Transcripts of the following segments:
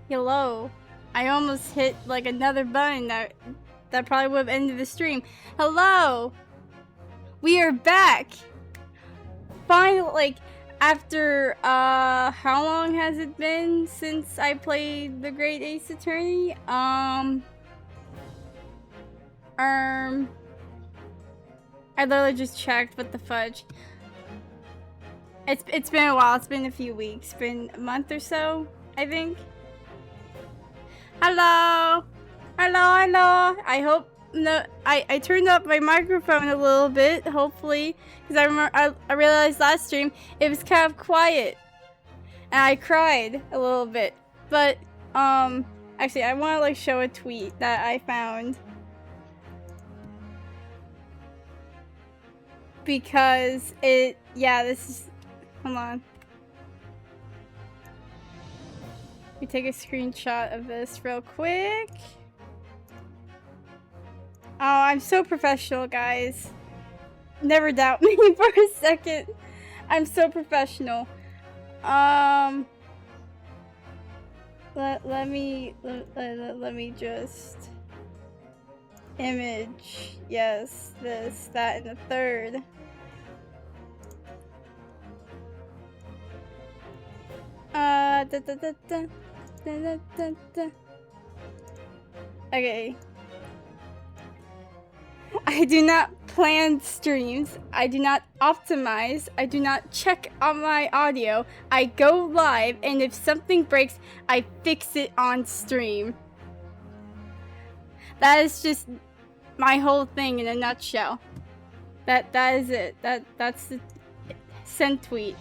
Hello. I almost hit like another button that probably would have ended the stream. Hello. We are back. Finally, like after how long has it been since I played the Great Ace Attorney? I literally just checked. What the fudge? It's been a while. It's been a few weeks. Been a month or so, I think. Hello. Hello. I hope I turned up my microphone a little bit, hopefully, because I remember I realized last stream it was kind of quiet, and I cried a little bit. But actually, I want to like show a tweet that I found because this is. Hold on. Let me take a screenshot of this real quick. Oh, I'm so professional, guys. Never doubt me for a second. I'm so professional. Let me just image. Yes, this, that, and the third. Okay. I do not plan streams. I do not optimize. I do not check on my audio. I go live, and if something breaks, I fix it on stream. That is just my whole thing in a nutshell. That is it. That's the send tweet.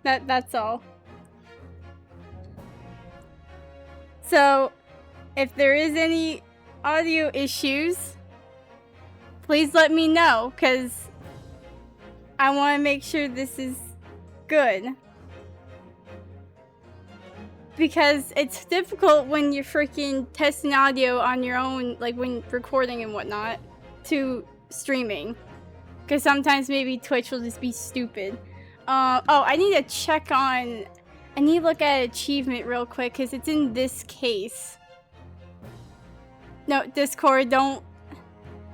That's all. So, if there is any audio issues, please let me know, because I want to make sure this is good. Because it's difficult when you're freaking testing audio on your own, like when recording and whatnot, to streaming. Because sometimes maybe Twitch will just be stupid. Oh, I need to check on... I need to look at achievement real quick, because it's in this case. No, Discord, don't...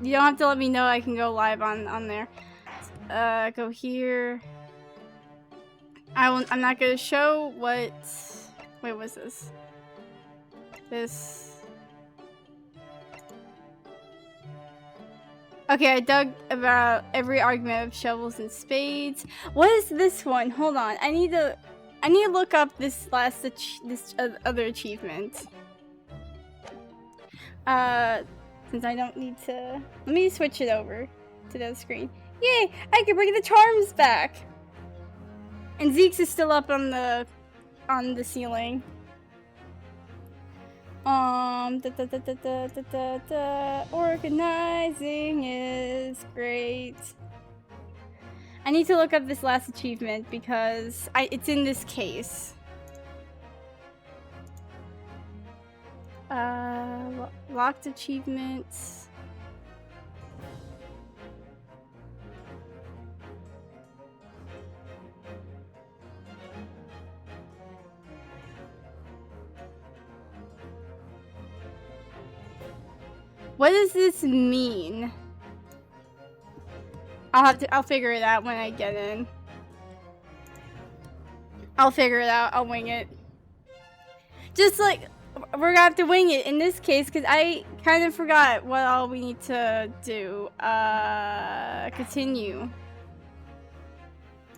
You don't have to let me know I can go live on there. Go here. I'm not gonna show what... Wait, what's this? This... Okay, I dug about every argument of shovels and spades. What is this one? Hold on, I need to look up this other achievement. Since I don't need to... Let me switch it over to that screen. Yay! I can bring the charms back! And Zeke's is still up on the ceiling. Organizing is great. I need to look up this last achievement because it's in this case. Locked achievements. What does this mean? I'll figure it out when I get in. I'll figure it out. I'll wing it. Just like, we're gonna have to wing it in this case because I kind of forgot what all we need to do. Continue.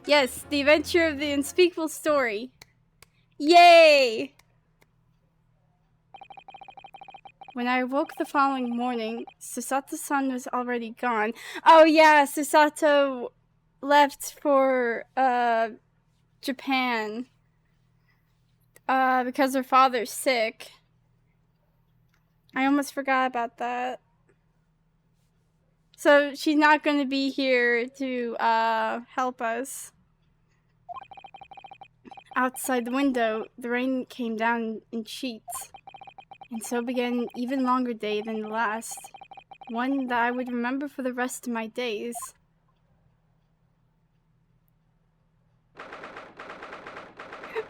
Yes, the adventure of the Unspeakable Story. Yay! When I awoke the following morning, Susato-san was already gone. Oh yeah, Susato left for, Japan. Because her father's sick. I almost forgot about that. So she's not gonna be here to, help us. Outside the window, the rain came down in sheets. And so began an even longer day than the last. One that I would remember for the rest of my days.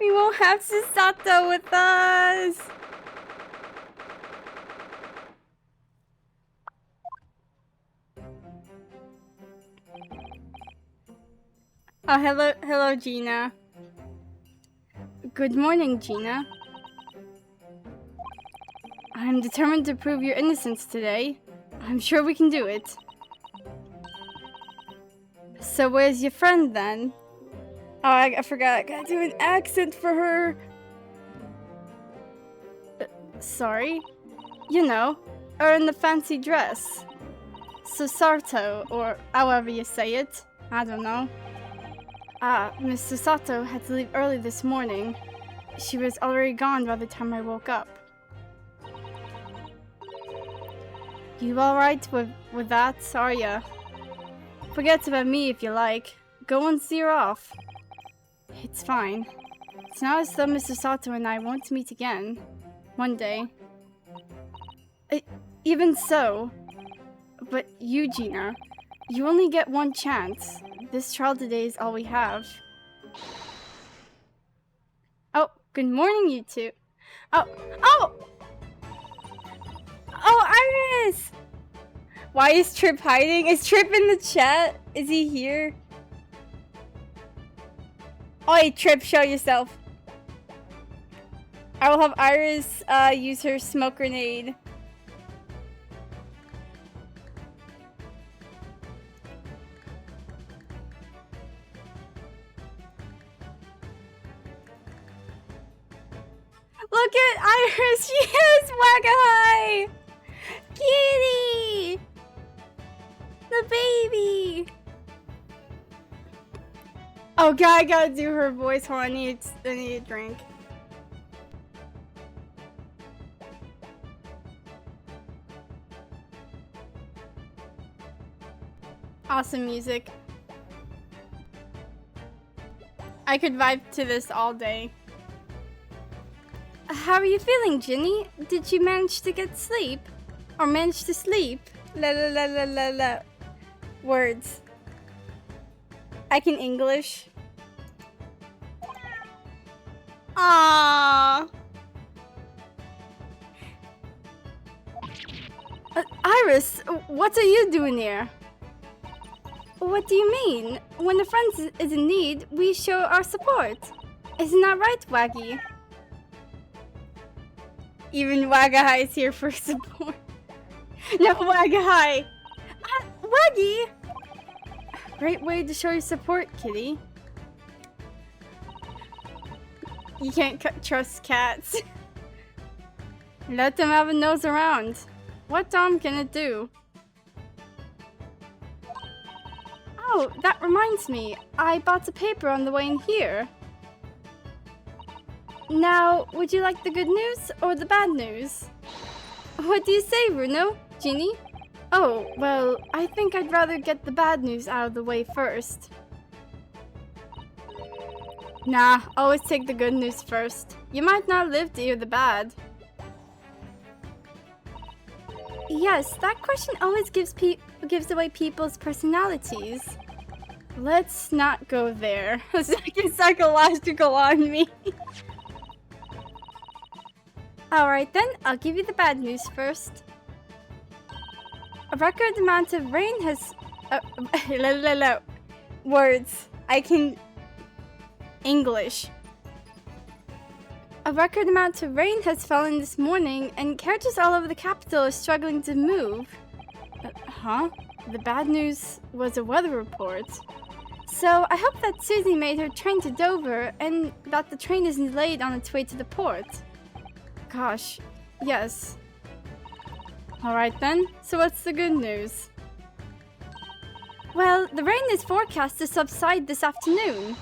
We won't have Susato with us! Oh, hello, Gina. Good morning, Gina. I'm determined to prove your innocence today. I'm sure we can do it. So where's your friend, then? Oh, I forgot. I gotta do an accent for her. Sorry? You know, her in the fancy dress. Susato, or however you say it. I don't know. Miss Susato had to leave early this morning. She was already gone by the time I woke up. You alright with that, are ya? Forget about me if you like. Go and see her off. It's fine. It's not as though Mr. Sato and I won't meet again. One day. Even so. But you, Gina, you only get one chance. This trial today is all we have. Oh, good morning, you two. Oh, Iris! Why is Trip hiding? Is Trip in the chat? Is he here? Oi, Trip, show yourself. I will have Iris use her smoke grenade. Look at Iris! She has Wagahai! Kitty! The baby! Oh god, I gotta do her voice. Hold on, I need a drink. Awesome music. I could vibe to this all day. How are you feeling, Ginny? Did you manage to get sleep? Or manage to sleep? La la la la la la. Words. I can English. Aww. Iris, what are you doing here? What do you mean? When a friend is in need, we show our support. Isn't that right, Waggy? Even Wagahai is here for support. No, Wagahai! Waggy! Great way to show your support, kitty. You can't trust cats. Let them have a nose around. What Dom can it do? Oh, that reminds me. I bought a paper on the way in here. Now, would you like the good news or the bad news? What do you say, Bruno? Ginny? Oh, well, I think I'd rather get the bad news out of the way first. Nah, always take the good news first. You might not live to hear the bad. Yes, that question always gives away people's personalities. Let's not go there. A second psychological on me. Alright then, I'll give you the bad news first. A record amount of rain has... Words. I can... English. A record amount of rain has fallen this morning, and carriages all over the capital are struggling to move. The bad news was a weather report. So, I hope that Susie made her train to Dover, and that the train isn't delayed on its way to the port. Gosh, yes. Alright then, so what's the good news? Well, the rain is forecast to subside this afternoon.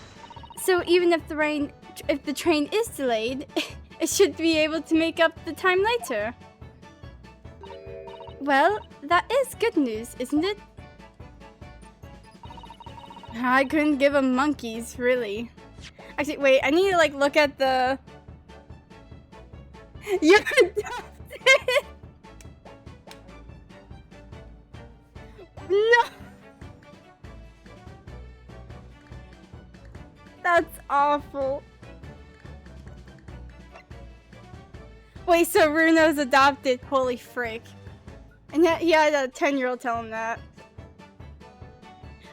So even if the train is delayed, it should be able to make up the time later. Well, that is good news, isn't it? I couldn't give them monkeys, really. Actually, wait, I need to like look at the... You're adopted! No! That's awful. Wait, so Runo's adopted? Holy frick. And yet he had a 10-year-old tell him that.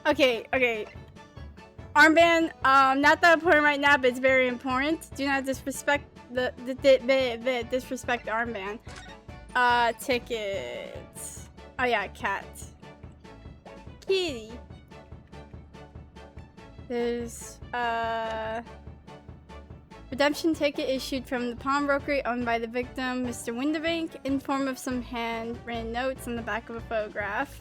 Okay. Armband, not that important right now, but it's very important. Do not disrespect the disrespect the armband. Tickets. Oh yeah, cat. Kitty. There's, redemption ticket issued from the pawnbroker owned by the victim, Mr. Windibank, in form of some handwritten notes on the back of a photograph.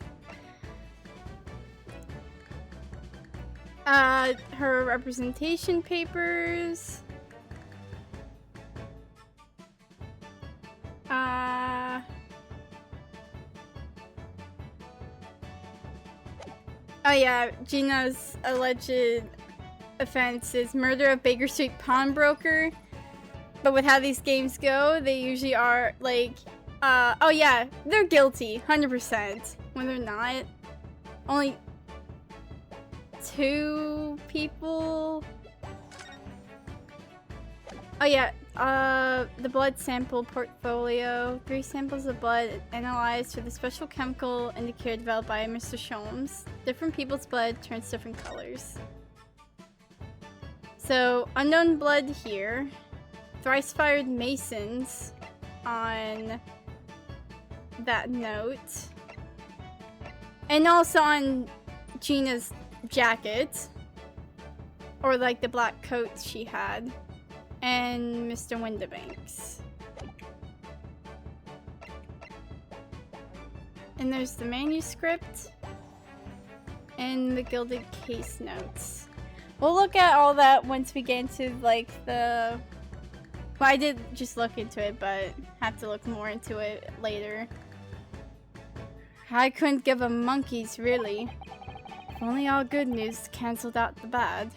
Her representation papers. Oh yeah, Gina's alleged offense is murder of Baker Street pawnbroker. But with how these games go, they usually are like, oh yeah, they're guilty, 100%. When they're not. Only 2 people. Oh yeah, the blood sample portfolio. 3 samples of blood analyzed for the special chemical indicator developed by Mr. Sholmes. Different people's blood turns different colors. So, unknown blood here. Thrice fired Masons on that note. And also on Gina's jacket. Or like the black coat she had. And Mr. Windibank's. And there's the manuscript. And the gilded case notes. We'll look at all that once we get into like the... Well, I did just look into it, but have to look more into it later. I couldn't give a monkeys, really. If only all good news canceled out the bad.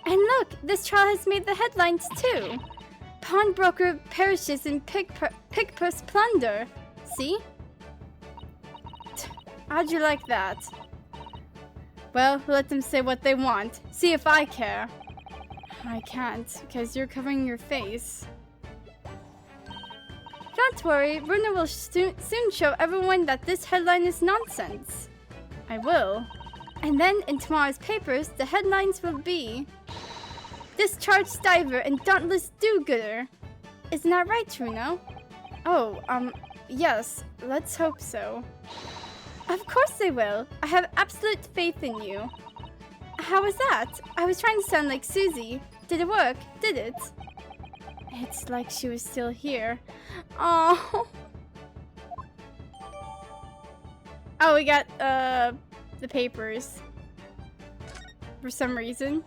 And look, this trial has made the headlines too. Pawnbroker perishes in pig-purse plunder. See? How'd you like that? Well, let them say what they want. See if I care. I can't, because you're covering your face. Don't worry, Bruno will soon show everyone that this headline is nonsense. I will. And then in tomorrow's papers, the headlines will be... Discharged diver and dauntless do-gooder. Isn't that right, Bruno? Oh, yes, let's hope so. Of course they will. I have absolute faith in you. How was that? I was trying to sound like Susie. Did it work? Did it? It's like she was still here. Oh. Oh, we got, the papers. For some reason.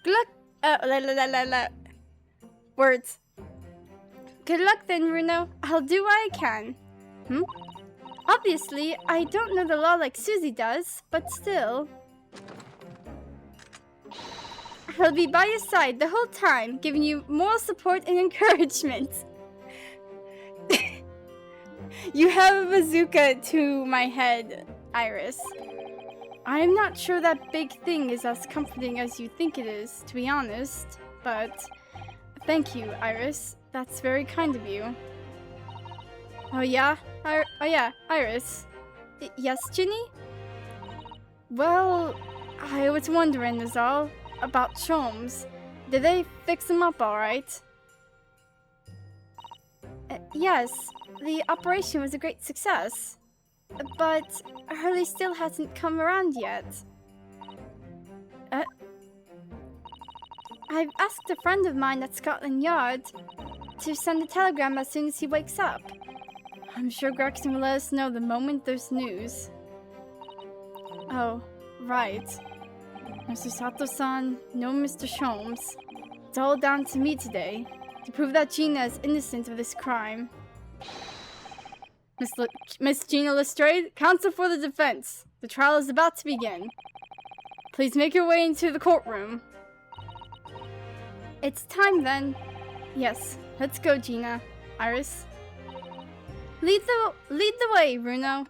Good luck. Words. Good luck then, Bruno. I'll do what I can. Obviously, I don't know the law like Susie does, but still. I'll be by your side the whole time, giving you moral support and encouragement. You have a bazooka to my head, Iris. I'm not sure that big thing is as comforting as you think it is, to be honest, but thank you, Iris. That's very kind of you. Oh yeah? Iris. Yes, Ginny? Well, I was wondering is all about Sholmes. Did they fix him up alright? Yes, the operation was a great success. But Hurley still hasn't come around yet. I've asked a friend of mine at Scotland Yard to send a telegram as soon as he wakes up. I'm sure Gregson will let us know the moment there's news. Oh, right. Mr. Sato-san, no Mr. Sholmes. It's all down to me today, to prove that Gina is innocent of this crime. Miss Gina Lestrade, counsel for the defense. The trial is about to begin. Please make your way into the courtroom. It's time then. Yes, let's go, Gina. Iris. Lead the way, Bruno.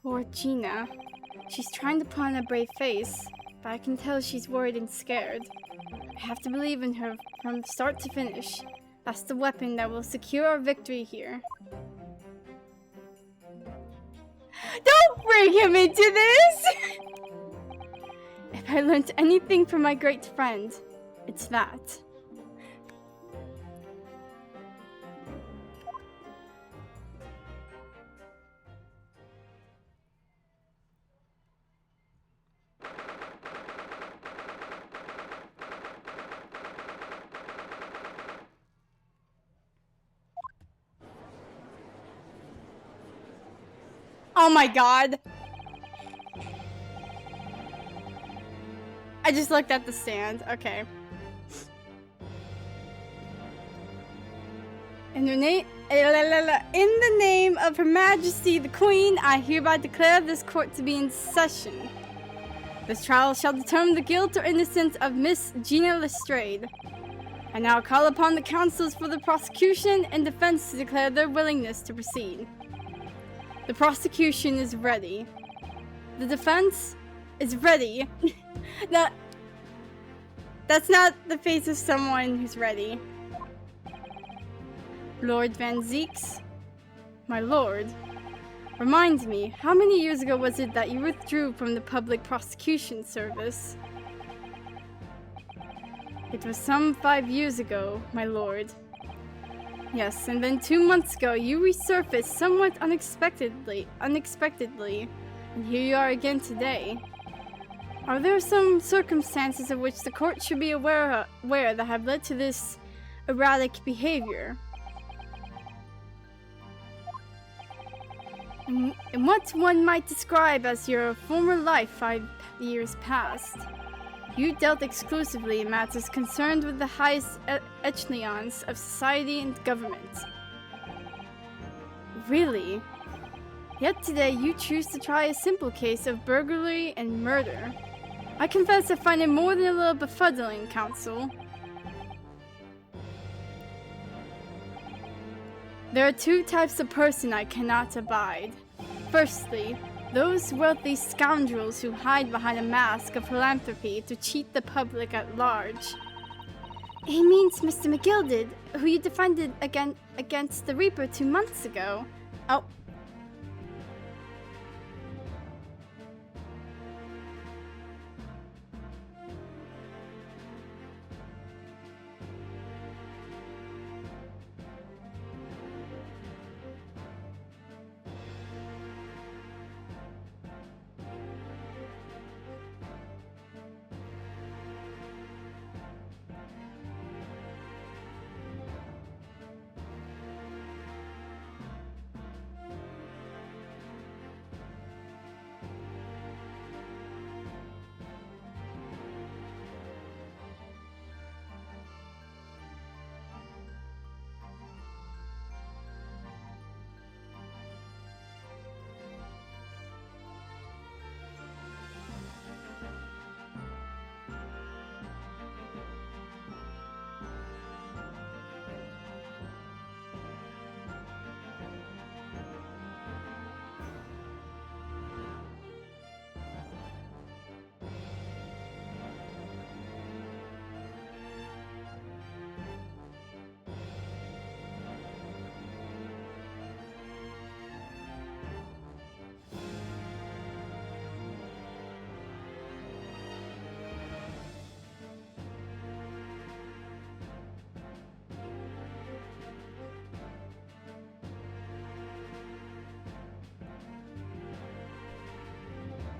Poor Gina. She's trying to put on a brave face, but I can tell she's worried and scared. I have to believe in her from start to finish. That's the weapon that will secure our victory here. Don't bring him into this! If I learned anything from my great friend, it's that. Oh my god. I just looked at the stand. Okay. In the name of Her Majesty the Queen, I hereby declare this court to be in session. This trial shall determine the guilt or innocence of Miss Gina Lestrade. I now call upon the counsels for the prosecution and defense to declare their willingness to proceed. The prosecution is ready. The defense is ready. That's not the face of someone who's ready. Lord Van Zeeks, my lord, remind me, how many years ago was it that you withdrew from the public prosecution service? It was some 5 years ago, my lord. Yes, and then 2 months ago, you resurfaced somewhat unexpectedly, and here you are again today. Are there some circumstances of which the court should be aware that have led to this erratic behavior? In what one might describe as your former life 5 years past, you dealt exclusively in matters concerned with the highest echelons of society and government. Really? Yet today you choose to try a simple case of burglary and murder. I confess I find it more than a little befuddling, Counsel. There are 2 types of person I cannot abide. Firstly, those wealthy scoundrels who hide behind a mask of philanthropy to cheat the public at large. He means Mr. McGilded, who you defended against the Reaper 2 months ago. Oh.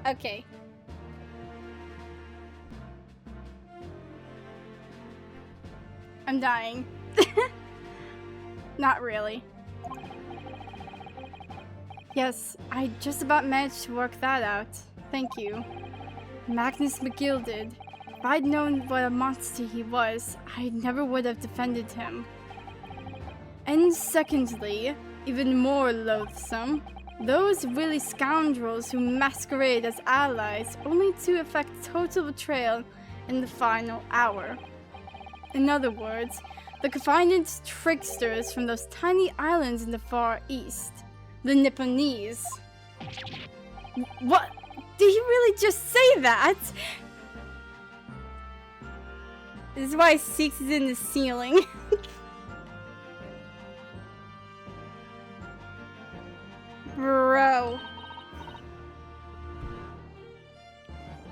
Okay. I'm dying. Not really. Yes, I just about managed to work that out. Thank you. Magnus McGilded. If I'd known what a monster he was, I never would have defended him. And secondly, even more loathsome, those really scoundrels who masquerade as allies only to effect total betrayal in the final hour. In other words, the convenient tricksters from those tiny islands in the Far East, the Nipponese. What? Did he really just say that? This is why Six is in the ceiling. Bro.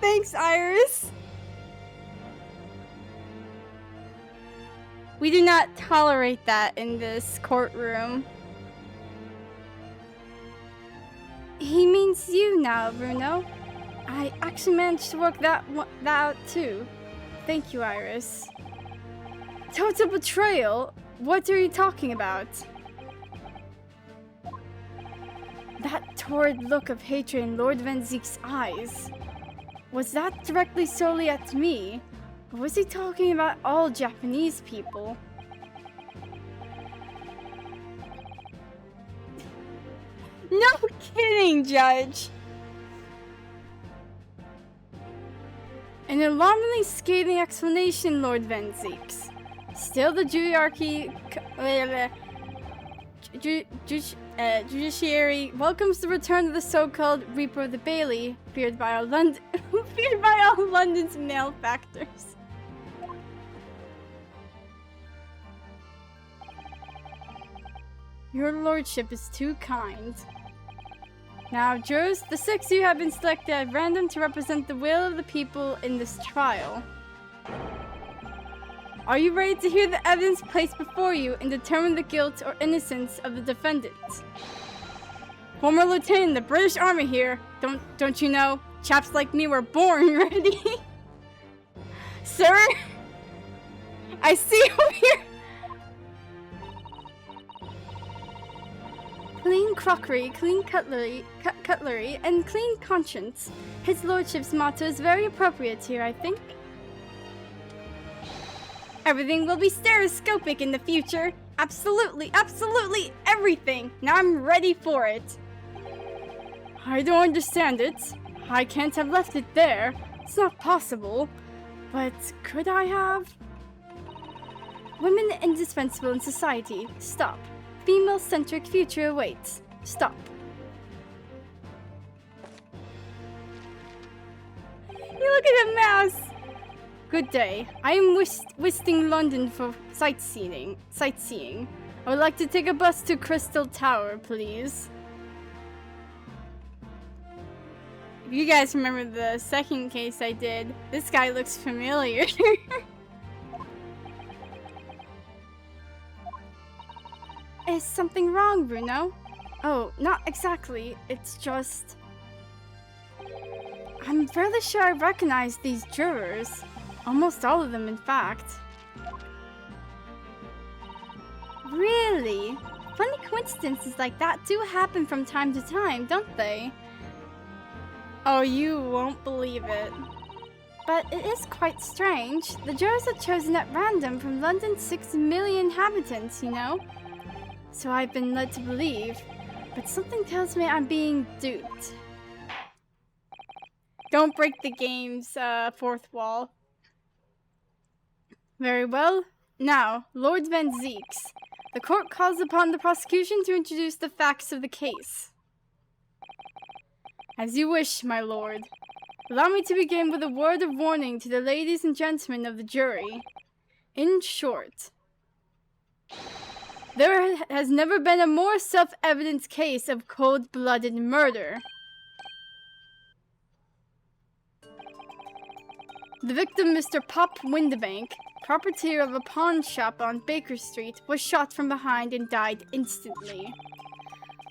Thanks, Iris. We do not tolerate that in this courtroom. He means you now, Bruno. I actually managed to work that out too. Thank you, Iris. Total betrayal? What are you talking about? That torrid look of hatred in Lord Van Zeek's eyes. Was that directly solely at me? Or was he talking about all Japanese people? No kidding, Judge! An alarmingly scathing explanation, Lord Van Zeeks. Still, the judiciary welcomes the return of the so-called Reaper of the Bailey, feared by all London's malefactors. Your lordship is too kind. Now, jurors, the 6 of you have been selected at random to represent the will of the people in this trial. Are you ready to hear the evidence placed before you and determine the guilt or innocence of the defendant? Former lieutenant in the British Army here. Don't you know? Chaps like me were born ready. Sir? I see over here. Clean crockery, clean cutlery, and clean conscience. His lordship's motto is very appropriate here, I think. Everything will be stereoscopic in the future. Absolutely, absolutely everything. Now I'm ready for it. I don't understand it. I can't have left it there. It's not possible. But could I have? Women indispensable in society. Stop. Female-centric future awaits. Stop. You look at the mouse! Good day. I am visiting London for sightseeing. I would like to take a bus to Crystal Tower, please. If you guys remember the second case I did, this guy looks familiar. Is something wrong, Bruno? Oh, not exactly. It's just... I'm fairly sure I recognize these jurors. Almost all of them, in fact. Really? Funny coincidences like that do happen from time to time, don't they? Oh, you won't believe it. But it is quite strange. The jurors are chosen at random from London's 6 million inhabitants, you know? So I've been led to believe, but something tells me I'm being duped. Don't break the game's fourth wall. Very well. Now, Lord Van Zeeks, the court calls upon the prosecution to introduce the facts of the case. As you wish, my lord. Allow me to begin with a word of warning to the ladies and gentlemen of the jury. In short, there has never been a more self-evident case of cold-blooded murder. The victim, Mr. Pop Windebank, proprietor of a pawn shop on Baker Street, was shot from behind and died instantly.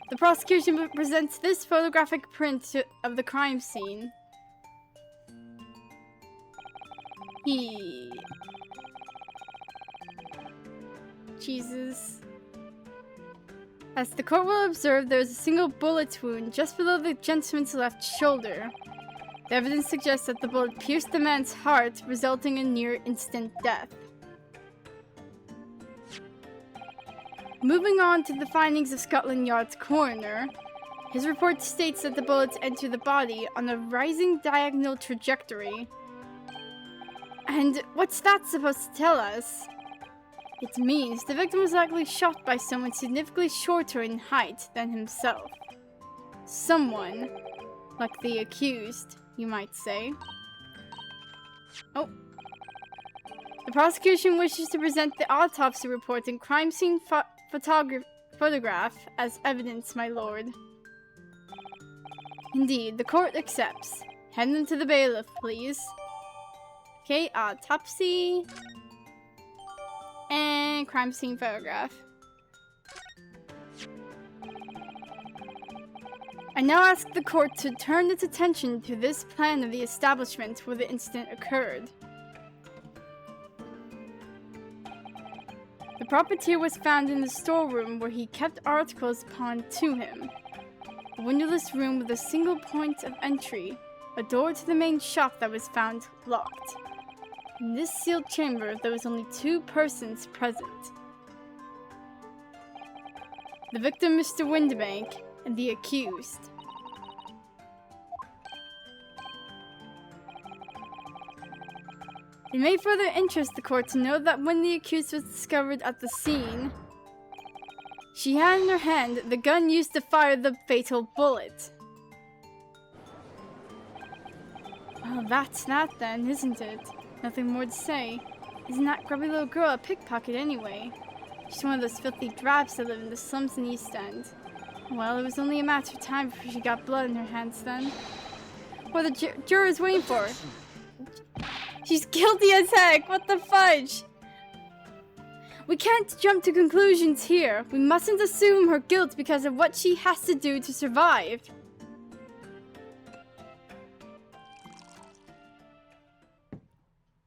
The prosecution presents this photographic print of the crime scene. Jesus. As the court will observe, there is a single bullet wound just below the gentleman's left shoulder. The evidence suggests that the bullet pierced the man's heart, resulting in near-instant death. Moving on to the findings of Scotland Yard's coroner, his report states that the bullets entered the body on a rising diagonal trajectory. And what's that supposed to tell us? It means the victim was likely shot by someone significantly shorter in height than himself. Someone Like the accused, you might say. Oh. The prosecution wishes to present the autopsy report and crime scene photograph as evidence, my lord. Indeed, the court accepts. Hand them to the bailiff, please. Okay, autopsy. And crime scene photograph. I now ask the court to turn its attention to this plan of the establishment where the incident occurred. The property was found in the storeroom where he kept articles pawned to him. A windowless room with a single point of entry, a door to the main shop that was found locked. In this sealed chamber, there was only 2 persons present. The victim, Mr. Windibank, and the accused. It may further interest the court to know that when the accused was discovered at the scene, she had in her hand the gun used to fire the fatal bullet. Well, that's that then, isn't it? Nothing more to say. Isn't that grubby little girl a pickpocket anyway? She's one of those filthy drabs that live in the slums in East End. Well, it was only a matter of time before she got blood in her hands then. What are the jurors waiting for? She's guilty as heck! What the fudge? We can't jump to conclusions here. We mustn't assume her guilt because of what she has to do to survive.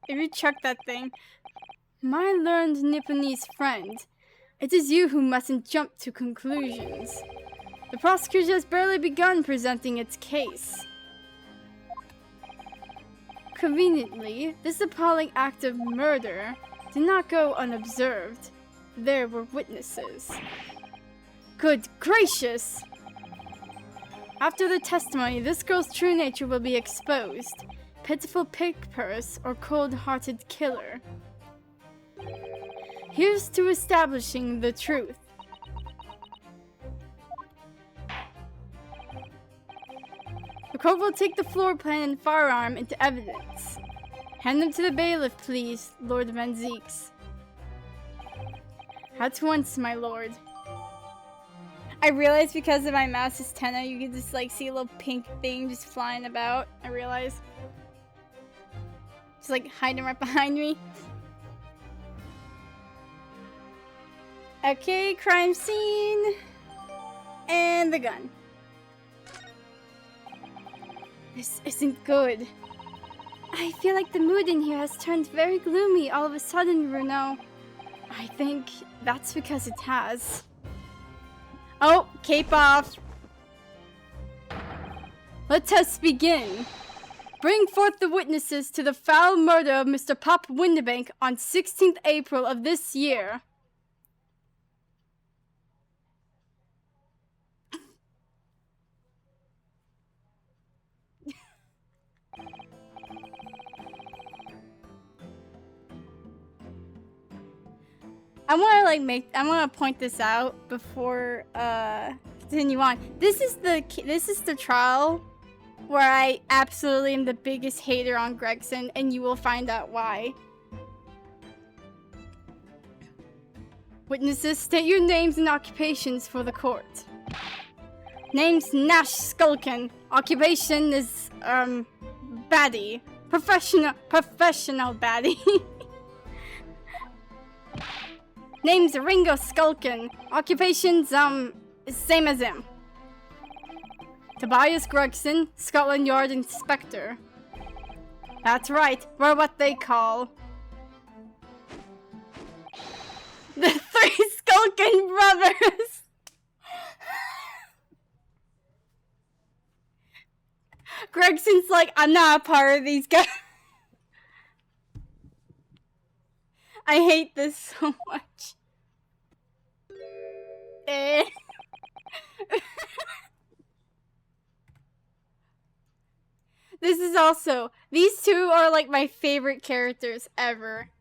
If you chuck that thing. My learned Nipponese friend, it is you who mustn't jump to conclusions. The prosecution has barely begun presenting its case. Conveniently, this appalling act of murder did not go unobserved. There were witnesses. Good gracious! After the testimony, this girl's true nature will be exposed. Pitiful pick purse or cold-hearted killer. Here's to establishing the truth. The court will take the floor plan and firearm into evidence. Hand them to the bailiff, please, Lord Menzies. At once, my lord. I realize because of my mouse's antenna, you can just like see a little pink thing just flying about. I realize. Just like hiding right behind me. Okay, crime scene. And the gun. This isn't good. I feel like the mood in here has turned very gloomy all of a sudden, Bruno. I think that's because it has. Oh, cape off. Let us begin. Bring forth the witnesses to the foul murder of Mr. Pop Windibank on 16th April of this year. I want to point this out before continue on. This is the trial where I absolutely am the biggest hater on Gregson, and you will find out why. Witnesses, state your names and occupations for the court. Name's Nash Skulkin. Occupation is baddie. Professional baddie. Name's Ringo Skulkin. Occupation's same as him. Tobias Gregson, Scotland Yard Inspector. That's right, we're what they call the Three Skulkin Brothers. Gregson's like, I'm not a part of these guys. I hate this so much. This is also, these two are like my favorite characters ever.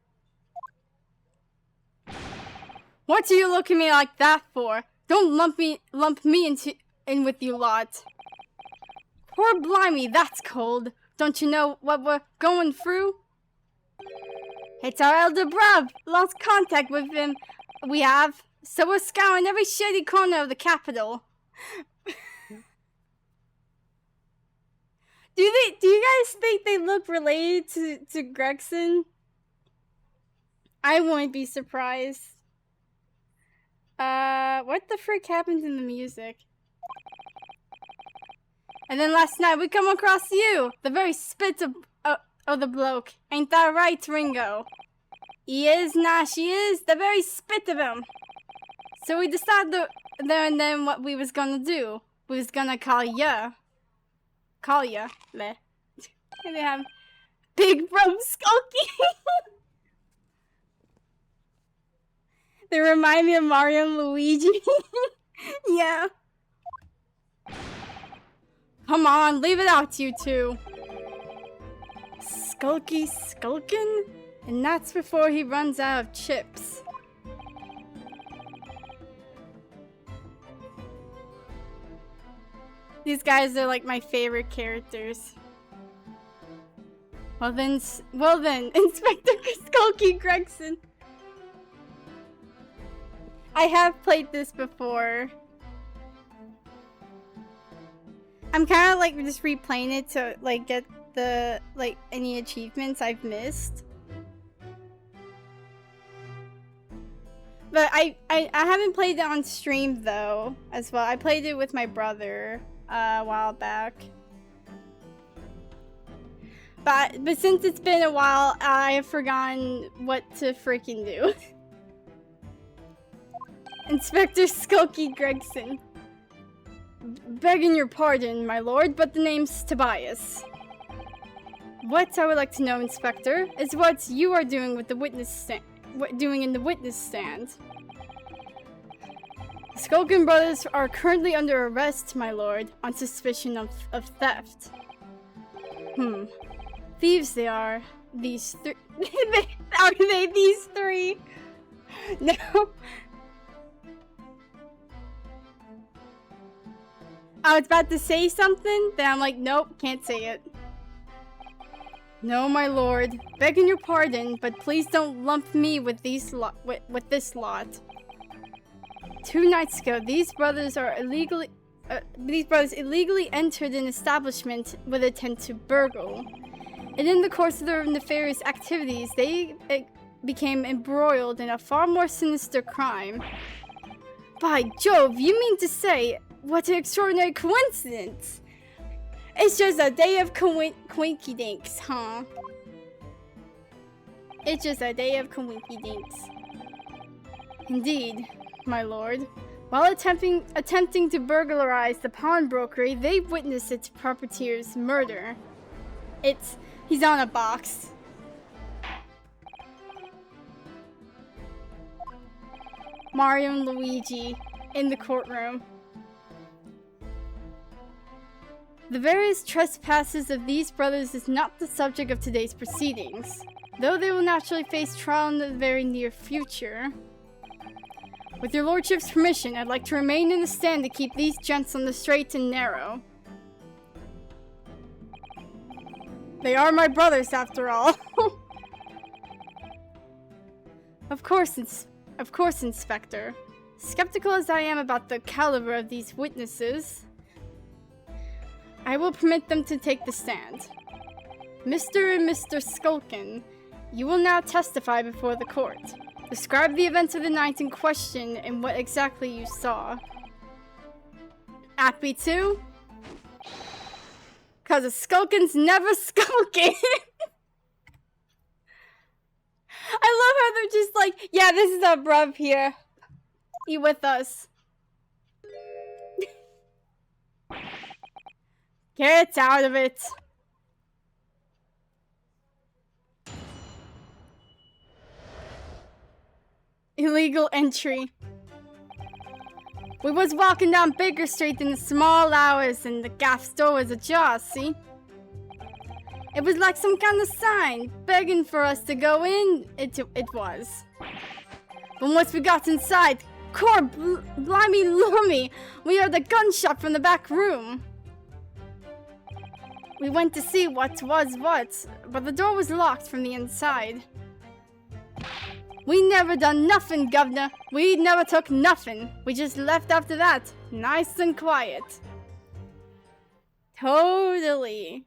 What do you look at me like that for? Don't lump me in with you lot. Poor blimey, that's cold. Don't you know what we're going through? It's our elder bruv. Lost contact with him. We have. So we're scouring every shady corner of the capital. Do you guys think they look related to Gregson? I wouldn't be surprised. What the frick happened in the music? And then last night we come across you, the very spit of the bloke. Ain't that right, Ringo? He is, nah, she is, the very spit of him. So we decided there and then what we was gonna do. We was gonna call ya. Meh. And they have Big Bro Skulky. They remind me of Mario and Luigi. Yeah. Come on, leave it out, you two. Skulky skulkin'? And that's before he runs out of chips. These guys are like my favorite characters. Well then, Inspector Skulky Gregson. I have played this before. I'm kind of like just replaying it to like get the any achievements I've missed. But I haven't played it on stream though as well. I played it with my brother a while back. But since it's been a while, I have forgotten what to freaking do. Inspector Skulky Gregson. Begging your pardon, my lord, but the name's Tobias. What I would like to know, Inspector, is what you are doing with the witness stand. In the witness stand. The Skulkin brothers are currently under arrest, my lord, on suspicion of theft. Thieves they are. These three. Are they these three? No. I was about to say something, then I'm like, nope, can't say it. No, my lord, begging your pardon, but please don't lump me with this lot. 2 nights ago, these brothers illegally entered an establishment with intent to burgle, and in the course of their nefarious activities, they became embroiled in a far more sinister crime. By Jove, you mean to say? What an extraordinary coincidence! It's just a day of coinky dinks, huh? It's just a day of coinky dinks. Indeed, my lord. While attempting to burglarize the pawnbroker, they witnessed its proprietor's murder. He's on a box. Mario and Luigi in the courtroom. The various trespasses of these brothers is not the subject of today's proceedings, though they will naturally face trial in the very near future. With your lordship's permission, I'd like to remain in the stand to keep these gents on the straight and narrow. They are my brothers, after all. Of course, Inspector. Skeptical as I am about the caliber of these witnesses, I will permit them to take the stand. Mr. and Mr. Skulkin, you will now testify before the court. Describe the events of the night in question and what exactly you saw. Happy to? Cause a Skulkin's never skulking. I love how they're just like, yeah, this is our bruv here. He with us. Get out of it. Illegal entry. We was walking down Baker Street in the small hours and the gaff store was ajar, see? It was like some kind of sign, begging for us to go in. It was. But once we got inside, blimey lummy, we heard a gunshot from the back room. We went to see what was what, but the door was locked from the inside. We never done nothing, governor. We never took nothing. We just left after that, nice and quiet. Totally.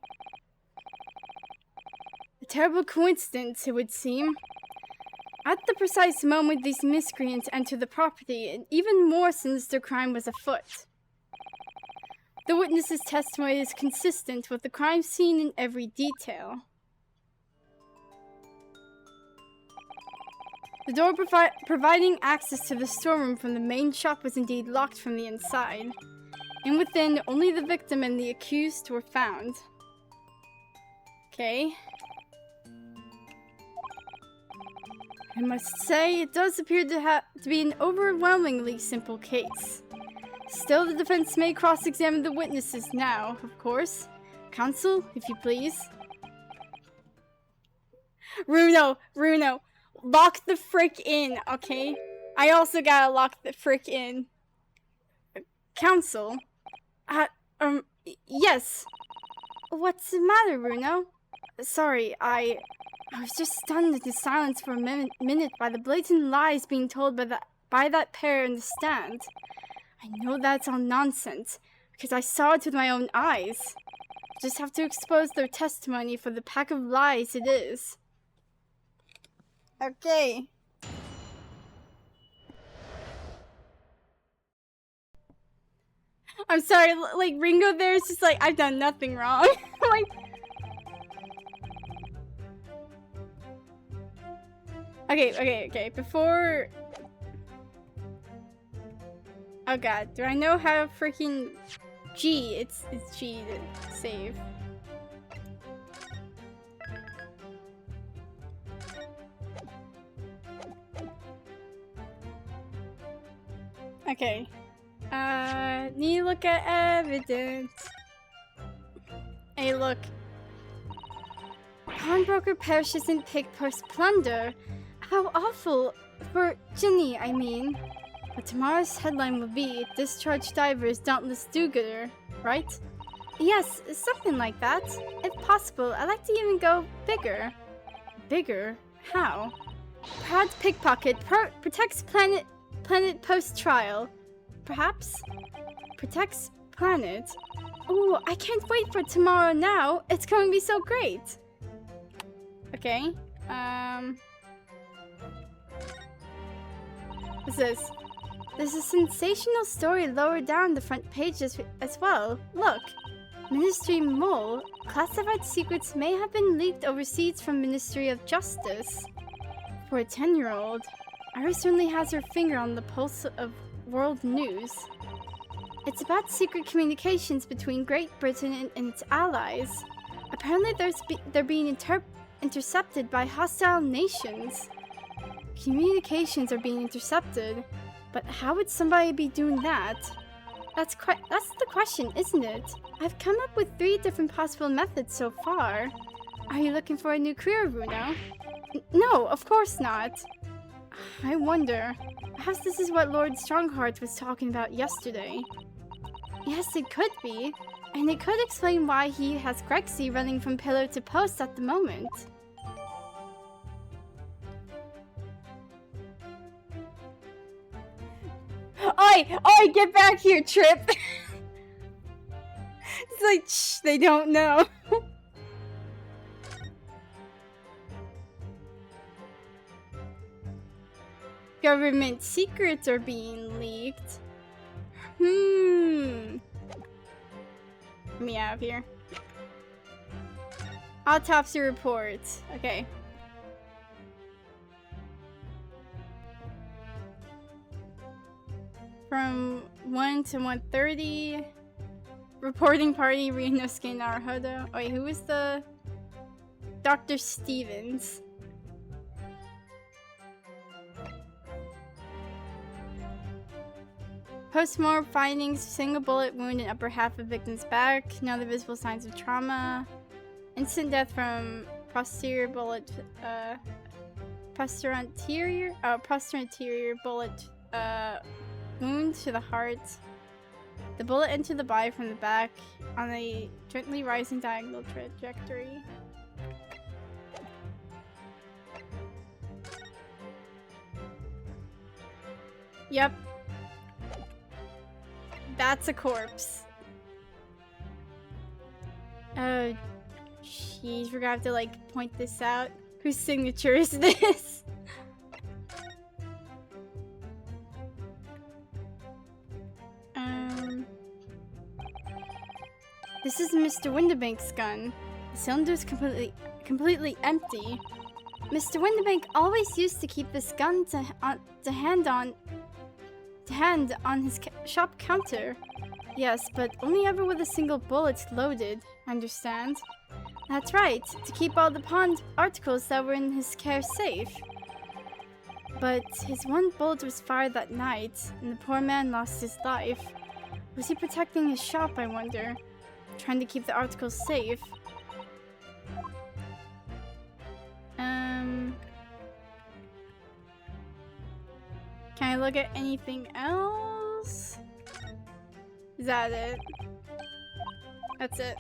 A terrible coincidence, it would seem. At the precise moment these miscreants entered the property, an even more sinister crime was afoot. The witness's testimony is consistent with the crime scene in every detail. The door providing access to the storeroom from the main shop was indeed locked from the inside, and within, only the victim and the accused were found. Okay. I must say, it does appear to be an overwhelmingly simple case. Still, the defense may cross-examine the witnesses now, of course. Counsel, if you please. Runo! Lock the frick in, okay? I also gotta lock the frick in. Counsel? Yes. What's the matter, Runo? Sorry, I was just stunned into silence for a minute by the blatant lies being told by that pair in the stand. I know that's all nonsense, because I saw it with my own eyes. Just have to expose their testimony for the pack of lies it is. Okay. I'm sorry, like, Ringo there is just like, I've done nothing wrong. Like... Okay, before... Oh god, do I know how freaking G, it's G to save. Okay. Need to look at evidence. Hey, look. Pawnbroker perishes in pick-post plunder. How awful. For Ginny, I mean. But tomorrow's headline will be, Discharged Divers Dauntless Do-Gooder, right? Yes, something like that. If possible, I'd like to even go bigger. Bigger? How? Proud pickpocket protects planet post-trial. Perhaps? Protects planet? Ooh, I can't wait for tomorrow now. It's going to be so great. Okay. What's this? There's a sensational story lower down the front pages as well. Look. Ministry Mole. Classified secrets may have been leaked overseas from Ministry of Justice. For a 10-year-old, Iris certainly has her finger on the pulse of world news. It's about secret communications between Great Britain and its allies. Apparently they're being intercepted by hostile nations. Communications are being intercepted, but how would somebody be doing that? That's the question, isn't it? I've come up with 3 different possible methods so far. Are you looking for a new career, Bruno? No, of course not. I wonder, perhaps this is what Lord Strongheart was talking about yesterday. Yes, it could be, and it could explain why he has Grexy running from pillar to post at the moment. Oi, get back here, Trip! It's like, shh, they don't know. Government secrets are being leaked. Let me out of here. Autopsy report. Okay. From 1 to 1:30. Reporting party, Ryunosuke Naruhodo. Wait, who was the... Dr. Stevens. Post-mortem findings, single bullet wound in upper half of victim's back, no other visible signs of trauma. Instant death from posterior bullet, posterior bullet, wound to the heart. The bullet entered the body from the back on a gently rising diagonal trajectory. Yep. That's a corpse. Oh, jeez, we're gonna have to like point this out. Whose signature is this? This is Mr. Windibank's gun. The cylinder is completely empty. Mr. Windibank always used to keep this gun to hand on his shop counter. Yes, but only ever with a single bullet loaded, understand? That's right, to keep all the pawned articles that were in his care safe. But his one bullet was fired that night, and the poor man lost his life. Was he protecting his shop, I wonder? Trying to keep the articles safe? Can I look at anything else? Is that it? That's it.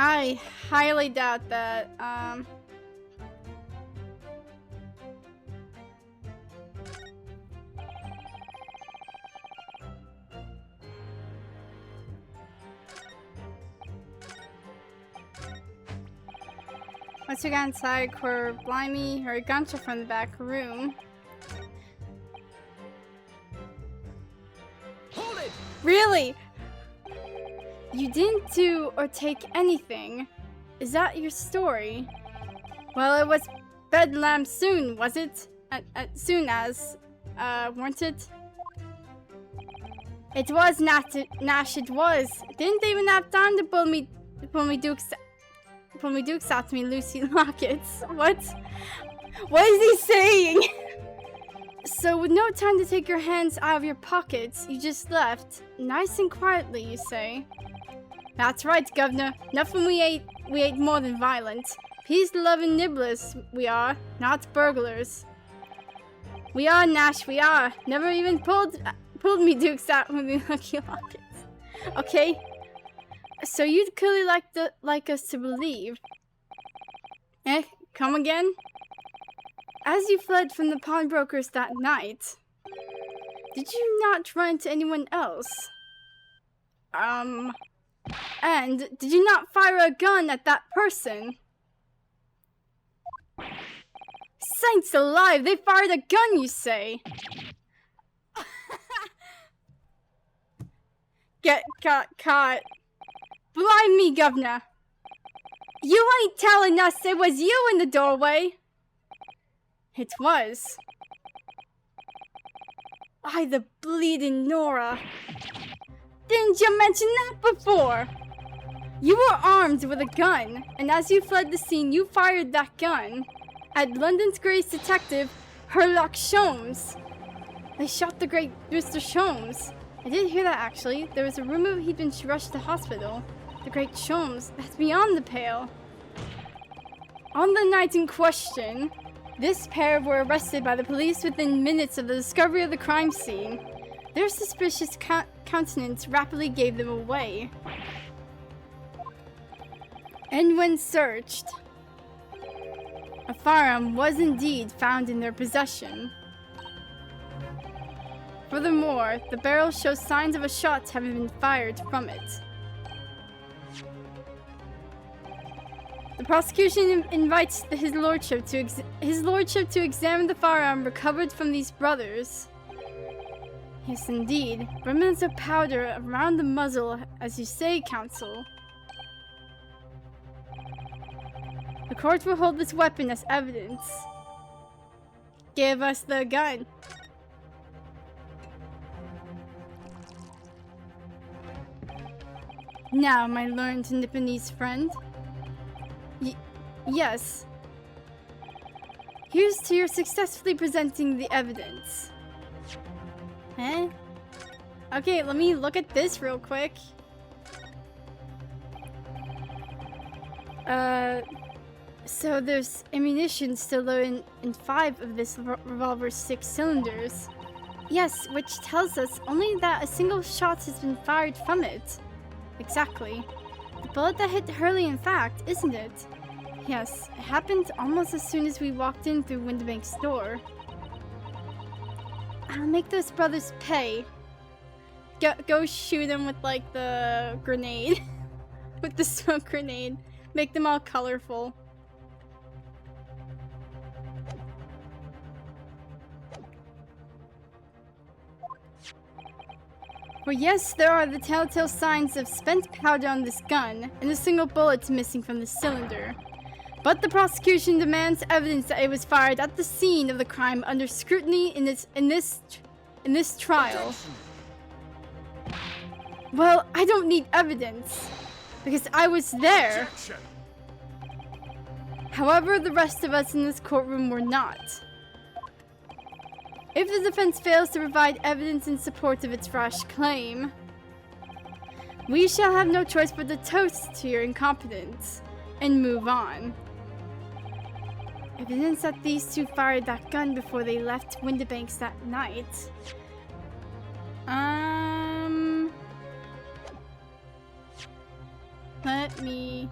I highly doubt that, once we got inside, Cor Blimey heard a gunshot from the back room. Hold it! Really? You didn't do or take anything. Is that your story? Well, it was bedlam soon, was it? Soon as, weren't it? It was, Nash, it was. Didn't even have time to pull me Dukes out to me Lucy Lockets. What? What is he saying? So with no time to take your hands out of your pockets, you just left. Nice and quietly, you say? That's right, Governor. Nothing we ate more than violent. Peace-loving nibblers, we are, not burglars. We are, Nash, we are. Never even pulled me Dukes out with me Lucky Lockets. Okay? So you'd clearly like us to believe. Eh? Come again? As you fled from the pawnbrokers that night, did you not run into anyone else? And did you not fire a gun at that person? Saints alive, they fired a gun, you say? Get caught. Blind me, Governor. You ain't telling us it was you in the doorway. It was. Why, the bleeding Nora. Didn't you mention that before? You were armed with a gun, and as you fled the scene, you fired that gun at London's greatest detective, Herlock Sholmes. They shot the great Mr. Sholmes. I did hear that, actually. There was a rumor he'd been rushed to hospital. The great Sholmes, that's beyond the pale. On the night in question, this pair were arrested by the police within minutes of the discovery of the crime scene. Their suspicious countenance rapidly gave them away. And when searched, a firearm was indeed found in their possession. Furthermore, the barrel shows signs of a shot having been fired from it. The prosecution invites his lordship to examine the firearm recovered from these brothers. Yes, indeed. Remnants of powder around the muzzle, as you say, counsel. The court will hold this weapon as evidence. Give us the gun. Now, my learned Nipponese friend. Yes. Here's to your successfully presenting the evidence. Eh? Okay, let me look at this real quick. So there's ammunition still in 5 of this revolver's 6 cylinders. Yes, which tells us only that a single shot has been fired from it. Exactly. The bullet that hit Hurley, in fact, isn't it? Yes, it happened almost as soon as we walked in through Windibank's door. I'll make those brothers pay. Go shoot them with, like, the grenade. With the smoke grenade. Make them all colorful. For yes, there are the telltale signs of spent powder on this gun, and a single bullet missing from the cylinder. But the prosecution demands evidence that it was fired at the scene of the crime under scrutiny in this trial. Well, I don't need evidence, because I was there. However, the rest of us in this courtroom were not. If the defense fails to provide evidence in support of its rash claim, we shall have no choice but to toast to your incompetence and move on. Evidence that these two fired that gun before they left Windibank's that night. Let me...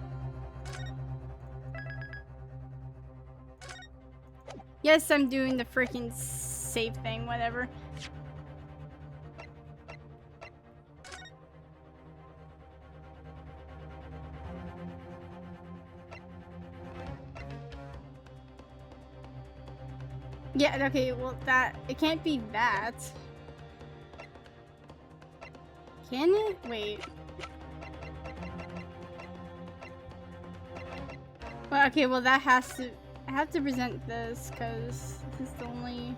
Yes, I'm doing the freaking save thing, whatever. Yeah, okay, well it can't be that. Can it? Wait. Well, okay, well that has to... I have to present this, because this is the only...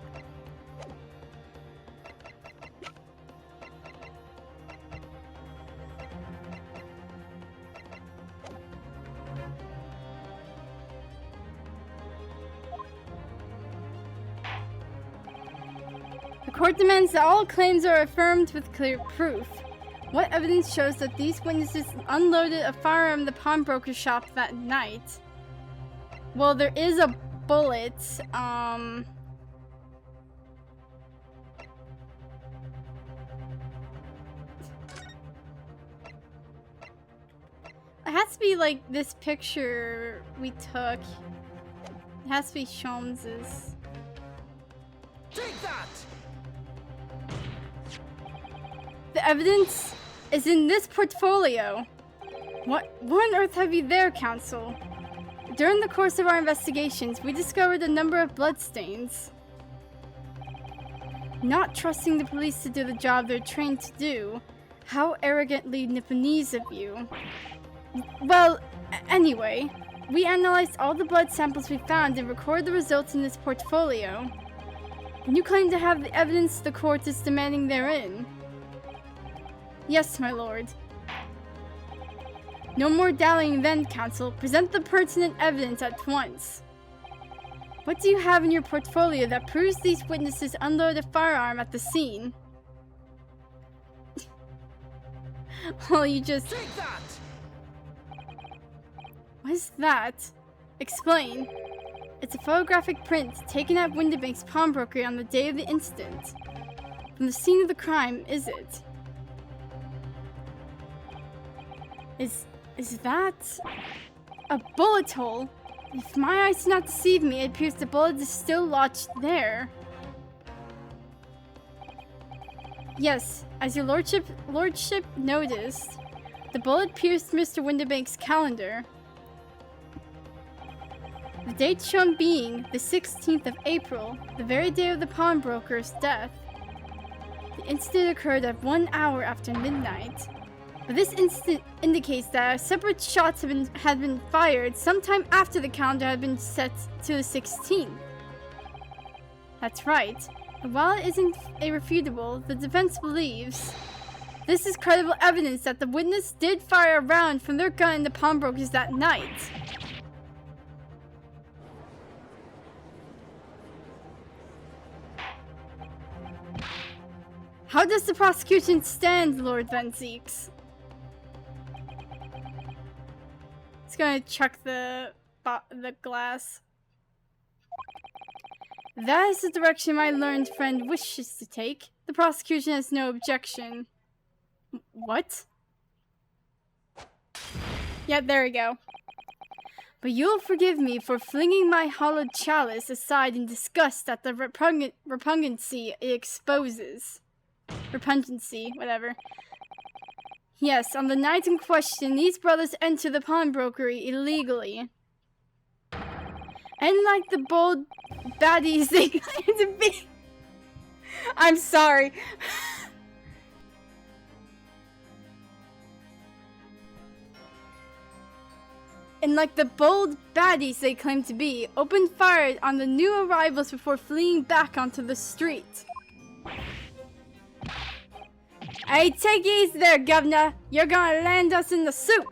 The court demands that all claims are affirmed with clear proof. What evidence shows that these witnesses unloaded a firearm in the pawnbroker shop that night? Well, there is a bullet, It has to be like this picture we took. It has to be Sholmes's. Take that! The evidence is in this portfolio. What on earth have you there, counsel? During the course of our investigations, we discovered a number of bloodstains. Not trusting the police to do the job they're trained to do. How arrogantly Nipponese of you. Well, anyway, we analyzed all the blood samples we found and recorded the results in this portfolio. And you claim to have the evidence the court is demanding therein. Yes, my lord. No more dallying then, counsel. Present the pertinent evidence at once. What do you have in your portfolio that proves these witnesses unloaded a firearm at the scene? Well, you just... Take that! What is that? Explain. It's a photographic print taken at Windibank's pawnbroker on the day of the incident. From the scene of the crime, is it? Is that a bullet hole? If my eyes do not deceive me, it appears the bullet is still lodged there. Yes, as your lordship noticed, the bullet pierced Mr. Windibank's calendar. The date shown being the 16th of April, the very day of the pawnbroker's death. The incident occurred at 1 hour after midnight. But this incident indicates that separate shots had been fired sometime after the calendar had been set to the 16th. That's right. And while it isn't irrefutable, the defense believes this is credible evidence that the witness did fire a round from their gun in the pawnbrokers that night. How does the prosecution stand, Lord Van Zeeks? Let's gonna chuck the glass. That is the direction my learned friend wishes to take. The prosecution has no objection. What? Yeah, there we go. But you'll forgive me for flinging my hollowed chalice aside in disgust at the repugnancy it exposes. Repugnancy, whatever. Yes, on the night in question, these brothers entered the pawnbrokery illegally. And like the bold baddies they claim to be... I'm sorry. And like the bold baddies they claim to be, opened fire on the new arrivals before fleeing back onto the street. Hey, take it easy there, Governor. You're gonna land us in the soup.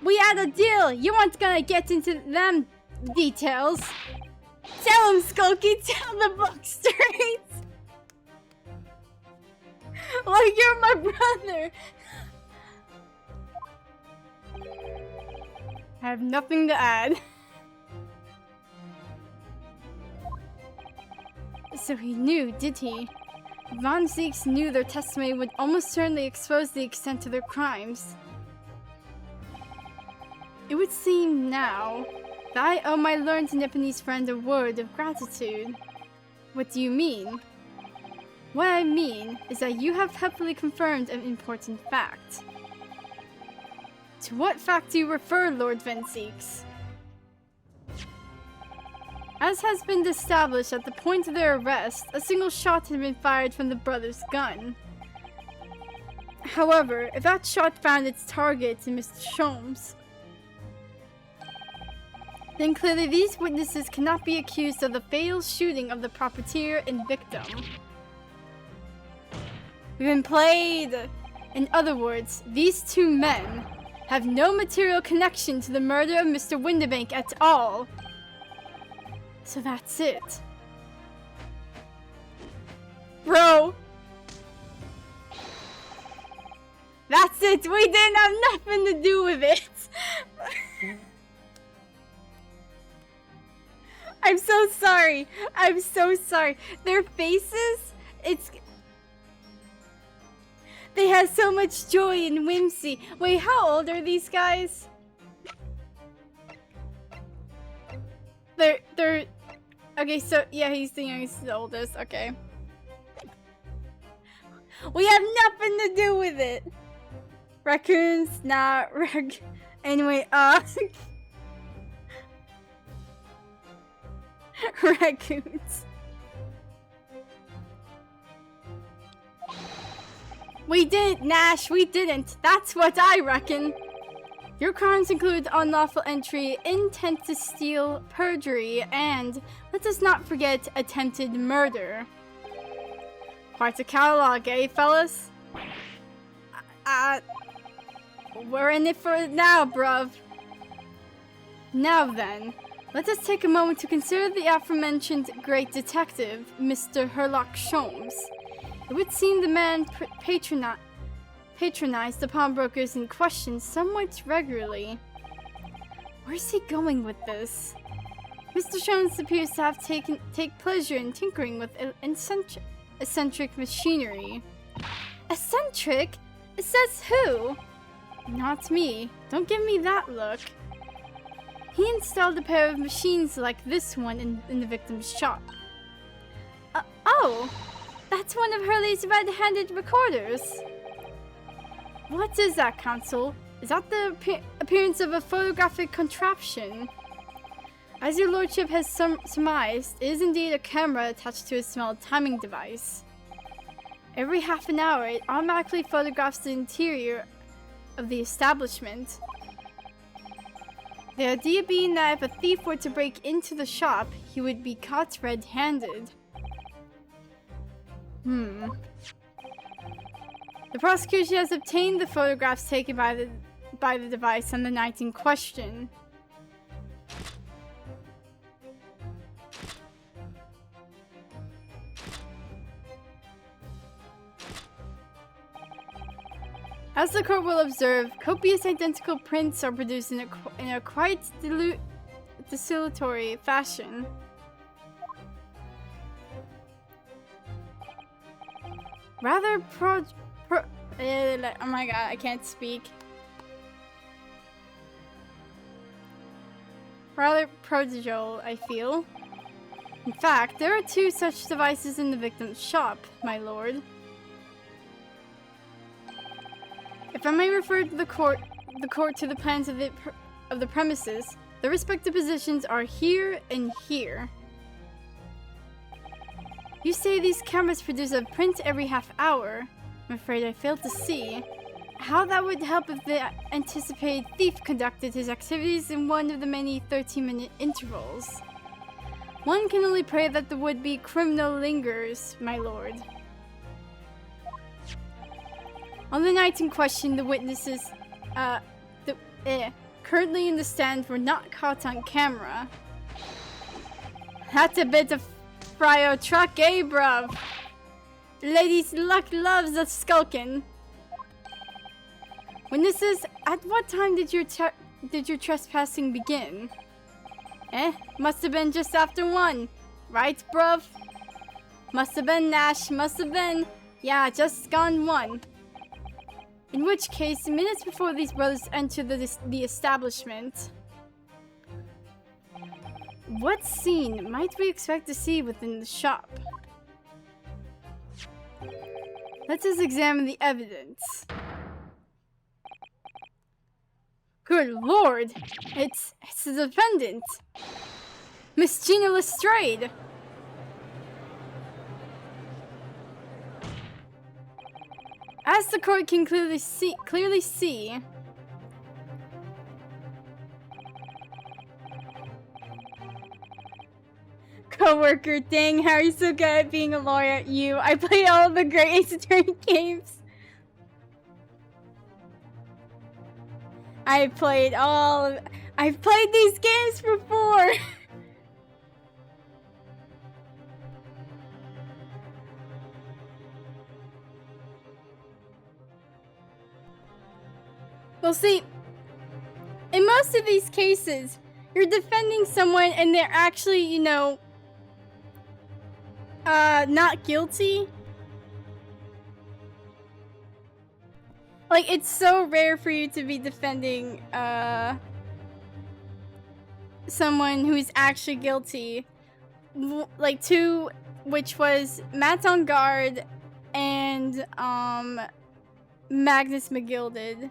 We had a deal. You weren't gonna get into them details. Tell him, Skulky. Tell the book straight. Like you're my brother. I have nothing to add. So he knew, did he? Von Zeeks knew their testimony would almost certainly expose the extent of their crimes. It would seem now that I owe my learned Nipponese friend a word of gratitude. What do you mean? What I mean is that you have helpfully confirmed an important fact. To what fact do you refer, Lord Von Zeeks? As has been established at the point of their arrest, a single shot had been fired from the brothers' gun. However, if that shot found its target in Mr. Sholmes, then clearly these witnesses cannot be accused of the fatal shooting of the profiteer and victim. We've been played! In other words, these two men have no material connection to the murder of Mr. Windibank at all. So that's it. Bro! That's it! We didn't have nothing to do with it! I'm so sorry. I'm so sorry. Their faces, they have so much joy and whimsy. Wait, how old are these guys? They're... Okay, so, yeah, he's the youngest, the oldest, okay. We have nothing to do with it! Raccoons, nah, anyway, raccoons. We didn't, Nash, we didn't. That's what I reckon. Your crimes include unlawful entry, intent to steal, perjury, and, let us not forget, attempted murder. Quite a catalog, eh, fellas? We're in it for it now, bruv. Now then, let us take a moment to consider the aforementioned great detective, Mr. Herlock Sholmes. It would seem the man patronized the pawnbrokers in question somewhat regularly. Where's he going with this? Mr. Sholmes appears to have take pleasure in tinkering with eccentric machinery. Eccentric? It says who? Not me. Don't give me that look. He installed a pair of machines like this one in the victim's shop. Oh! That's one of Hurley's red-handed recorders. What is that, Counsel? Is that the appearance of a photographic contraption? As your lordship has surmised, it is indeed a camera attached to a small timing device. Every half an hour, it automatically photographs the interior of the establishment. The idea being that if a thief were to break into the shop, he would be caught red-handed. The prosecution has obtained the photographs taken by the device on the night in question. As the court will observe, copious identical prints are produced in a quite desultory fashion. Rather oh my god, I can't speak. Rather prodigal, I feel. In fact, there are 2 such devices in the victim's shop, my lord. If I may refer to the court to the plans of the premises, the respective positions are here and here. You say these cameras produce a print every half hour. I'm afraid I failed to see how that would help if the anticipated thief conducted his activities in one of the many 13-minute intervals. One can only pray that the would-be criminal lingers, my lord. On the night in question, the witnesses, currently in the stand were not caught on camera. That's a bit of fryo truck, eh, bruv? Ladies' luck loves a skulkin'. Witnesses, at what time did your trespassing begin? Must have been just after 1. Right, bruv? Must have been, Nash. Must have been. Yeah, just gone 1. In which case, minutes before these brothers entered the establishment. What scene might we expect to see within the shop? Let us examine the evidence. Good lord! It's the defendant! Miss Gina Lestrade! As the court can clearly see, co-worker, dang, how are you so good at being a lawyer? I play all the great Ace Attorney games. I've played these games before. Well, see, in most of these cases, you're defending someone and they're actually, you know, not guilty. Like, it's so rare for you to be defending, someone who's actually guilty. Like, 2, which was Matt on Guard and, Magnus McGilded.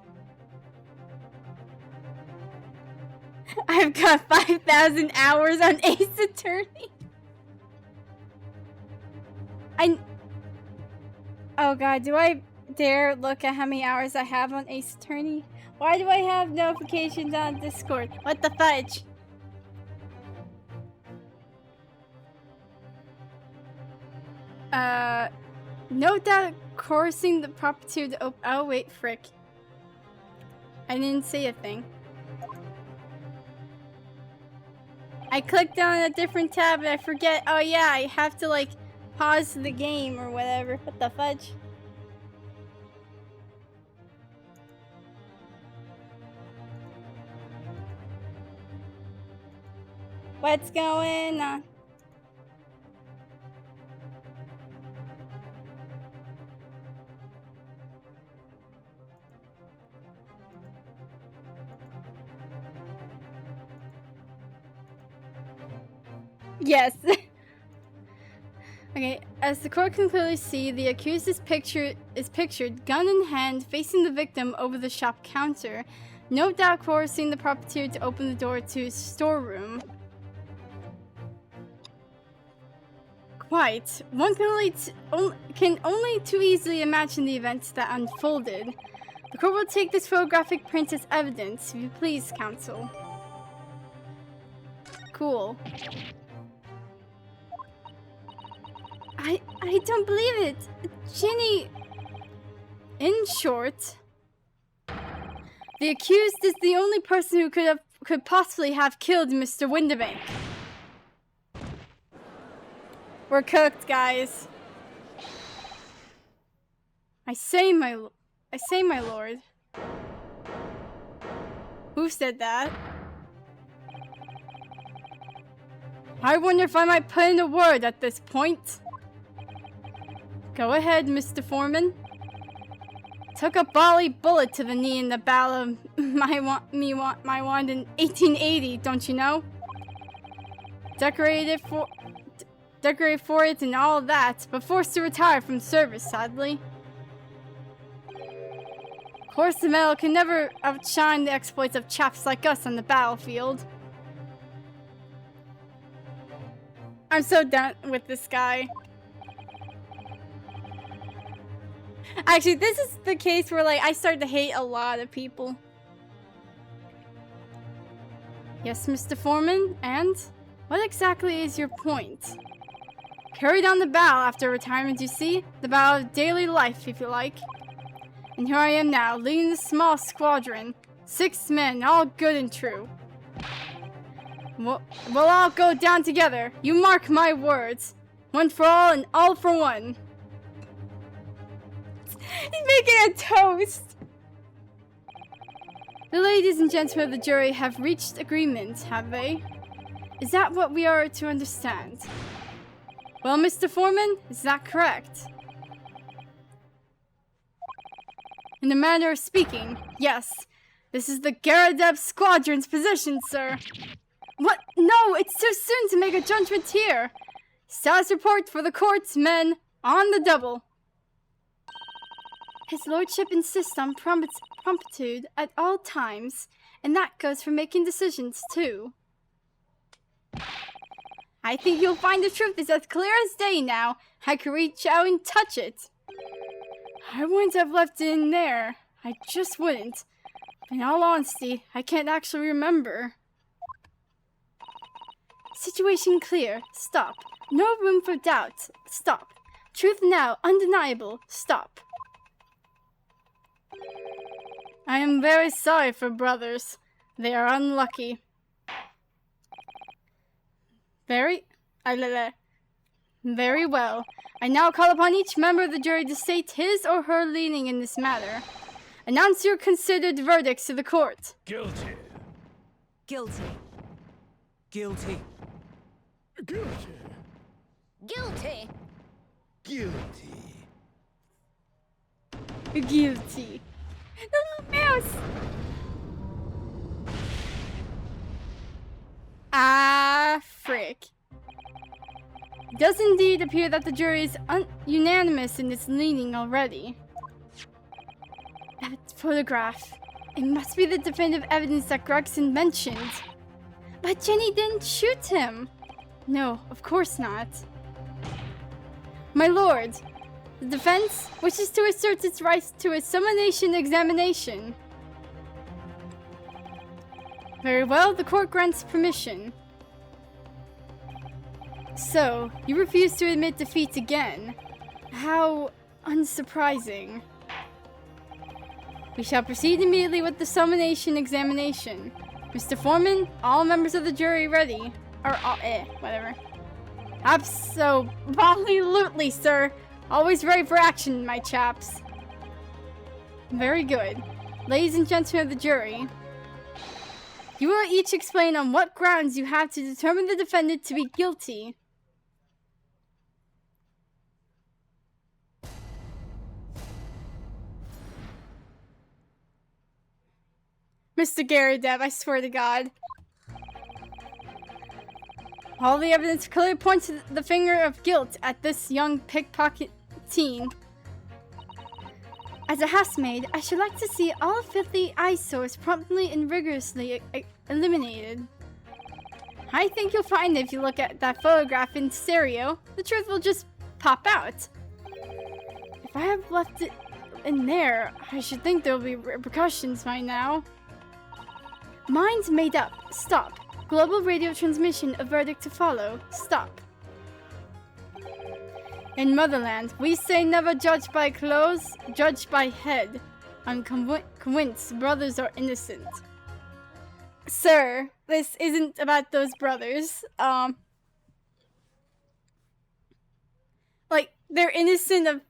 I've got 5,000 hours on Ace Attorney. Oh god, do I dare look at how many hours I have on Ace Attorney? Why do I have notifications on Discord? What the fudge? Note that coercing the property to oh wait, frick. I didn't say a thing. I clicked on a different tab and I forget. Oh yeah, I have to like pause the game or whatever. What the fudge? What's going on? Yes. Okay, as the court can clearly see, the accused is pictured, gun in hand, facing the victim over the shop counter, no doubt coercing the proprietor to open the door to his storeroom. Quite. One can only too easily imagine the events that unfolded. The court will take this photographic print as evidence, if you please, counsel. Cool. I don't believe it. Ginny. In short, the accused is the only person who could possibly have killed Mr. Windibank. We're cooked, guys. I say, I say, my lord. Who said that? I wonder if I might put in a word at this point. Go ahead, Mr. Foreman. Took a bally bullet to the knee in the battle of my wand in 1880, don't you know? Decorated for it and all that, but forced to retire from service, sadly. Of course, the medal can never outshine the exploits of chaps like us on the battlefield. I'm so done with this guy. Actually, this is the case where, like, I start to hate a lot of people. Yes, Mr. Foreman, and what exactly is your point? Carried on the battle after retirement, you see? The battle of daily life, if you like. And here I am now, leading this small squadron. 6 men, all good and true. We'll all go down together. You mark my words. One for all and all for one. He's making a toast. The ladies and gentlemen of the jury have reached agreement, have they? Is that what we are to understand? Well, Mr. Foreman, is that correct? In a manner of speaking, yes. This is the Garadeb Squadron's position, sir. What? No, it's too soon to make a judgment here. Status report for the court's men on the double. His lordship insists on promptitude at all times, and that goes for making decisions, too. I think you'll find the truth is as clear as day now. I could reach out and touch it. I wouldn't have left it in there. I just wouldn't. In all honesty, I can't actually remember. Situation clear. Stop. No room for doubt. Stop. Truth now. Undeniable. Stop. I am very sorry for brothers. They are unlucky. Very well. I now call upon each member of the jury to state his or her leaning in this matter. Announce your considered verdicts to the court. Guilty. Guilty. Guilty. Guilty. Guilty. Guilty. Guilty. The little mouse. Ah, frick. It does indeed appear that the jury is unanimous in its leaning already. That photograph. It must be the definitive evidence that Gregson mentioned. But Jenny didn't shoot him. No, of course not. My lord, the defense wishes to assert its right to a summonation examination. Very well, the court grants permission. So, you refuse to admit defeat again. How unsurprising. We shall proceed immediately with the summonation examination. Mr. Foreman, all members of the jury ready. Or, whatever. Absolutely, sir. Always ready for action, my chaps. Very good. Ladies and gentlemen of the jury, you will each explain on what grounds you have to determine the defendant to be guilty. Mr. Garadeb, I swear to God. All the evidence clearly points to the finger of guilt at this young pickpocket teen. As a housemaid, I should like to see all filthy eyesores promptly and rigorously eliminated. I think you'll find if you look at that photograph in stereo, the truth will just pop out. If I have left it in there, I should think there will be repercussions by now. Mind made up. Stop. Global radio transmission, a verdict to follow. Stop. In Motherland, we say never judge by clothes, judge by head. I'm convinced brothers are innocent. Sir, this isn't about those brothers. Like, they're innocent of...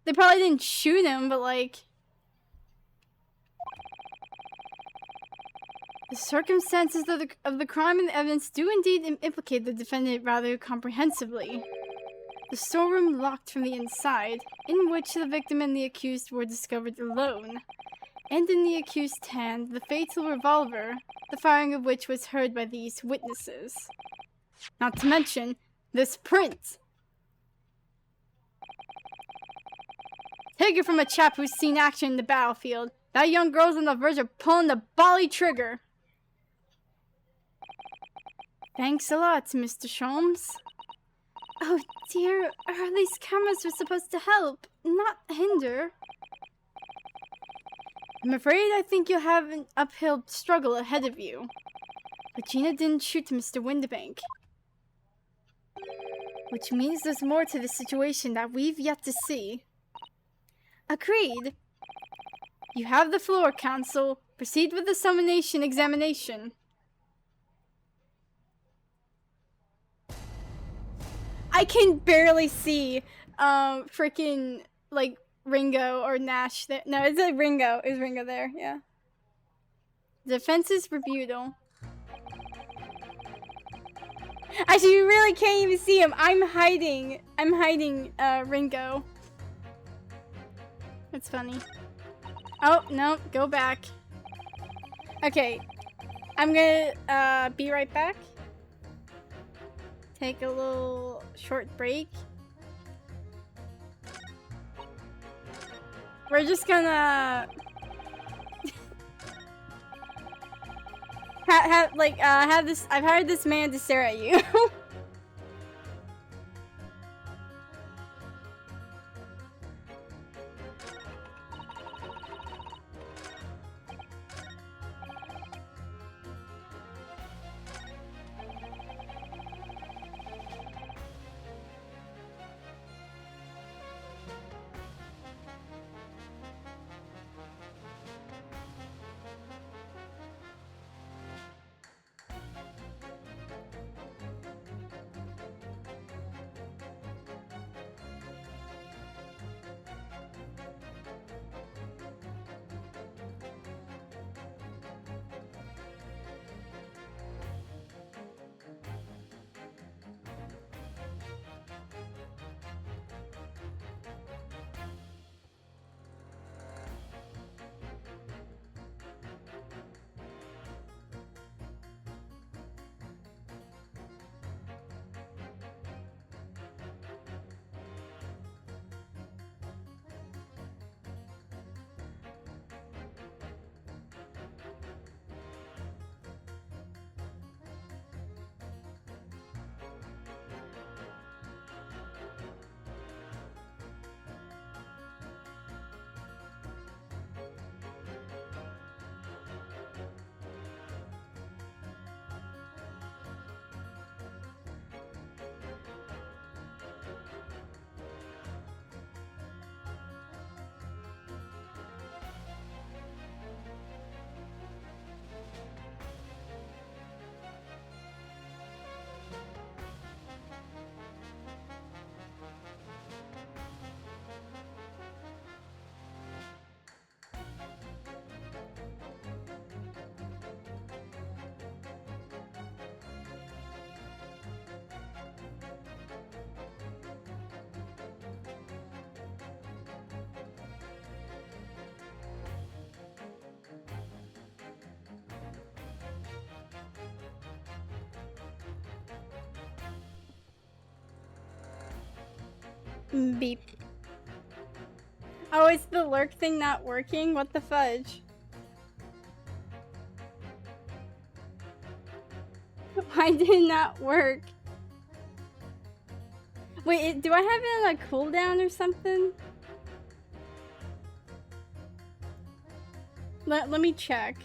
They probably didn't shoot him, but like... The circumstances of the crime and the evidence do indeed implicate the defendant rather comprehensively. The storeroom locked from the inside, in which the victim and the accused were discovered alone, and in the accused's hand the fatal revolver, the firing of which was heard by these witnesses. Not to mention this print. Take it from a chap who's seen action in the battlefield. That young girl's on the verge of pulling the bally trigger. Thanks a lot, Mr. Sholmes. Oh dear, these cameras were supposed to help, not hinder. I'm afraid I think you'll have an uphill struggle ahead of you. But Gina didn't shoot Mr. Windibank. Which means there's more to the situation that we've yet to see. Agreed. You have the floor, Counsel. Proceed with the summonation examination. I can barely see, freaking, like, Ringo or Nash there. No, it's like Ringo. Is Ringo there? Yeah. Defense's rebuttal. Actually, you really can't even see him. I'm hiding Ringo. That's funny. Oh, no, go back. Okay. I'm gonna, be right back. Take a little short break. We're just gonna have this. I've hired this man to stare at you. Beep. Oh, is the lurk thing not working? What the fudge? Why did it not work? Wait, do I have it on a cooldown or something? Let me check.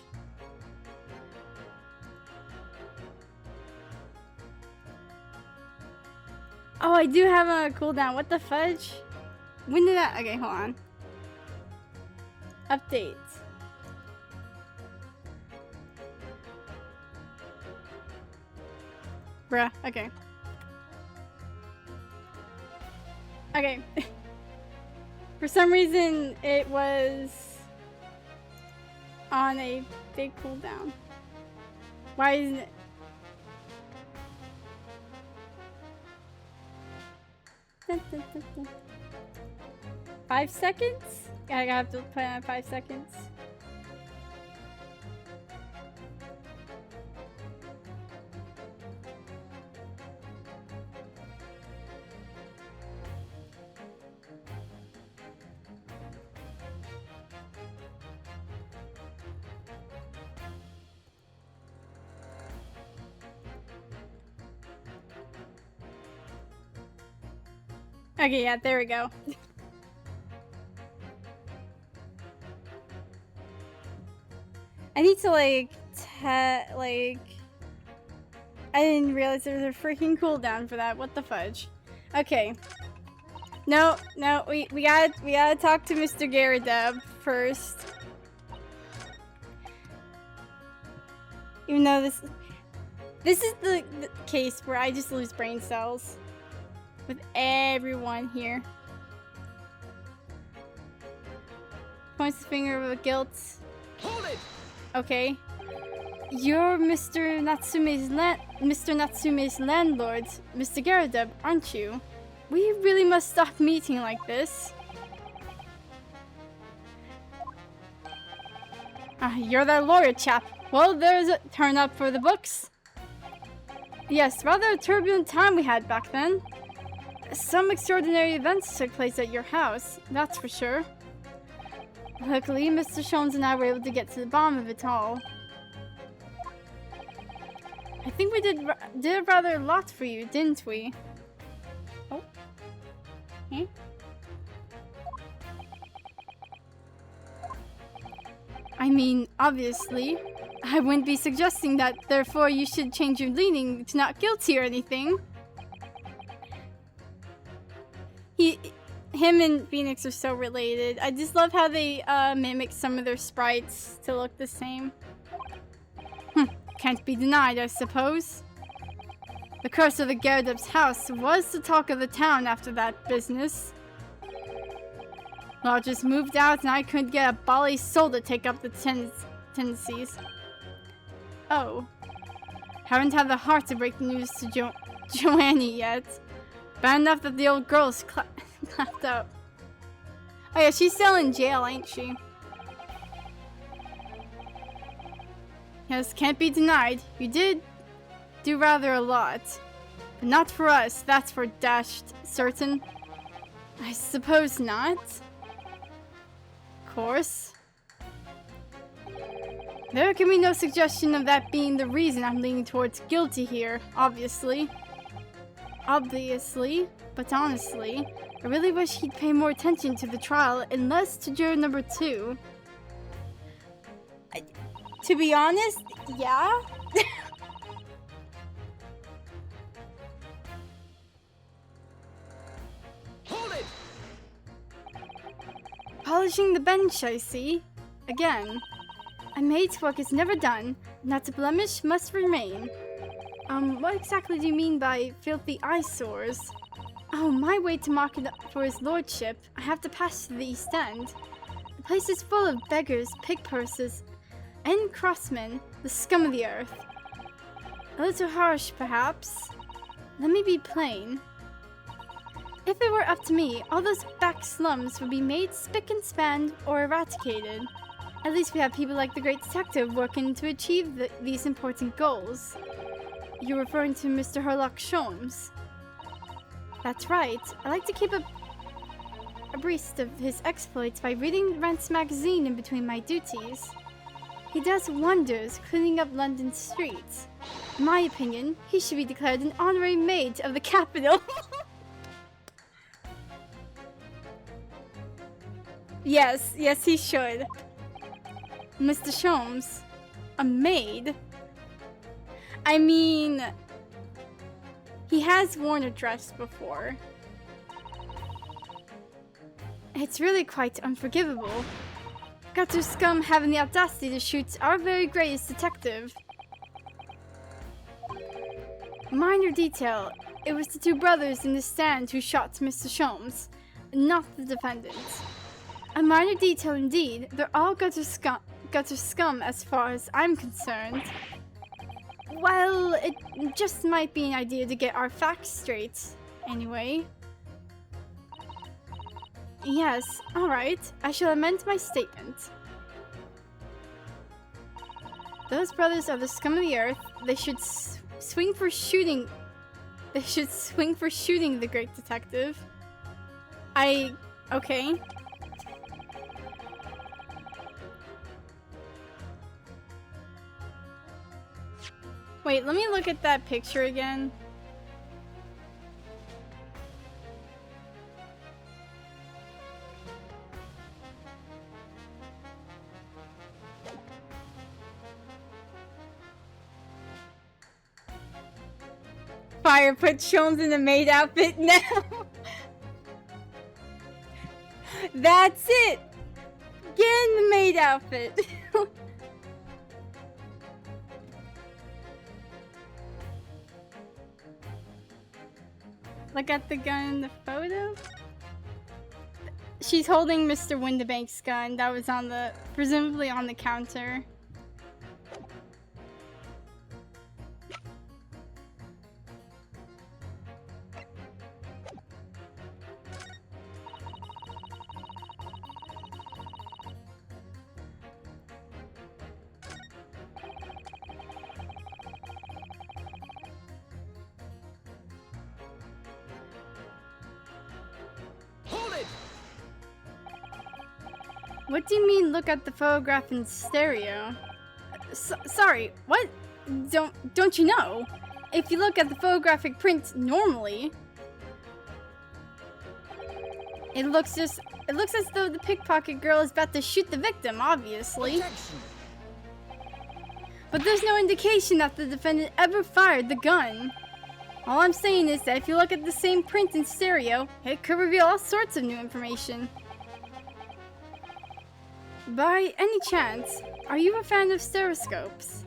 Oh, I do have a cooldown. What the fudge? When did that? Okay, hold on. Updates. Bruh, okay. For some reason, it was on a big cooldown. Why isn't it? Dun, dun, dun, dun. 5 seconds? Yeah, I have to put on 5 seconds. Okay, yeah, there we go. I need to I didn't realize there was a freaking cooldown for that. What the fudge? Okay. No, we gotta talk to Mr. Garadeb first. Even though this is the case where I just lose brain cells with everyone here. Points the finger with guilt. Hold it! Okay. You're Mr. Natsume's landlord, Mr. Garadeb, aren't you? We really must stop meeting like this. You're that lawyer chap. Well, there's a turn up for the books. Yes, rather a turbulent time we had back then. Some extraordinary events took place at your house, that's for sure. Luckily, Mr. Sholmes and I were able to get to the bottom of it all. I think we did rather a lot for you, didn't we? Oh. Okay. I mean, obviously, I wouldn't be suggesting that, therefore you should change your leaning to not guilty or anything. Him and Phoenix are so related. I just love how they mimic some of their sprites to look the same. Can't be denied, I suppose. The curse of the Garadeb's house was the talk of the town after that business. Well, I just moved out and I couldn't get a bally soul to take up the tendencies. Oh. Haven't had the heart to break the news to Joannie yet. Bad enough that the old girl's clapped up. Oh yeah, she's still in jail, ain't she? Yes, can't be denied. You did do rather a lot. But not for us, that's for dashed certain. I suppose not. Of course. There can be no suggestion of that being the reason I'm leaning towards guilty here, obviously. But honestly, I really wish he'd pay more attention to the trial and less to juror number 2. To be honest, yeah. Hold it! Polishing the bench, I see. Again. A maid's work is never done, and that a blemish must remain. What exactly do you mean by filthy eyesores? Oh, my way to market for his lordship. I have to pass through the East End. The place is full of beggars, pig pursers, and crossmen, the scum of the earth. A little harsh, perhaps. Let me be plain. If it were up to me, all those back slums would be made spick and span or eradicated. At least we have people like the great detective working to achieve these important goals. You're referring to Mr. Herlock Sholmes? That's right. I like to keep abreast of his exploits by reading Rent's magazine in between my duties. He does wonders cleaning up London's streets. In my opinion, he should be declared an honorary maid of the capital. Yes, he should. Mr. Sholmes, a maid? I mean, he has worn a dress before. It's really quite unforgivable. Gutter scum having the audacity to shoot our very greatest detective. Minor detail, it was the 2 brothers in the stand who shot Mr. Sholmes, not the defendant. A minor detail indeed. They're all gutter scum as far as I'm concerned. Well, it just might be an idea to get our facts straight. Anyway. Yes, alright. I shall amend my statement. Those brothers are the scum of the earth. They should swing for shooting. They should swing for shooting the great detective. Okay. Wait, let me look at that picture again. Fire, put Sholmes in the maid outfit now. That's it. Get in the maid outfit. Look at the gun in the photo. She's holding Mr. Windibank's gun that was on the, presumably on the counter. What do you mean look at the photograph in stereo? Sorry, what? Don't you know? If you look at the photographic print normally, it looks as though the pickpocket girl is about to shoot the victim, obviously. Protection. But there's no indication that the defendant ever fired the gun. All I'm saying is that if you look at the same print in stereo, it could reveal all sorts of new information. By any chance, are you a fan of stereoscopes?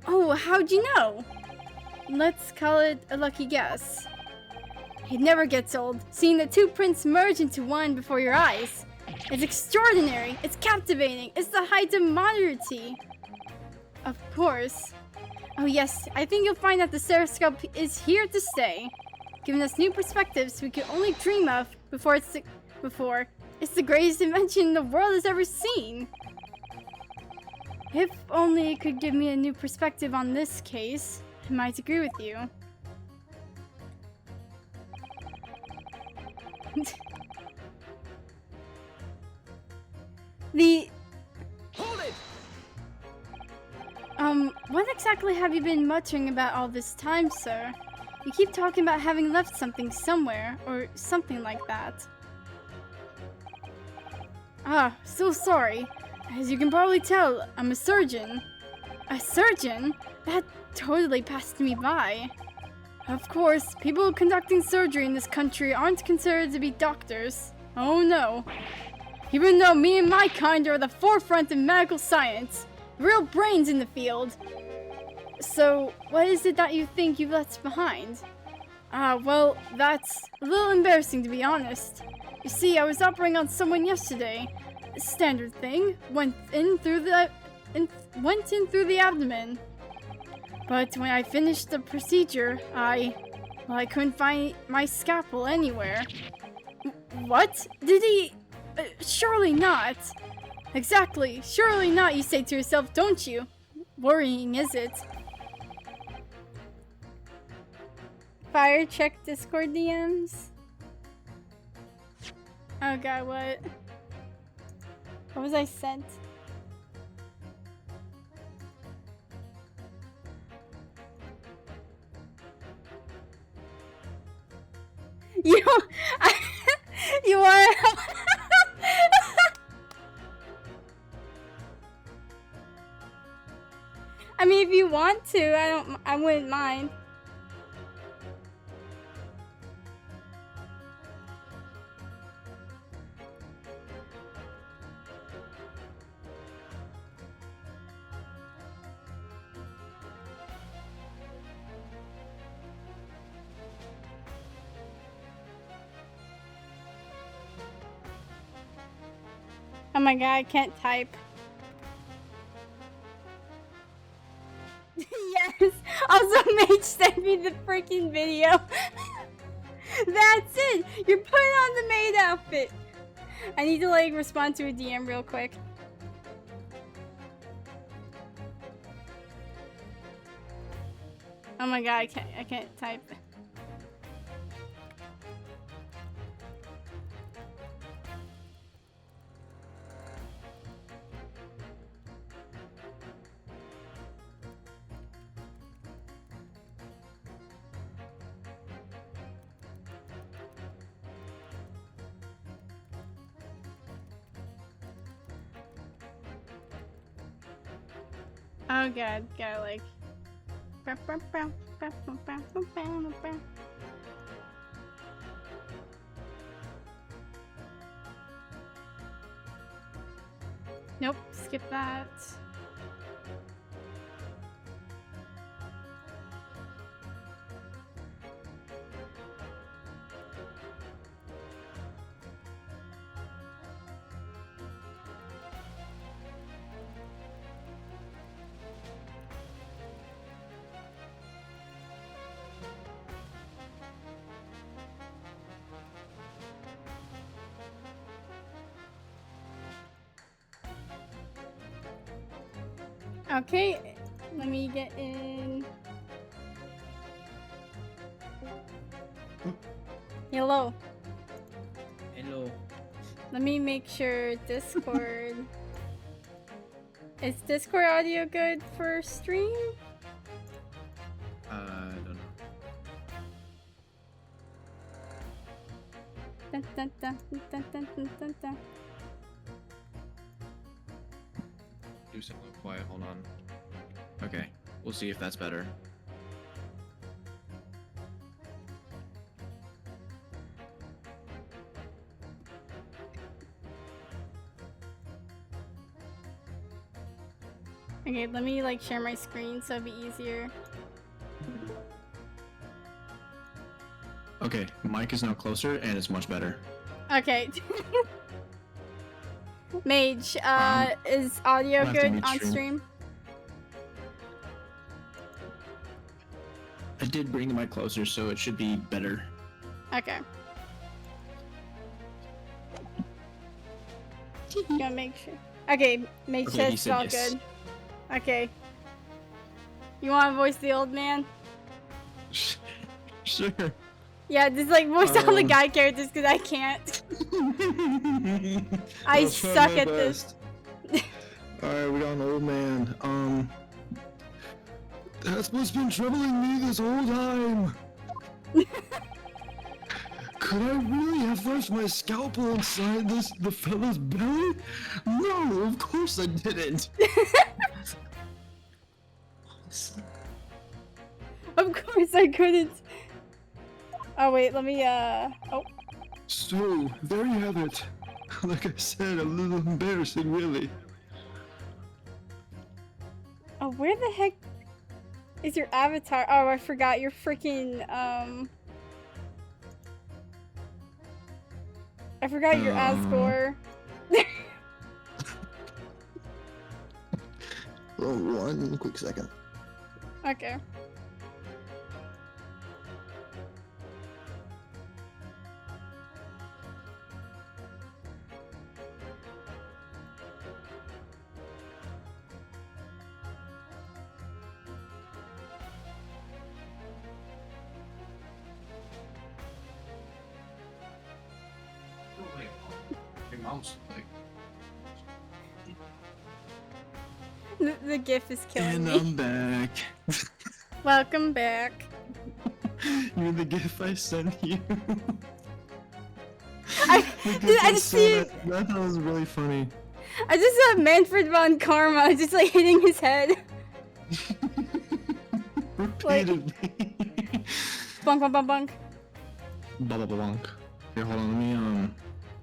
Oh, how'd you know? Let's call it a lucky guess. It never gets old, seeing the two prints merge into one before your eyes. It's extraordinary, it's captivating, it's the height of modernity. Of course. Oh yes, I think you'll find that the stereoscope is here to stay, giving us new perspectives we could only dream of before. It's the greatest invention the world has ever seen. If only it could give me a new perspective on this case, I might agree with you. Hold it! What exactly have you been muttering about all this time, sir? You keep talking about having left something somewhere, or something like that. Ah, so sorry. As you can probably tell, I'm a surgeon. A surgeon? That totally passed me by. Of course, people conducting surgery in this country aren't considered to be doctors. Oh no. Even though me and my kind are at the forefront of medical science, real brains in the field. So, what is it that you think you've left behind? Well, that's a little embarrassing to be honest. You see, I was operating on someone yesterday. Standard thing. Went in through the abdomen. But when I finished the procedure, I couldn't find my scalpel anywhere. What? Did he? Surely not. Exactly. Surely not, you say to yourself, don't you? Worrying, is it? Fire check Discord DMs. Oh god, what? What was I sent? You are. I mean, if you want to, I wouldn't mind. Oh my god, I can't type. Yes! Also, Mage sent me the freaking video. That's it! You're putting on the maid outfit! I need to, like, respond to a DM real quick. Oh my god, I can't type. Oh god, gotta like. Nope, skip that. Okay, let me get in. Hello. Hello. Let me make sure Discord. Is Discord audio good for stream? I don't know. Dun, dun, dun, dun, dun, dun, dun, dun. Do something quiet. Hold on. Okay, we'll see if that's better. Okay, let me like share my screen so it'll be easier. Okay, mic is now closer and it's much better. Okay. Mage, is audio I'll have to good mute on stream. stream? I did bring the mic closer, so it should be better. Okay. Gotta make sure. Okay, Mage Okay, says he it's said all yes. good. Okay. You wanna voice the old man? Sure. Yeah, just like voice all the Um. guy characters because I can't. I I'll try suck my at this. best. Alright, we got an old man. That's what's been troubling me this whole time. Could I really have left my scalpel inside the fella's belly? No, of course I didn't. Of course I couldn't. Oh wait, let me oh. So, there you have it. Like I said, a little embarrassing, really. Oh, where the heck is your avatar? Oh, I forgot your freaking I forgot your Asgore. Oh, one quick second. Okay. Your mom's like. The GIF is killing And me. I'm back. Welcome back. You mean the GIF I sent you? I The GIF I just see it. I thought it was really funny. I just saw Manfred von Karma just like hitting his head. Repeatedly. Bunk bunk bunk bunk. Blah blah blah. Here, hold on. Let me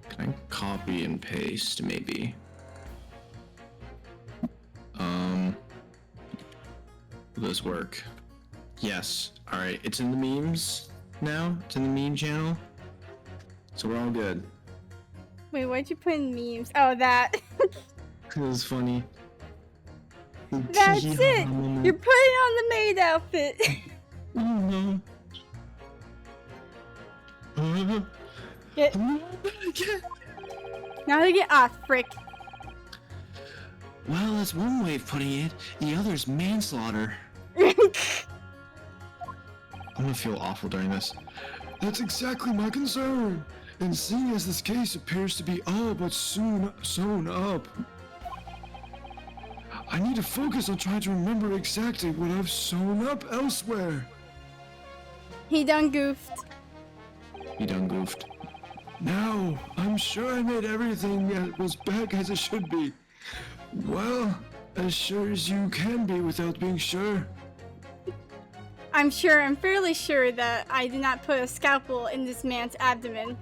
can I copy and paste maybe? Will this work? Yes. All right. It's in the memes now. It's in the meme channel. So we're all good. Wait, why'd you put in memes? Oh, that. It was funny. That's it! You're putting on the maid outfit! Oh no. Get... Again. Now to get off, frick. Well, that's one way of putting it. The other's manslaughter. I'm gonna feel awful during this. That's exactly my concern. And seeing as this case appears to be all but soon sewn up, I need to focus on trying to remember exactly what I've sewn up elsewhere. He done goofed. He done goofed. Now, I'm sure I made everything that was back as it should be. Well, as sure as you can be without being sure. I'm fairly sure that I did not put a scalpel in this man's abdomen.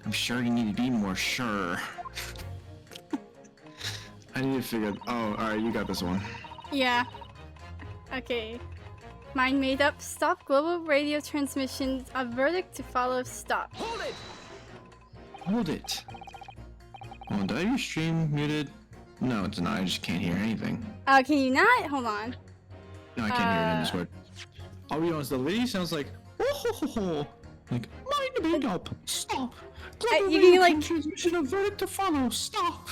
I'm sure you need to be more sure. I need to figure. Oh, alright, you got this one. Yeah. Okay. Mind made up. Stop global radio transmissions. A verdict to follow. Stop. Hold it! Hold it. Oh, did I have your stream muted? No, it's not. I just can't hear anything. Can you not? Hold on. No, I can't hear it in Discord. I'll be honest, the lady sounds like, oh, ho, ho, ho. Like, mind made up. Stop. Global you radio can, like... transmission, a verdict to follow. Stop.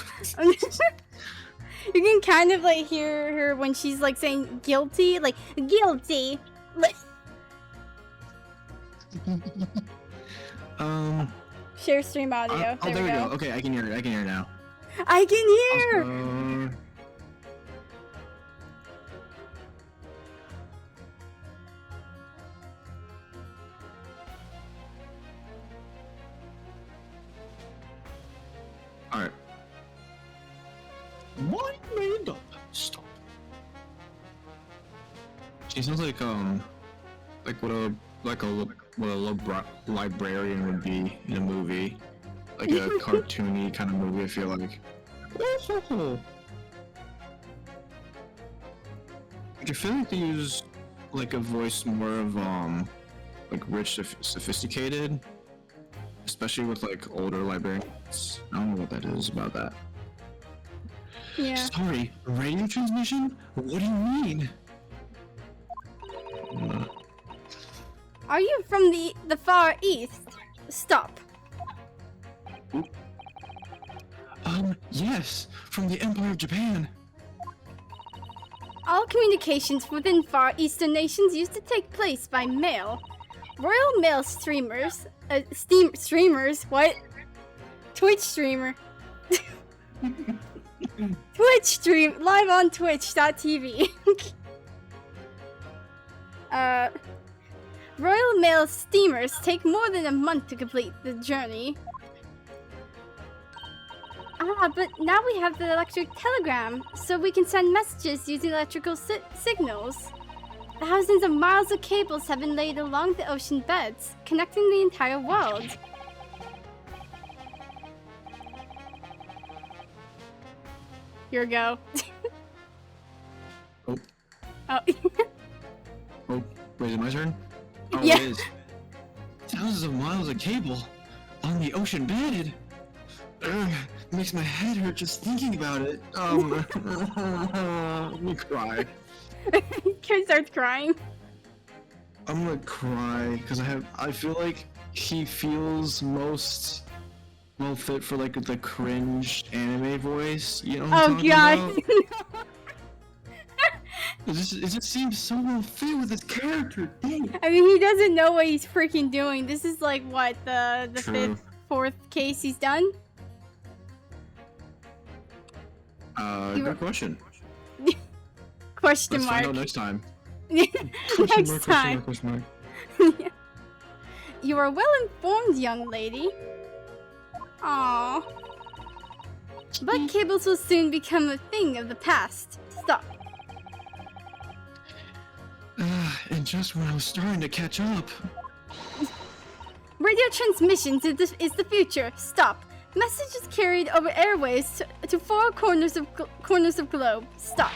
You can kind of like hear her when she's like saying guilty, like guilty. Like share stream audio. Oh, there we go. Okay, I can hear it. I can hear it now. I can hear. All right. Mind made up. Stop. She sounds like what a librarian would be in a movie, like a cartoony kind of movie. I feel like. I feel like they use like a voice more of like rich, sophisticated, especially with like older librarians. I don't know what that is about that. Yeah. Sorry, radio transmission? What do you mean? Are you from the Far East? Stop. Yes, from the Empire of Japan. All communications within Far Eastern nations used to take place by mail. Royal Mail streamers, streamers, what? Twitch streamer. Twitch stream, live on twitch.tv. Royal Mail steamers take more than a month to complete the journey. But now we have the electric telegram, so we can send messages using electrical signals. Thousands of miles of cables have been laid along the ocean beds, connecting the entire world. Here we go. Oh. Oh. Oh, wait, is it my turn? Oh, Yeah. It is. Thousands of miles of cable on the ocean bed. Makes my head hurt just thinking about it. Let me cry. Kid starts crying. I'm gonna cry because I feel like he feels most well fit for like the cringe anime voice. You know what I'm talking about? It just seems so well fit with his character. Dang. I mean, he doesn't know what he's freaking doing. This is like what the True. fourth case he's done. Good question. Question Let's mark. find out next time. Next time. Question mark. You are well informed, young lady. Aww. But cables will soon become a thing of the past. Stop. And just when I was starting to catch up. Radio transmissions is the future. Stop. Messages carried over airways to four corners of globe. Stop.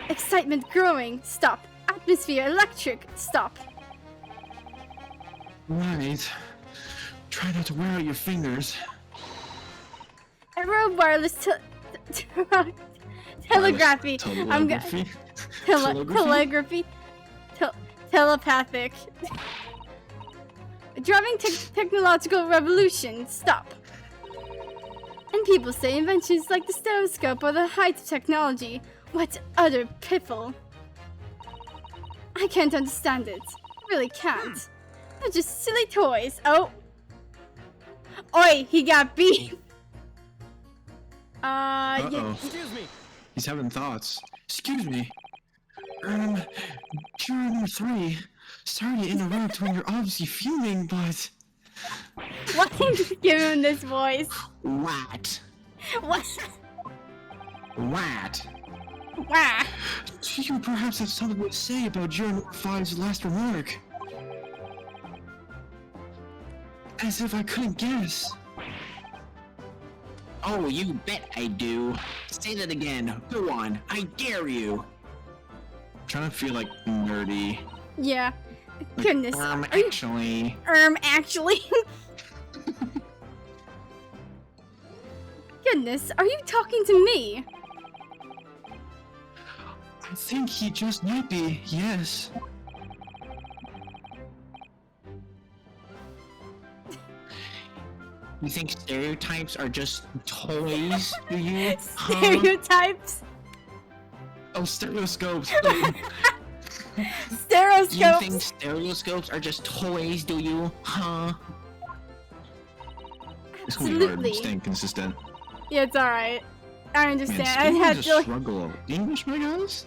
Excitement growing. Stop. Atmosphere electric. Stop. Right. Try not to wear out your fingers. Aero wireless telegraphy. I'm gonna telegraphy. Telepathic. Driving technological revolution. Stop. And people say inventions like the stereoscope are the height of technology. What utter piffle. I can't understand it. Really can't. They're just silly toys. Oh. Oi, he got beef. Yeah. Excuse me. He's having thoughts. Excuse me. Juror number 3. Sorry to interrupt when you're obviously fuming, but... Why did you give him this voice? What? What? What? Wah. Do you perhaps have something to say about juror number 5's last remark? As if I couldn't guess. Oh, you bet I do. Say that again. Go on. I dare you. I'm trying to feel like nerdy. Yeah. Goodness. Actually. Actually. Goodness, are you talking to me? I think he just might be, yes. You think stereotypes are just toys, do you? Stereotypes? Oh, stereoscopes. Stereoscopes. You think stereoscopes are just toys, do you? Huh? It's gonna be hard staying consistent. Yeah, it's alright. I understand. Man, I had to like... struggle of English, my guys?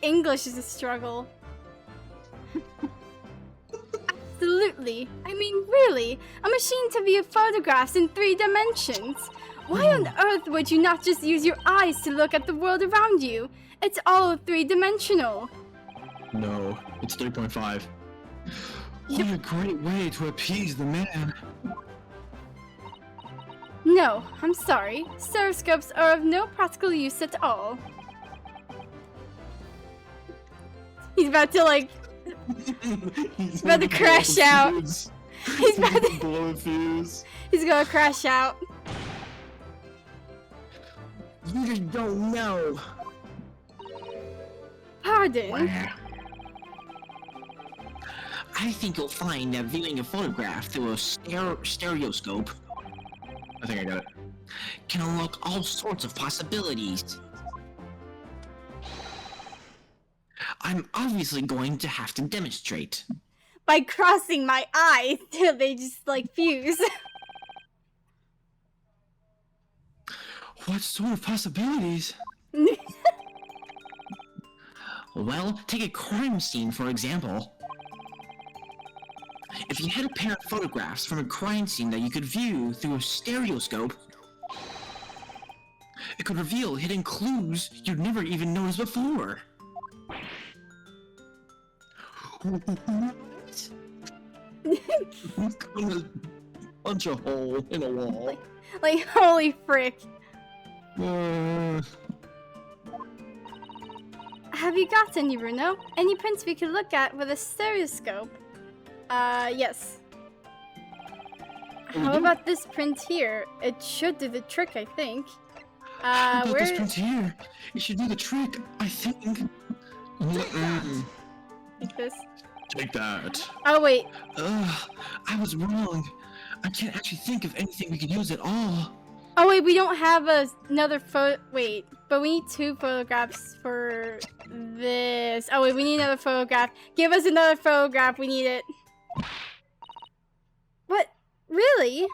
English is a struggle. Absolutely. I mean, really, a machine to view photographs in 3 dimensions. Why on earth would you not just use your eyes to look at the world around you? It's all 3-dimensional. No, it's 3.5. What a great way to appease the man. No, I'm sorry. Stereoscopes are of no practical use at all. He's about to like... He's about to crash out. He's about to blow a fuse. He's gonna crash out. You just don't know. Pardon? I think you'll find that viewing a photograph through a stereoscope, I think I got it. can unlock all sorts of possibilities. I'm obviously going to have to demonstrate. By crossing my eyes till they just like fuse. What sort of possibilities? Well, take a crime scene for example. If you had a pair of photographs from a crime scene that you could view through a stereoscope, it could reveal hidden clues you'd never even noticed before. Punch a hole in a wall. Like, holy frick. Have you got any, Bruno? Any prints we could look at with a stereoscope? Yes. How about this print here? It should do the trick, I think. How about where... this print here? It should do the trick, I think. Like this. Take that. Oh, wait. I was wrong. I can't actually think of anything we could use at all. Oh, wait, we don't have another photo. Wait, but we need 2 photographs for this. Oh, wait, we need another photograph. Give us another photograph. We need it. What? Really?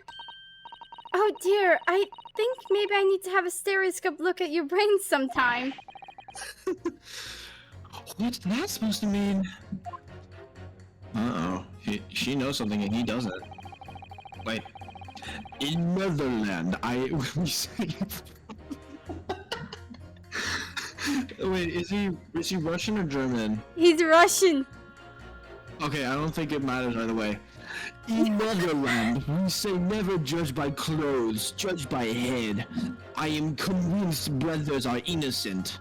Oh, dear. I think maybe I need to have a stereoscope look at your brain sometime. What's that supposed to mean? Uh-oh. She knows something and he doesn't. Wait. In Netherlands, Wait, is he Russian or German? He's Russian. Okay, I don't think it matters either way. In Netherlands, we say never judge by clothes, judge by head. I am convinced brothers are innocent.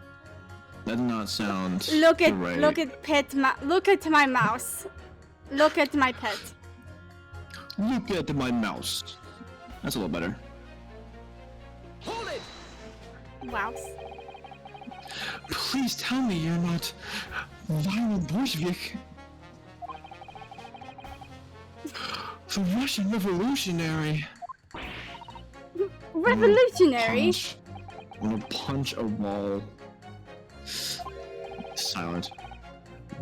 That does not sound Look at right. look at my mouse. Look at my pet. Look at my mouse. That's a little better. Hold it! Wow. Please tell me you're not Violet Bolshevik. The Russian revolutionary. Revolutionary. I'm gonna punch a wall. Silent.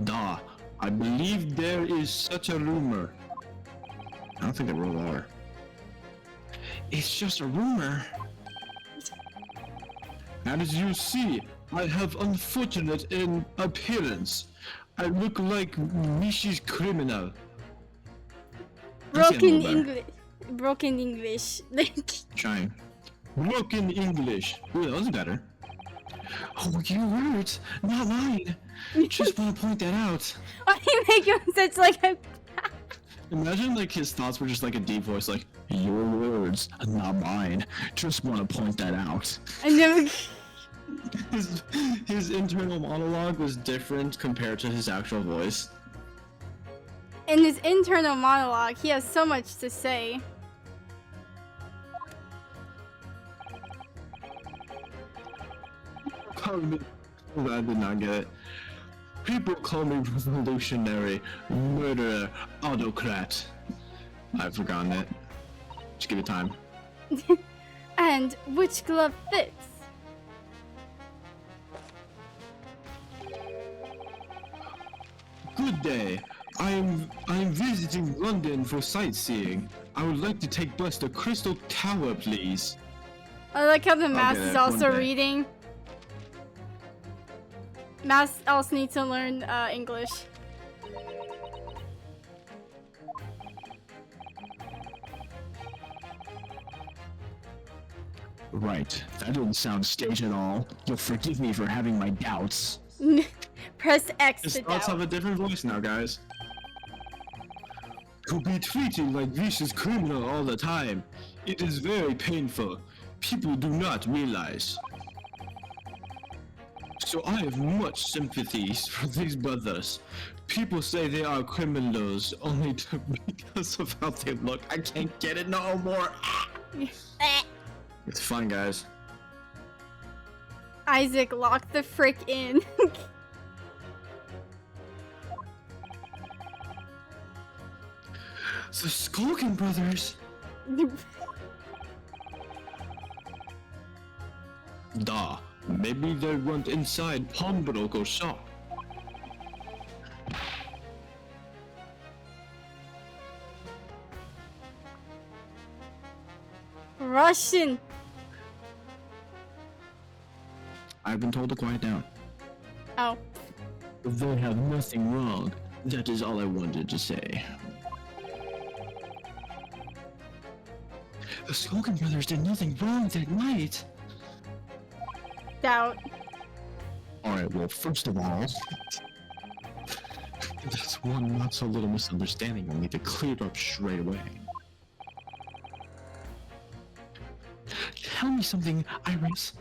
Da, I believe there is such a rumor. I don't think they really are. It's just a rumor. And as you see, I have unfortunate in appearance. I look like Mishi's criminal. Broken English. Broken English. Trying. Broken English. Ooh, that was better. Oh, your words, not mine. Just want to point that out. Why do you make him such like a... Imagine like his thoughts were just like a deep voice, like, your words, not mine. Just want to point that out. I never... His internal monologue was different compared to his actual voice. In his internal monologue, he has so much to say. Call me. I did not get it. People call me revolutionary, murderer, autocrat. I've forgotten it. Just give it time. And which glove fits? Good day. I'm visiting London for sightseeing. I would like to take bus to Crystal Tower, please. I like how the mouse Okay, is one also day. reading. Mouse also needs to learn English. Right. That didn't sound staged at all. You'll forgive me for having my doubts. Press X His to thoughts have doubt. a different voice now, guys. To be treated like vicious criminal all the time. It is very painful. People do not realize. So I have much sympathies for these brothers. People say they are criminals only because of how they look. I can't get it no more. It's fun, guys. Isaac, lock the frick in. The Skulkin brothers. Da, maybe they went inside pawnbroker shop. Russian. I've been told to quiet down. Oh. They have nothing wrong. That is all I wanted to say. The Skulkin brothers did nothing wrong that night. Doubt. Alright, well, first of all, that's one not so little misunderstanding I need to clear it up straight away. Tell me something, Iris.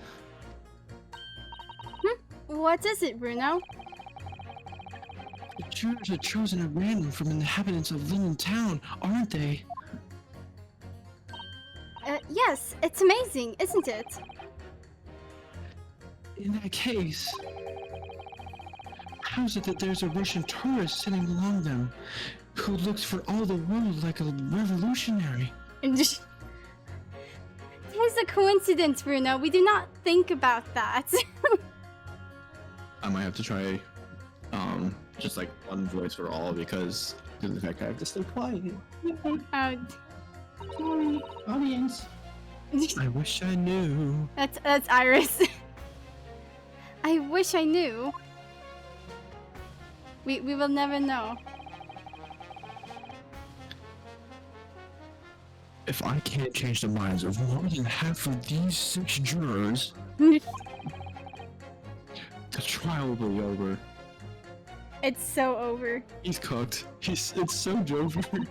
What is it, Bruno? The jurors are chosen at random from inhabitants of London town, aren't they? Yes, it's amazing, isn't it? In that case, how is it that there's a Russian tourist sitting along them who looks for all the world like a revolutionary? There's a coincidence, Bruno. We do not think about that. I might have to try, just like one voice for all because of the fact I have to stay quiet. Sorry, audience. I wish I knew. That's Iris. I wish I knew. We will never know. If I can't change the minds of more than half of these 6 jurors, the trial will be over. It's so over. He's cooked. It's so Jover.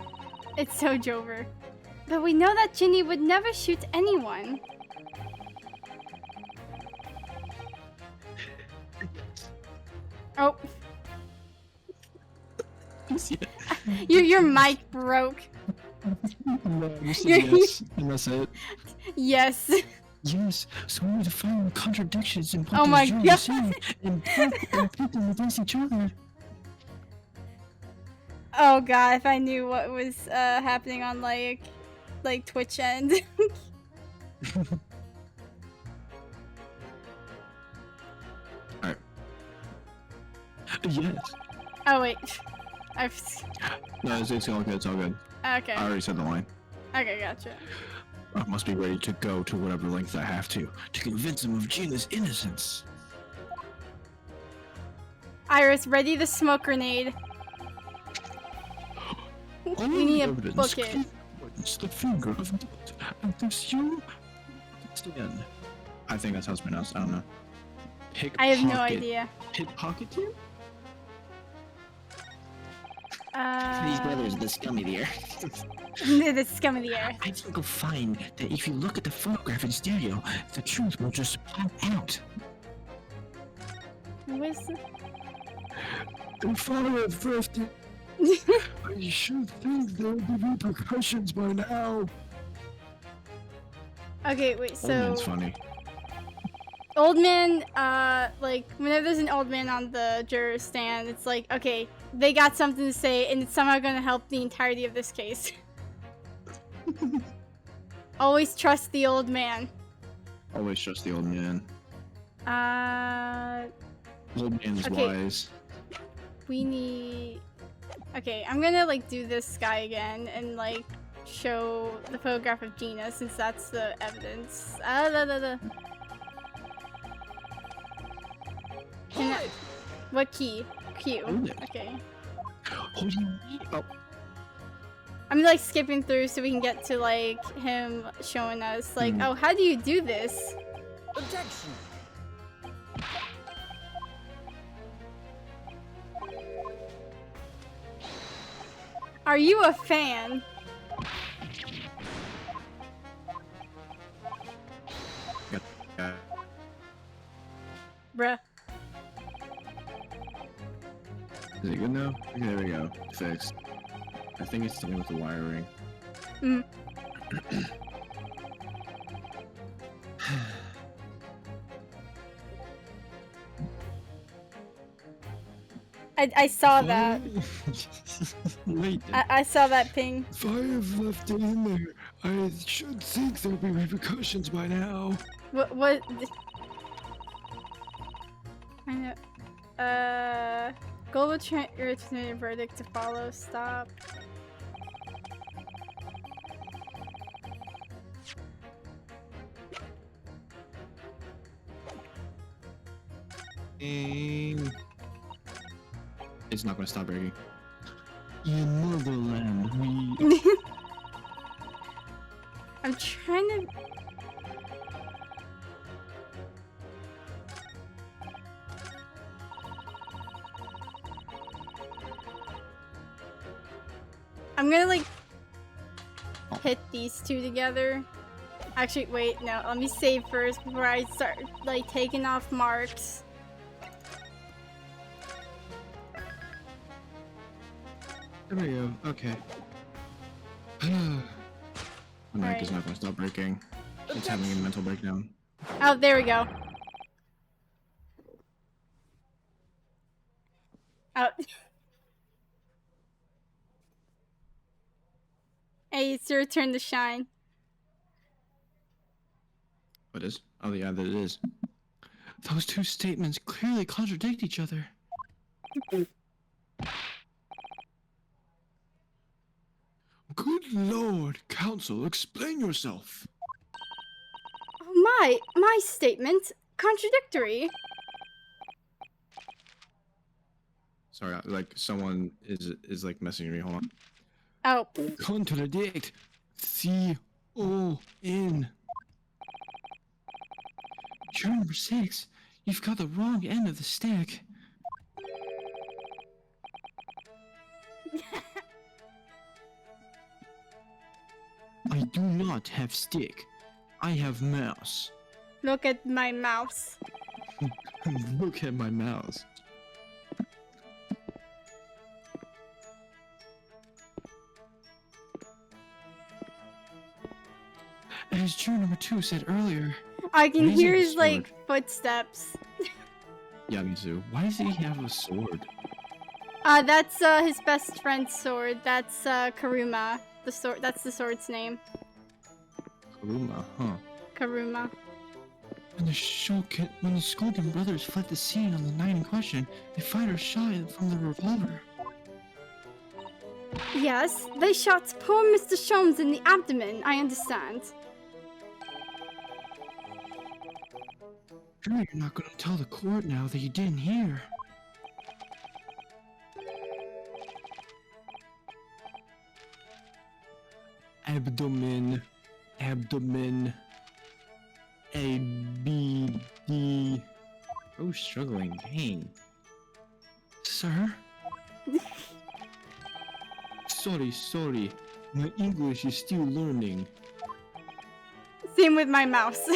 It's so Jover. But we know that Ginny would never shoot anyone. Oh. Your mic broke. You said You're- yes, and that's it. Yes. Yes, so we need to find contradictions and put Oh my these God. jurors in and put them against each other. Oh god, if I knew what was happening on like Twitch end. Alright. Yes. Oh wait. I've No, it's all good, it's all good. okay. I already said the line. Okay, gotcha. I must be ready to go to whatever length I have to convince him of Gina's innocence. Iris, ready the smoke grenade. All We need the a evidence bucket. clearly points the finger of guilt at this you again. I think that's how it's pronounced. I don't know. I have no Pickpocket. idea. Pickpocket you? These brothers are the scum of the earth. The scum of the earth. I think you'll find that if you look at the photograph in stereo, the truth will just pop out. What's the... If I had first, I should think there would be repercussions by now. Okay, wait, Old so man's funny. old man, like whenever there's an old man on the juror stand, it's like, okay, they got something to say and it's somehow gonna help the entirety of this case. Always trust the old man. Always trust the old man. Old man is Okay. wise. We need... Okay, I'm gonna like do this guy again and like show the photograph of Gina since that's the evidence. Can I- What key? Q. Hold it. Okay. What do you mean? Oh, I'm like skipping through so we can get to like him showing us like, oh, how do you do this? Objection. Are you a fan? yeah. Bruh. Is it good now? Okay, there we go. Fixed. I think it's something with the wiring. Mm. I saw that. Wait. I saw that ping. If I have left it in there, I should think there'll be repercussions by now. What? I know. Global originated verdict to follow. Stop. It's not gonna stop breaking. In Motherland, we... I'm trying to. I'm gonna like hit these two together. Actually, wait, no, let me save first before I start like taking off marks. There we go. Okay. The mic is Alright. not gonna stop breaking. It's having a mental breakdown. Oh, there we go. Oh. Hey, it's your turn to shine. What is? Oh yeah, that it is. Those two statements clearly contradict each other. Good Lord, Counsel, explain yourself. Oh my statement contradictory. Sorry, like someone is like messaging me. Hold on. Oh. Contradict. C-O-N. Juror number 6, you've got the wrong end of the stick. I do not have stick. I have mouse. Look at my mouse. Look at my mouse. As juror number 2 said earlier. I can Raising hear the his like sword. footsteps. Yeah, me too. Why does he have a sword? That's his best friend's sword. That's Karuma. The sword. That's the sword's name. Karuma, huh? Karuma. When the Skulkin brothers fled the scene on the night in question, a fighter shot it from the revolver. Yes, they shot poor Mr. Sholmes in the abdomen. I understand. Sure, you're not gonna tell the court now that you didn't hear. Abdomen. A, B, D. Oh, struggling. Dang. Sir? Sorry. My English is still learning. Same with my mouse.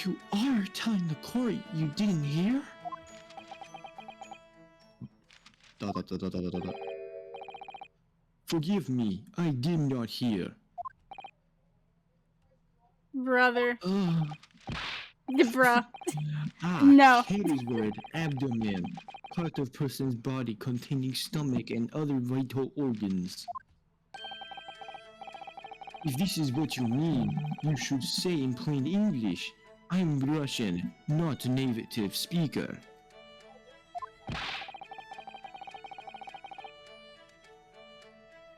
You are telling the court you didn't hear? Forgive me, I did not hear. Brother. Bruh. Ah, No. Katie's word, abdomen. Part of person's body containing stomach and other vital organs. If this is what you mean, you should say in plain English, I'm Russian, not a native speaker.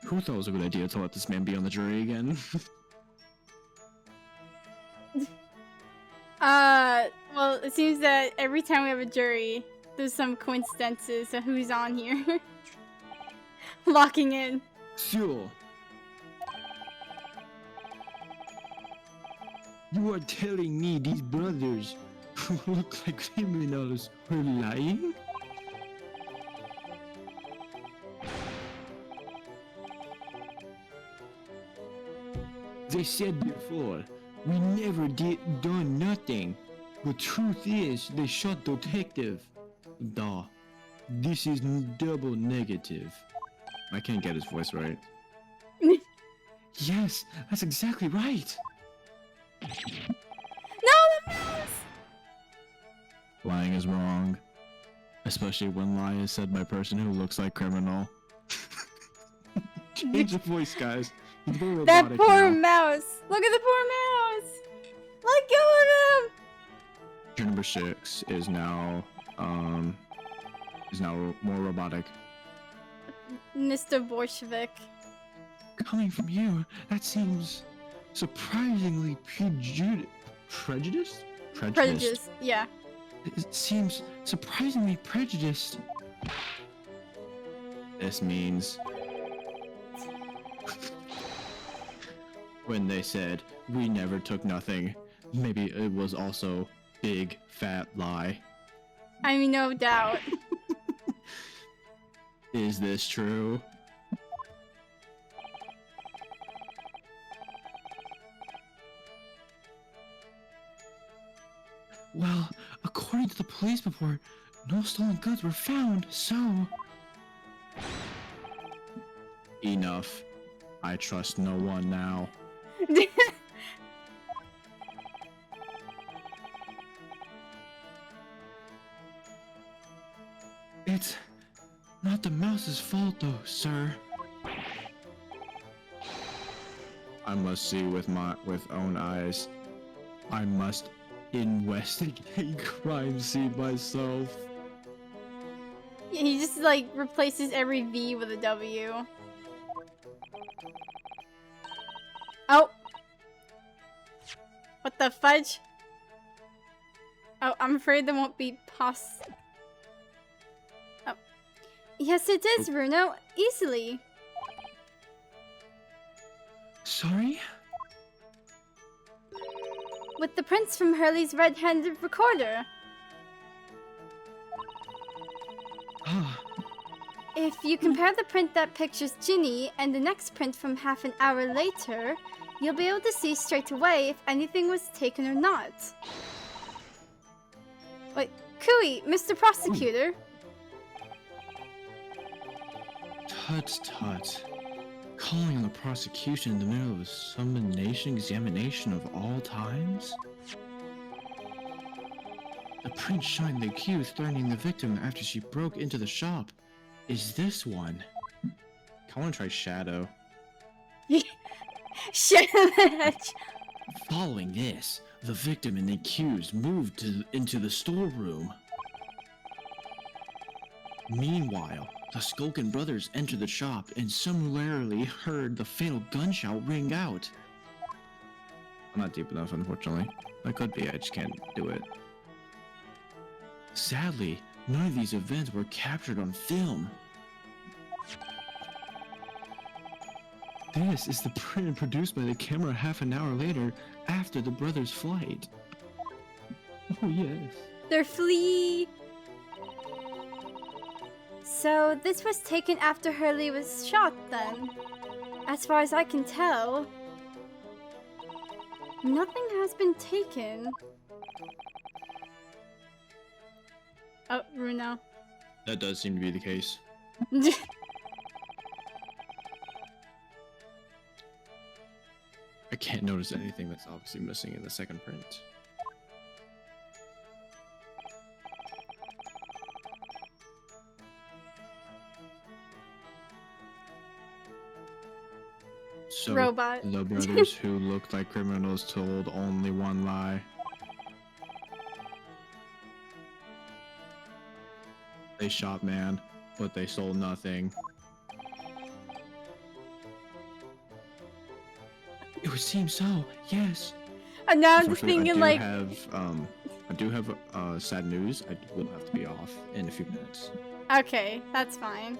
Who thought it was a good idea to let this man be on the jury again? Well, it seems that every time we have a jury, there's some coincidences of who's on here. Locking in. Sure. You are telling me these brothers who look like criminals were lying? They said before, we never done nothing. The truth is, they shot detective. Duh. This is double negative. I can't get his voice right. Yes, that's exactly right. No, the mouse! Lying is wrong. Especially when lie is said by a person who looks like criminal. Change the voice, guys. He's very That robotic poor now. mouse! Look at the poor mouse! Let go of him! Juror number 6 is now more robotic. Mr. Bolshevik. Coming from you, that seems surprisingly Prejudiced? Prejudice, yeah. It seems surprisingly prejudiced. This means when they said we never took nothing, maybe it was also big fat lie. I mean, no doubt. Is this true? Well, according to the police report, no stolen goods were found, so... Enough. I trust no one now. It's not the mouse's fault though, sir. I must see with own eyes. I must investigate crime scene myself. He just like replaces every V with a W. Oh! What the fudge? Oh, I'm afraid there won't be Oh. Yes, it is, Bruno. Easily. Sorry? With the prints from Hurley's red-handed recorder. Ah, If you compare the print that pictures Ginny and the next print from half an hour later, you'll be able to see straight away if anything was taken or not. Wait, Cooey, Mr. Prosecutor. tut tut. calling on the prosecution in the middle of a summonation examination of all times? The print showing the accused threatening the victim after she broke into the shop is this one. I want to try Shadow. Following this, the victim and the accused moved into the storeroom. Meanwhile, the Skulkin brothers entered the shop and similarly heard the fatal gunshot ring out. I'm not deep enough, unfortunately. I could be, I just can't do it. Sadly, none of these events were captured on film. This is the print produced by the camera half an hour later after the brothers' flight. Oh yes. Their flee. So this was taken after Hurley was shot then. As far as I can tell, nothing has been taken. Oh, Runo. That does seem to be the case. I can't notice anything that's obviously missing in the second print. So, Robot. the brothers who looked like criminals told only one lie. They shot man, but they stole nothing. It would seem so, yes. And now I'm just Unfortunately, thinking like, I do have sad news. I will have to be off in a few minutes. okay, that's fine.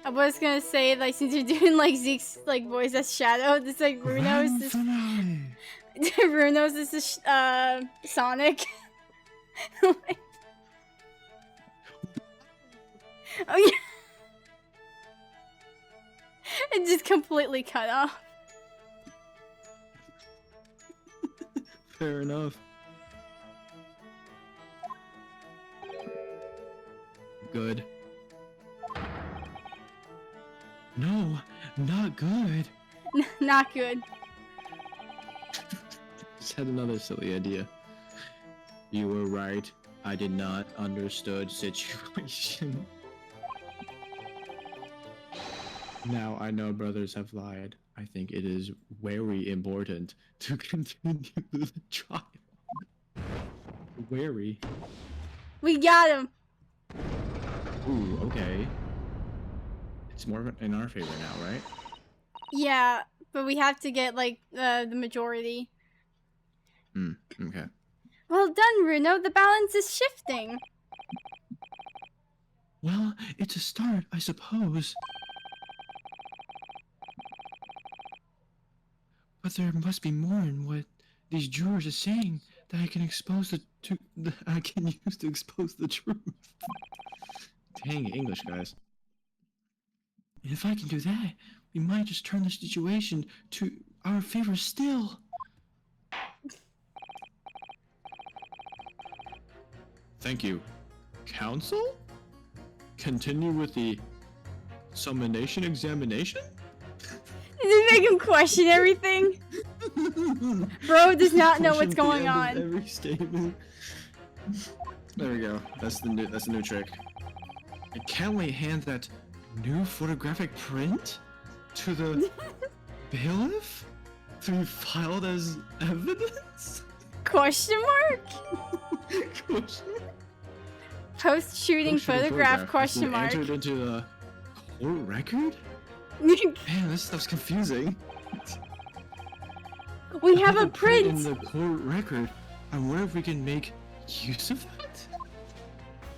I was gonna say, like, since you're doing like Zeke's like voice as Shadow, it's like Runo's Grand is finale. Runo's is Sonic. Oh yeah. It just completely cut off. Fair enough. Good. No, not good. Not good. Just had another silly idea. You were right. I did not understood situation. Now I know brothers have lied. I think it is very important to continue the trial. Wary. We got him. Ooh, okay. It's more in our favor now, right? Yeah, but we have to get like the majority. Okay. Well done, Runo. The balance is shifting. Well, it's a start, I suppose. But there must be more in what these jurors are saying that I can expose that I can use to expose the truth. Dang English, guys. And if I can do that, we might just turn the situation to our favor still. Thank you. Counsel? Continue with the summonation examination? Did you make him question everything? Bro does not know what's Question going at the end of on. Every statement. There we go. That's the new trick. And can't we hand that new photographic print to the bailiff to be filed as evidence? Question mark? Post shooting photograph question mark. Entered into the court record? Man, this stuff's confusing. We have a The print in print. the court record. I wonder if we can make use of that.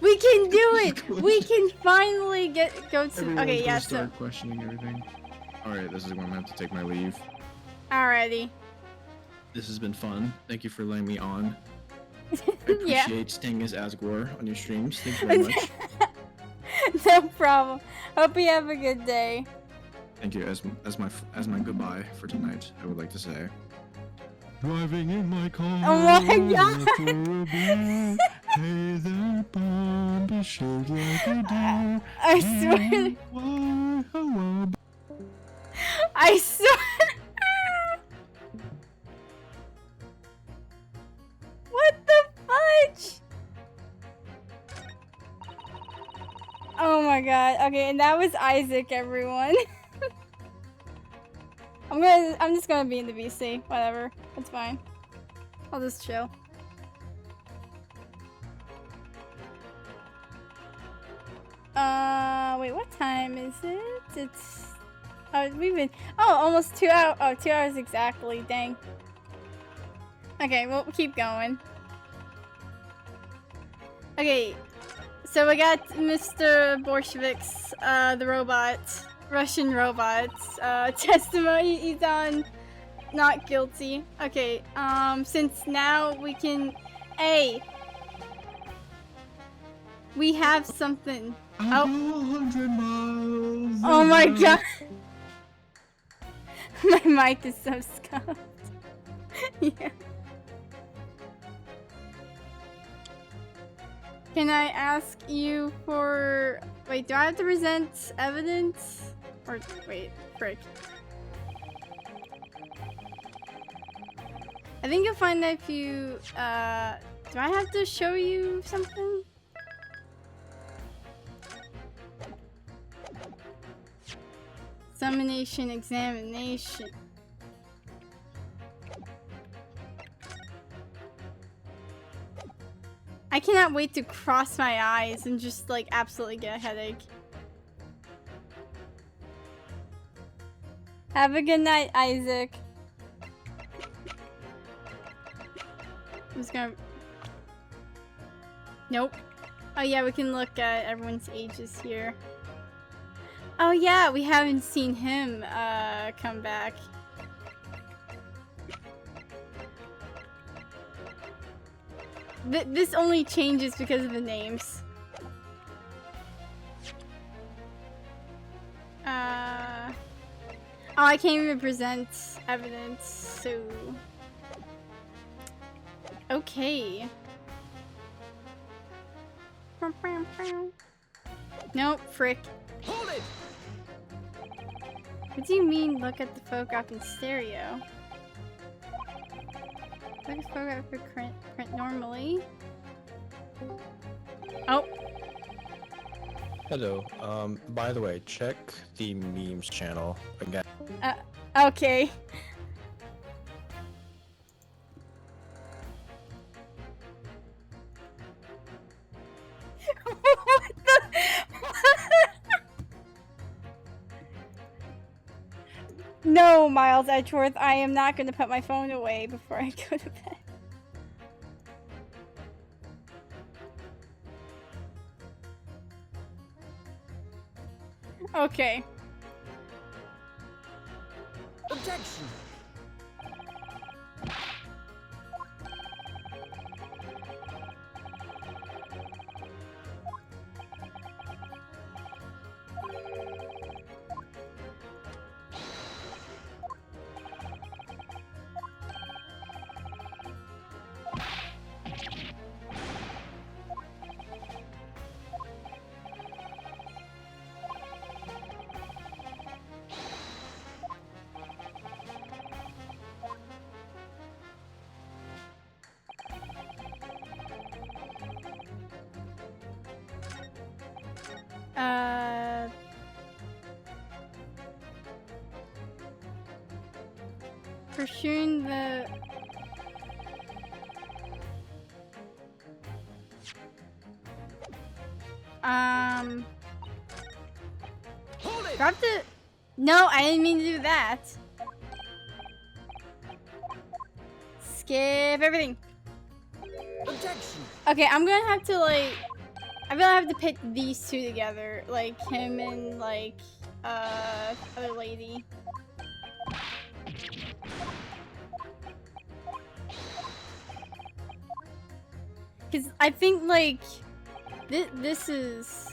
We can do it. We can finally go to. Everyone's Okay, gonna yeah. So, start questioning everything. Alright, this is when I'm gonna have to take my leave. alrighty. This has been fun. Thank you for letting me on. I Yeah. appreciate staying as Asgore on your streams. Thank you very much. No problem. Hope you have a good day. Thank you. As my goodbye for tonight, I would like to say. Driving in my car. Oh my God. for a beer. Hey there, Bob, be shaped like a deer. I swear. Why, hello, I swear. What the fudge? Oh my god. Okay, and that was Isaac, everyone. I'm just gonna be in the VC. Whatever. It's fine. I'll just chill. Wait, what time is it? It's we've been almost 2 hours. Oh, 2 hours exactly. Dang. Okay, we'll keep going. Okay, so we got Mr. Bolshevik's, the robot, Russian robot, testimony. He's on not guilty. Okay, since now we can, we have something. I'll go 100 miles. Oh my god. My mic is so scuffed. Yeah. Can I ask you for... Wait, do I have to present evidence? Or, wait, frick. I think you'll find that if you, do I have to show you something? Examination, examination. I cannot wait to cross my eyes and just like absolutely get a headache. Have a good night, Isaac. I'm just gonna... Nope. Oh yeah, we can look at everyone's ages here. Oh yeah, we haven't seen him come back. This only changes because of the names. Oh, I can't even present evidence, so... Okay. Nope, frick. Hold it! What do you mean look at the photograph in stereo? Look at the photograph for print normally. Oh. Hello. By the way, check the memes channel again. Okay. What the? No, Miles Edgeworth, I am not going to put my phone away before I go to bed. Okay. Objection! Pursuing the... Hold it! Grab the... No, I didn't mean to do that. Skip everything. Objection! Okay, I'm gonna have to, like... I really have to pit these two together. Like, him and, like, other lady. Because I think, like, this is...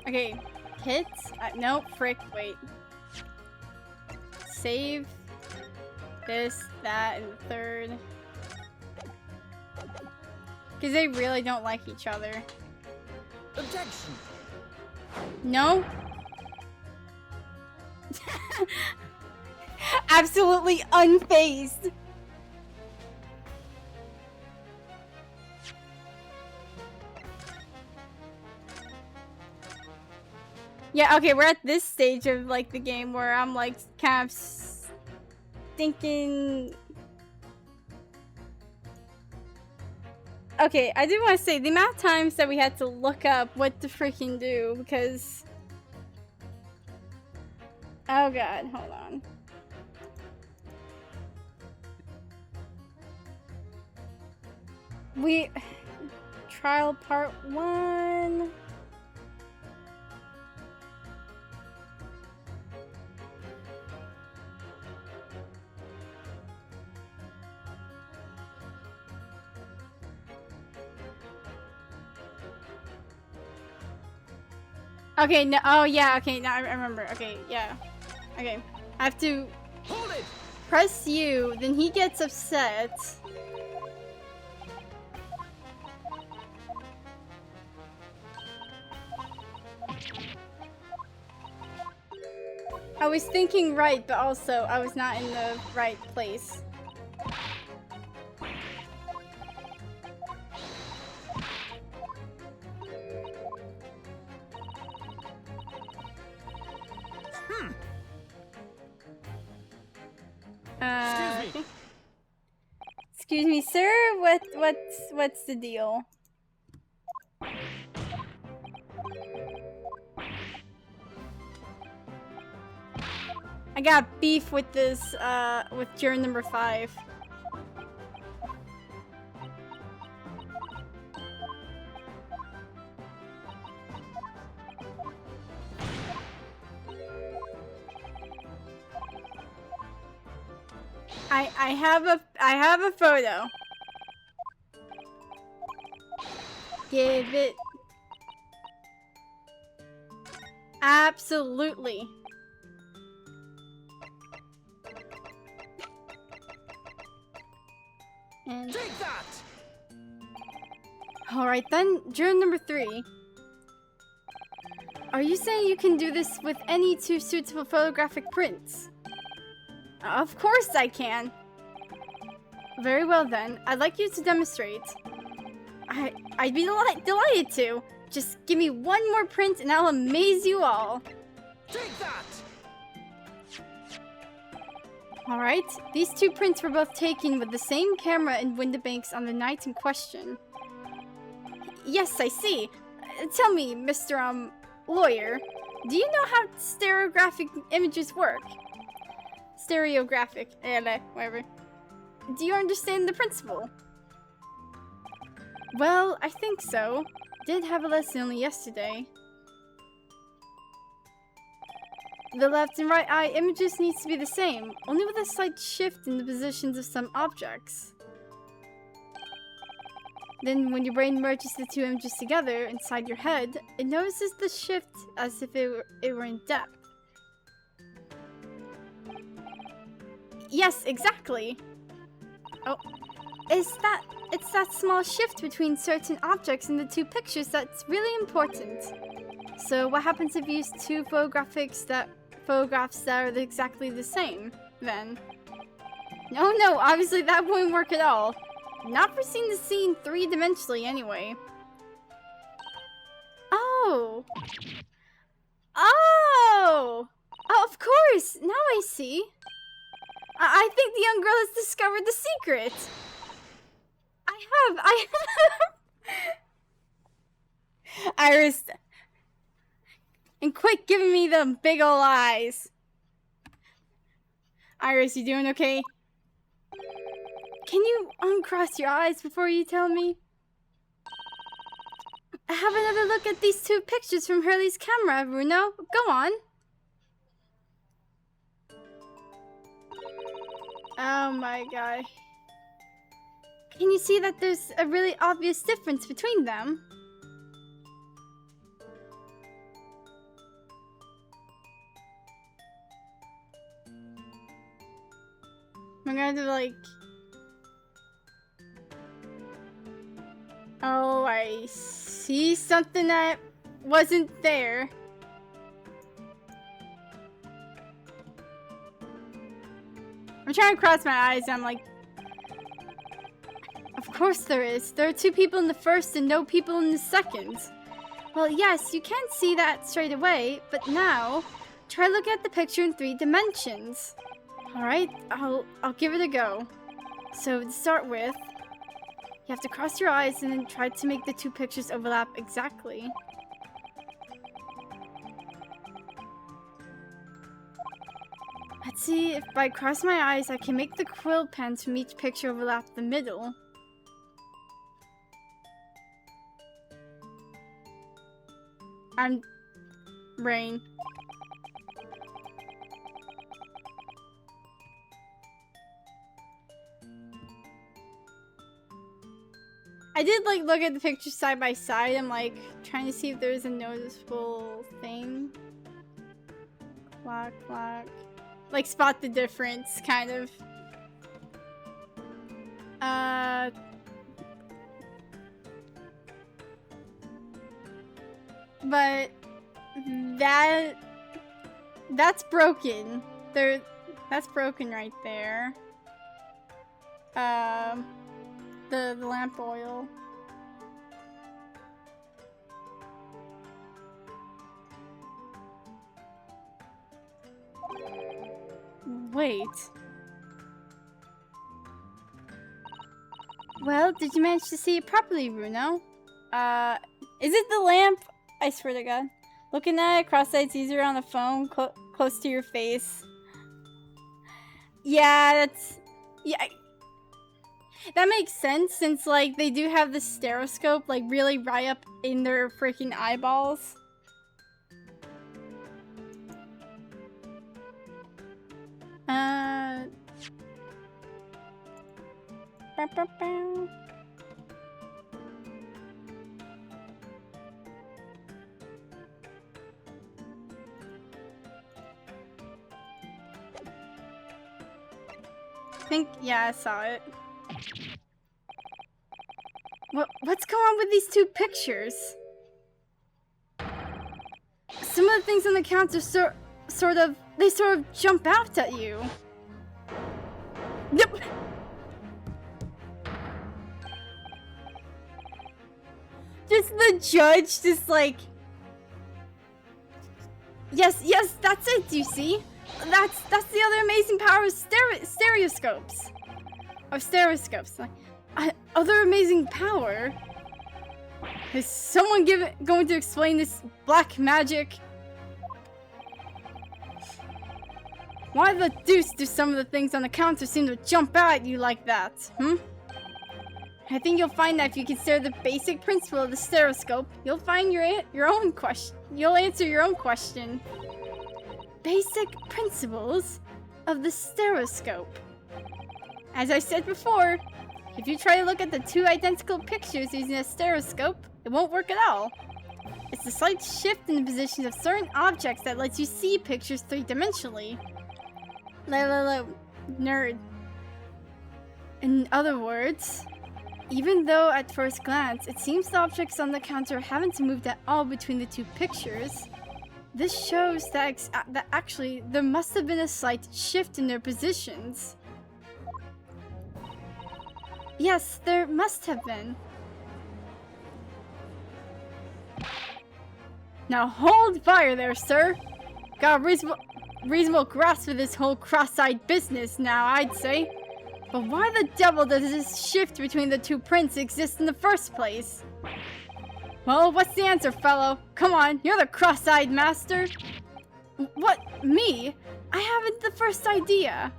Okay, hits? Nope, frick, wait. Save. This, that, and the third. Because they really don't like each other. Objection! No? absolutely unfazed. Yeah, okay, we're at this stage of like the game where I'm like kind of thinking. Okay, I do want to say the amount of times that we had to look up what to freaking do because. Oh god, hold on. Trial part 1. Okay, no, oh yeah, okay, now I remember. Okay, yeah. Okay, I have to Hold it! press U, then he gets upset. I was thinking right, but also I was not in the right place. Excuse me. Excuse me, sir. What's the deal? I got beef with this, with juror number 5. I have a photo. Give it. Absolutely. And Take that! alright then, juror number 3. Are you saying you can do this with any 2 suitable photographic prints? Of course I can. Very well then, I'd like you to demonstrate. I'd be delighted to. Just give me one more print and I'll amaze you all. Take that! Alright, these 2 prints were both taken with the same camera in Windibanks on the night in question. Yes, I see. Tell me, Mr. Lawyer, do you know how stereographic images work? Stereographic, whatever. Do you understand the principle? Well, I think so. Did have a lesson only yesterday. The left and right eye images needs to be the same, only with a slight shift in the positions of some objects. Then when your brain merges the 2 images together inside your head, it notices the shift as if it were in depth. Yes, exactly. Oh, it's that small shift between certain objects in the 2 pictures that's really important. So what happens if you use 2 photographs that are exactly the same, then? No, obviously that wouldn't work at all. Not for seeing the scene 3-dimensionally anyway. Oh, of course, now I see. I think the young girl has discovered the secret. I have. Iris. And quit giving me the big ol' eyes. Iris, you doing okay? Can you uncross your eyes before you tell me? Have another look at these 2 pictures from Hurley's camera, Bruno. Go on. Oh my god. Can you see that there's a really obvious difference between them? I'm gonna like... Oh, I see something that wasn't there. trying to cross my eyes, and I'm like, of course there is. There are 2 people in the first and no people in the second. Well, yes, you can see that straight away, but now, try looking at the picture in 3 dimensions. Alright, I'll give it a go. So, to start with, you have to cross your eyes and then try to make the 2 pictures overlap exactly. Let's see if by crossing my eyes I can make the quill pens from each picture overlap the middle. I'm... Rain. I did like look at the pictures side by side. I'm like trying to see if there's a noticeable thing. Clock. Like spot the difference, kind of. But that's broken. That's broken right there. The lamp oil. Wait. Well, did you manage to see it properly, Bruno? Is it the lamp? I swear to God. Looking at it cross-eyed easier on the phone, close to your face. Yeah, that's... Yeah. That makes sense, since, like, they do have the stereoscope, like, really right up in their freaking eyeballs. I think, yeah, I saw it. What's going on with these 2 pictures? Some of the things on the counter sort of jump out at you. Yep. Just the judge, just like... Yes, that's it, you see? That's the other amazing power of stereoscopes. Or stereoscopes. Like, other amazing power? Is someone going to explain this black magic? Why the deuce do some of the things on the counter seem to jump out at you like that, I think you'll find that if you consider the basic principle of the stereoscope, you'll find your own question. You'll answer your own question. Basic principles of the stereoscope. As I said before, if you try to look at the 2 identical pictures using a stereoscope, it won't work at all. It's the slight shift in the positions of certain objects that lets you see pictures 3-dimensionally. Nerd. In other words, even though at first glance it seems the objects on the counter haven't moved at all between the 2 pictures, this shows that actually there must have been a slight shift in their positions. Yes, there must have been. Now hold fire there, sir. Got a reasonable grasp of this whole cross-eyed business now, I'd say. But why the devil does this shift between the 2 prints exist in the first place? Well, what's the answer, fellow? Come on, you're the cross-eyed master. What, me? I haven't the first idea.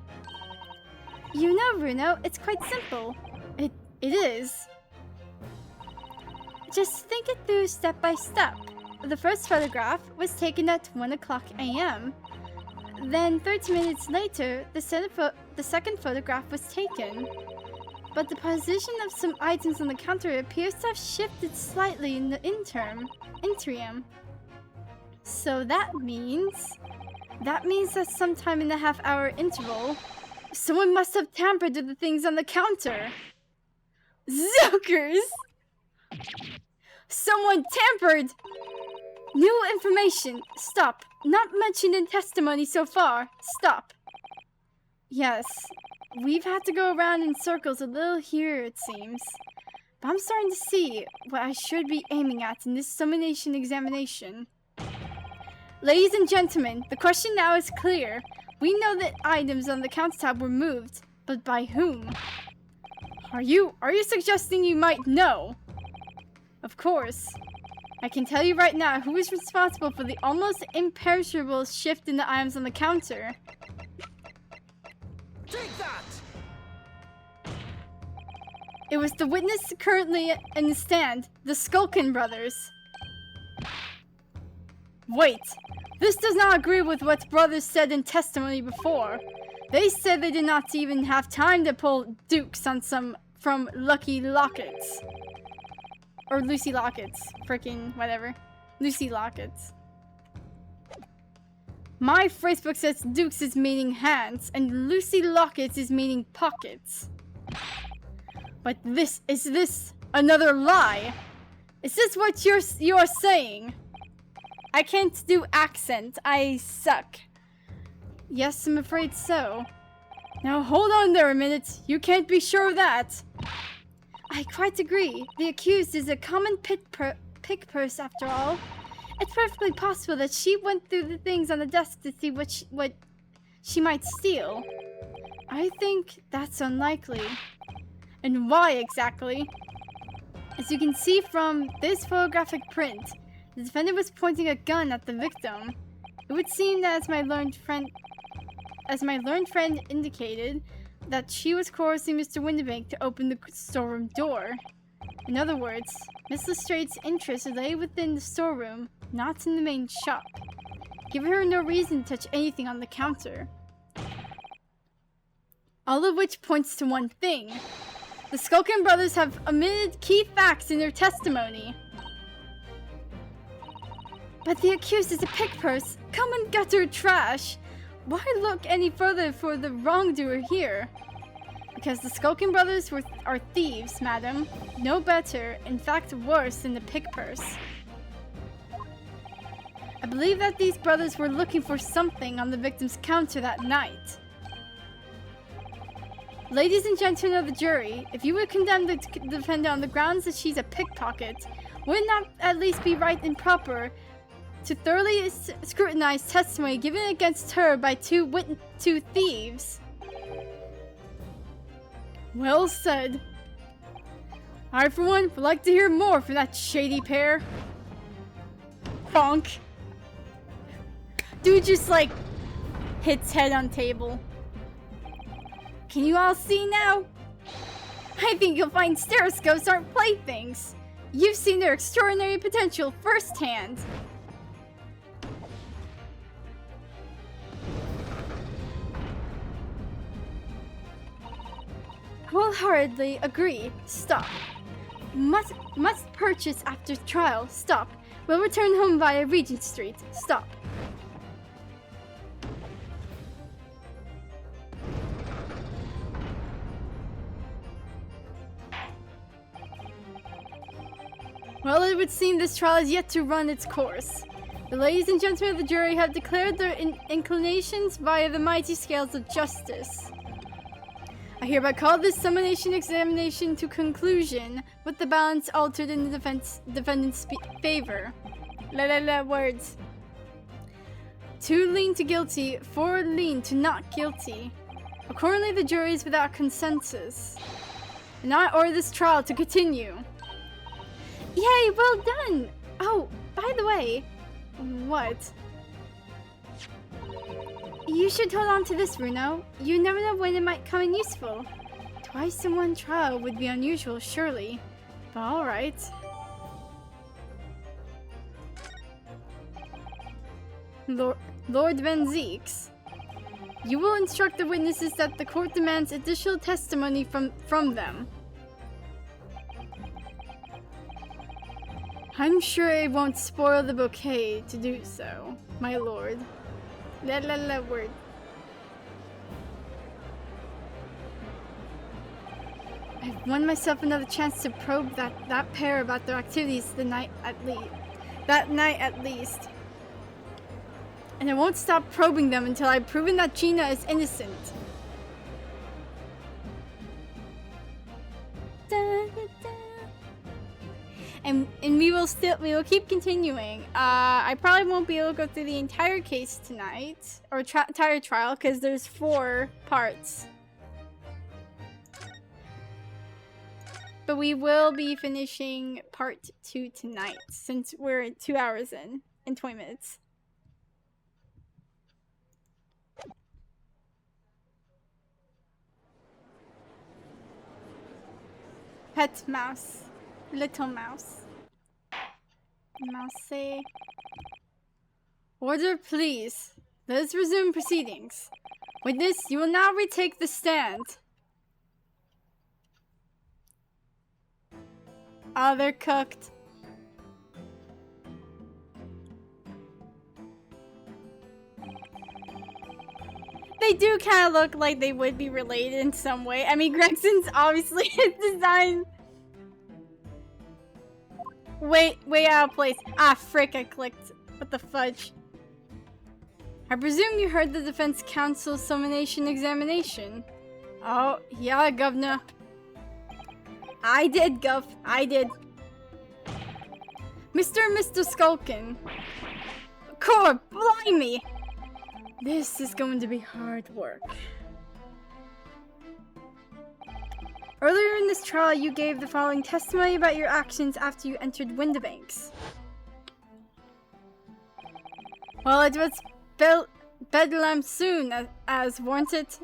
You know, Bruno, it's quite simple. It is. Just think it through step by step. The first photograph was taken at 1:00 a.m. Then 30 minutes later, the second photograph was taken. But the position of some items on the counter appears to have shifted slightly in the interim. So that means that sometime in the half-hour interval, someone must have tampered with the things on the counter. Zookers! Someone tampered! New information. Stop. Not mentioned in testimony so far. Stop. Yes, we've had to go around in circles a little here, it seems. But I'm starting to see what I should be aiming at in this summonation examination. Ladies and gentlemen, the question now is clear. We know that items on the countertop were moved, but by whom? Are you suggesting you might know? Of course. I can tell you right now who is responsible for the almost imperishable shift in the items on the counter. Take that! It was the witness currently in the stand, the Skulkin brothers. Wait, this does not agree with what brothers said in testimony before. They said they did not even have time to pull dukes on some from Lucky Lockets. Or Lucy Lockets. Frickin' whatever. Lucy Lockets. My phrasebook says dukes is meaning hands, and Lucy Lockets is meaning pockets. But is this another lie? Is this what you're saying? I can't do accent. I suck. Yes, I'm afraid so. Now hold on there a minute. You can't be sure of that. I quite agree. The accused is a common pick purse after all. It's perfectly possible that she went through the things on the desk to see what she might steal. I think that's unlikely. And why exactly? As you can see from this photographic print, the defendant was pointing a gun at the victim. It would seem that as my learned friend indicated, that she was coercing Mr. Windibank to open the storeroom door. In other words, Miss Lestrade's interest lay within the storeroom, not in the main shop, giving her no reason to touch anything on the counter. All of which points to one thing. The Skulkin brothers have omitted key facts in their testimony. But the accused is a pickpurse, common gutter trash. Why look any further for the wrongdoer here? Because the Skulkin brothers are thieves, madam. No better, in fact worse than the pickpurse. I believe that these brothers were looking for something on the victim's counter that night. Ladies and gentlemen of the jury, if you would condemn the defendant on the grounds that she's a pickpocket, would it not at least be right and proper to thoroughly scrutinize testimony given against her by two thieves? Well said. I, for one, would like to hear more from that shady pair. Bonk. Dude just, like, hits head on table. Can you all see now? I think you'll find stereoscopes aren't playthings. You've seen their extraordinary potential firsthand. Wholeheartedly agree. Stop. Must purchase after trial. Stop. Will return home via Regent Street. Stop. Well, it would seem this trial is yet to run its course. The ladies and gentlemen of the jury have declared their inclinations via the mighty scales of justice. I hereby call this summonation examination to conclusion with the balance altered in the defendant's favor. Words. 2 lean to guilty, 4 lean to not guilty. Accordingly, the jury is without consensus. And I order this trial to continue. Yay, well done! Oh, by the way, what? You should hold on to this, Bruno. You never know when it might come in useful. Twice in one trial would be unusual, surely. But alright. Lord Van Zeeks. You will instruct the witnesses that the court demands additional testimony from them. I'm sure it won't spoil the bouquet to do so, my lord. Word. I've won myself another chance to probe that pair about their activities that night at least. And I won't stop probing them until I've proven that Gina is innocent. and we will keep continuing. I probably won't be able to go through the entire case tonight, or entire trial, because there's 4 parts. But we will be finishing part 2 tonight, since we're 2 hours in and 20 minutes. Pet mouse. Little mouse. Mousey. Order, please. Let us resume proceedings. Witness, you will now retake the stand. Oh, they're cooked. They do kind of look like they would be related in some way. I mean, Gregson's obviously designed way out of place. Ah, frick, I clicked. What the fudge? I presume you heard the defense counsel's summation examination. Oh, yeah, Governor. I did, Gov. I did. Mr. and Mr. Skulkin. Core, blimey! This is going to be hard work. Earlier in this trial, you gave the following testimony about your actions after you entered Windibanks. Well, it was Bedlam soon, as warn't it?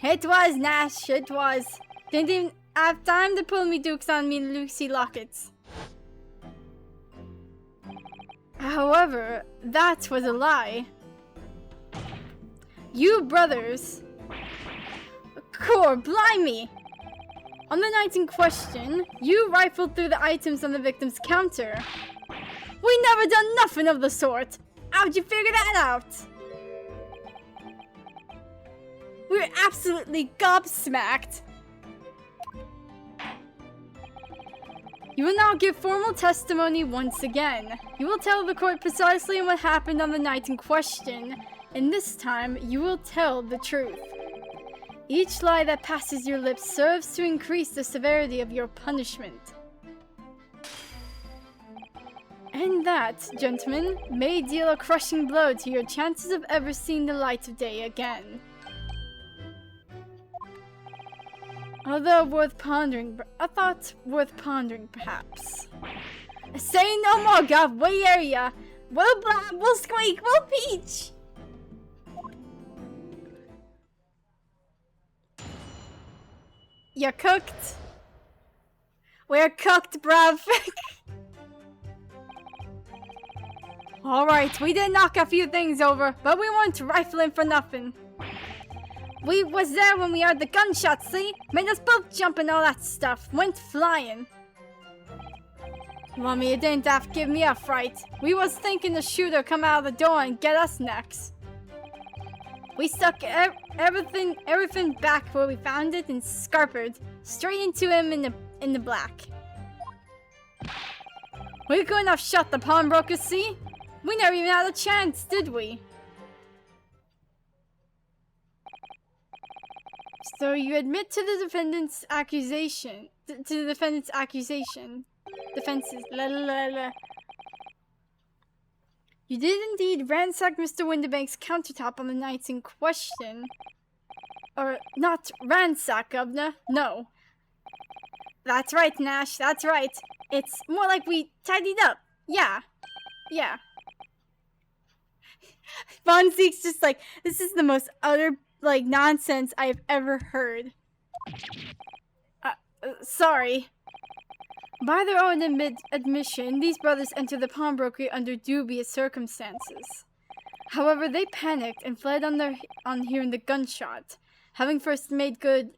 It was, Nash, it was. Didn't even have time to pull me dukes on me Lucy Lockets. However, that was a lie. You brothers... Core, blimey! On the night in question, you rifled through the items on the victim's counter. We never done nothing of the sort! How'd you figure that out? We're absolutely gobsmacked! You will now give formal testimony once again. You will tell the court precisely what happened on the night in question, and this time you will tell the truth. Each lie that passes your lips serves to increase the severity of your punishment. And that, gentlemen, may deal a crushing blow to your chances of ever seeing the light of day again. Although worth pondering, a thought worth pondering, perhaps. Say no more, Gov. We hear ya. We'll blab, we'll squeak, we'll peach. You're cooked. We're cooked, bruv. Alright, we did knock a few things over, but we weren't rifling for nothing. We was there when we heard the gunshots, see? Made us both jump and all that stuff. Went flying. Mommy, you didn't have to give me a fright. We was thinking the shooter come out of the door and get us next. We stuck everything back where we found it and scarpered straight into him in the black. We couldn't have shot the pawnbroker, see? We never even had a chance, did we? So you admit to the defendant's accusation. Defense's la la la la. You did indeed ransack Mr. Windibank's countertop on the nights in question. Or, not ransack, Governor. No. That's right, Nash. That's right. It's more like we tidied up. Yeah. Yeah. Von Zeke's just like, this is the most utter, like, nonsense I've ever heard. Sorry. By their own admission, these brothers entered the pawnbroker under dubious circumstances. However, they panicked and fled on hearing the gunshot, having first made good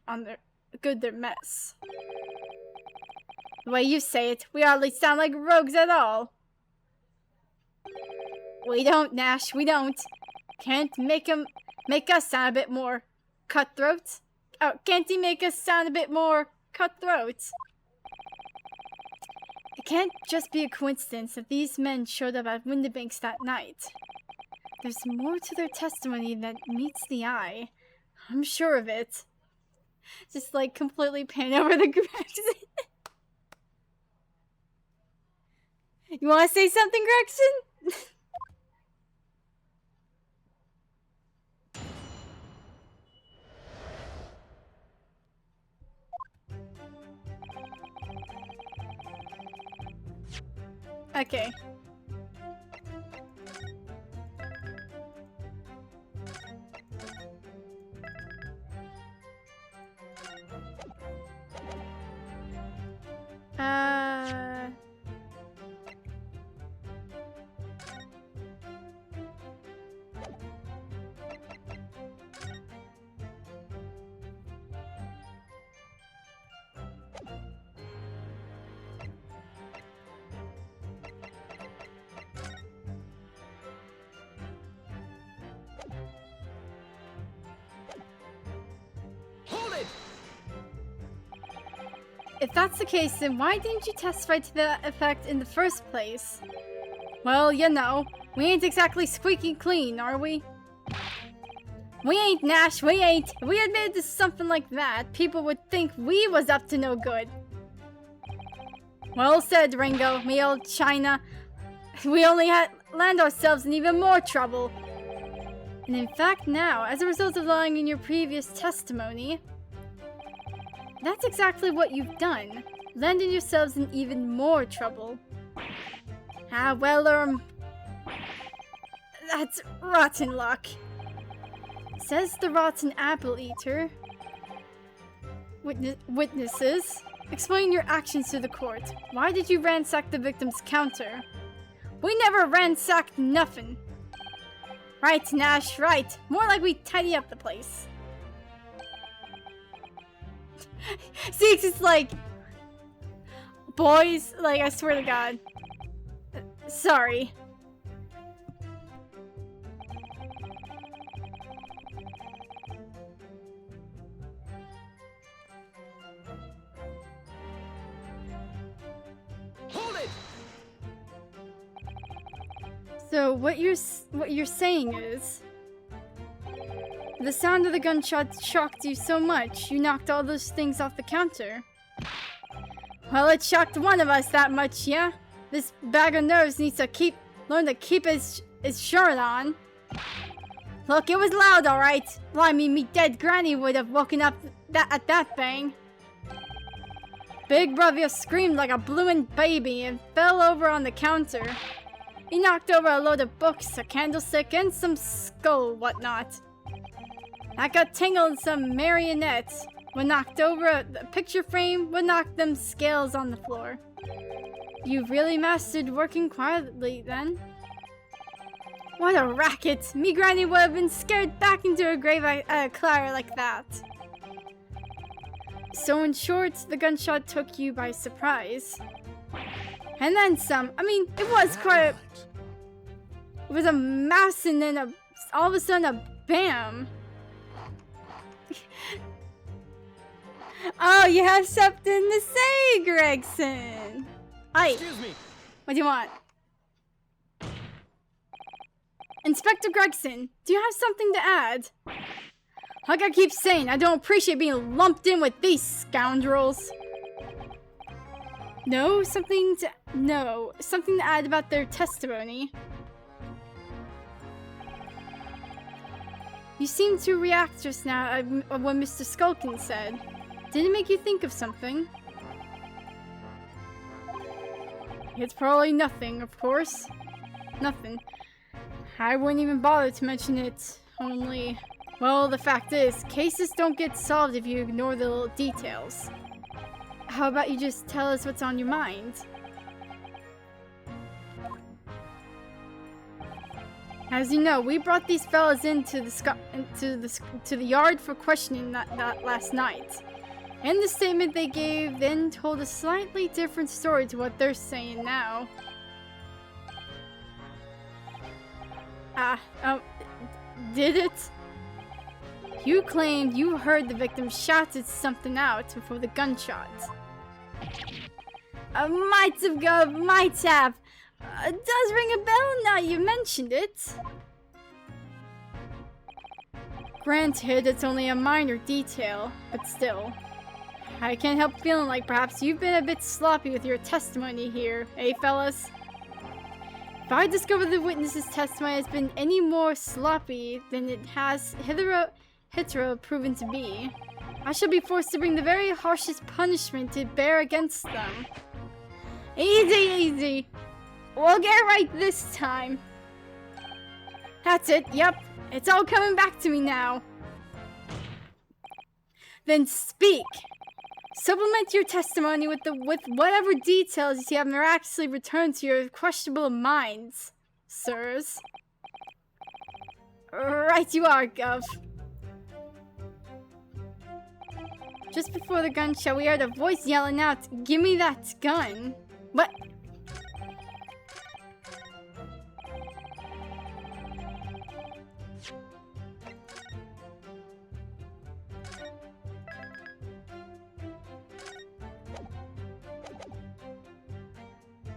their mess. The way you say it, we hardly sound like rogues at all. We don't, Nash, we don't. Can't make us sound a bit more cutthroat? Oh, can't he make us sound a bit more cutthroat? It can't just be a coincidence that these men showed up at Windibanks that night. There's more to their testimony that meets the eye. I'm sure of it. Just like completely pan over the grass. You want to say something, Gregson? Okay. Hold it! If that's the case, then why didn't you testify to that effect in the first place? Well, you know, we ain't exactly squeaky clean, are we? We ain't, Nash, we ain't. If we admitted to something like that, people would think we was up to no good. Well said, Ringo, me old China. We only had land ourselves in even more trouble. And in fact now, as a result of lying in your previous testimony, that's exactly what you've done. Landed yourselves in even more trouble. Ah, well, that's rotten luck. Says the rotten apple eater. Witnesses, explain your actions to the court. Why did you ransack the victim's counter? We never ransacked nothing. Right, Nash, right. More like we tidy up the place. See, it's just like... Boys, like, I swear to God. Sorry. Hold it! So what you're saying is, the sound of the gunshot shocked you so much you knocked all those things off the counter. Well, it shocked one of us that much, yeah. This bag of nerves needs to learn to keep his shirt on. Look, it was loud, all right. Blimey, me dead granny would have woken up at that bang. Big brother screamed like a bloomin' baby and fell over on the counter. He knocked over a load of books, a candlestick, and some skull whatnot. That got tangled in some marionettes. When knocked over, the picture frame would knock them scales on the floor. You really mastered working quietly then. What a racket! Me granny would have been scared back into her grave at a clatter like that. So in short, the gunshot took you by surprise. And then some. I mean, it was quite a... It was a mass and then all of a sudden a bam. Oh, you have something to say, Gregson. Aye. Excuse me. What do you want? Inspector Gregson, do you have something to add? Like I keep saying, I don't appreciate being lumped in with these scoundrels. No, something to add about their testimony. You seemed to react just now at what Mr. Skulkin said. Did it make you think of something? It's probably nothing, of course. Nothing. I wouldn't even bother to mention it, only... Well, the fact is, cases don't get solved if you ignore the little details. How about you just tell us what's on your mind? As you know, we brought these fellas into the yard for questioning that last night. And the statement they gave then told a slightly different story to what they're saying now. Did it? You claimed you heard the victim shouted something out before the gunshot. Might have. It does ring a bell now you mentioned it. Granted, it's only a minor detail, but still. I can't help feeling like perhaps you've been a bit sloppy with your testimony here, eh, fellas? If I discover the witness's testimony has been any more sloppy than it has hitherto proven to be, I shall be forced to bring the very harshest punishment to bear against them. Easy, easy. We'll get right this time. That's it, yep. It's all coming back to me now. Then speak. Supplement your testimony with whatever details you have miraculously returned to your questionable minds, sirs. Right you are, Gov. Just before the gunshot, we heard a voice yelling out, "Give me that gun." What?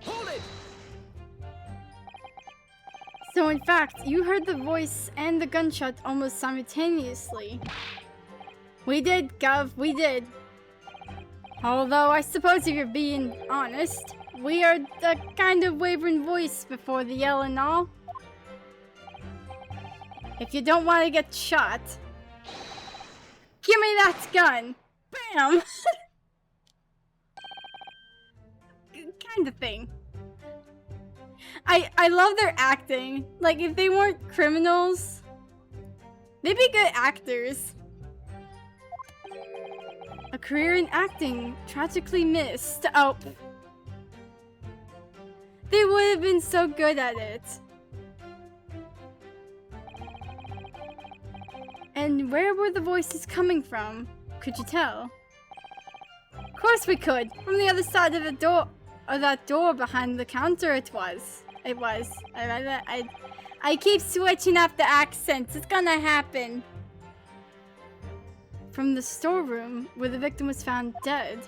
Hold it! So in fact, you heard the voice and the gunshot almost simultaneously. We did, Gov, we did. Although I suppose if you're being honest, we heard the kind of wavering voice before the yell and all. If you don't want to get shot, give me that gun! Bam! Kind of thing. I love their acting. Like, if they weren't criminals, they'd be good actors. A career in acting tragically missed. Oh. They would have been so good at it. And where were the voices coming from? Could you tell? Of course we could. From the other side of the door, or that door behind the counter it was. It was. I keep switching up the accents. It's gonna happen. From the storeroom where the victim was found dead.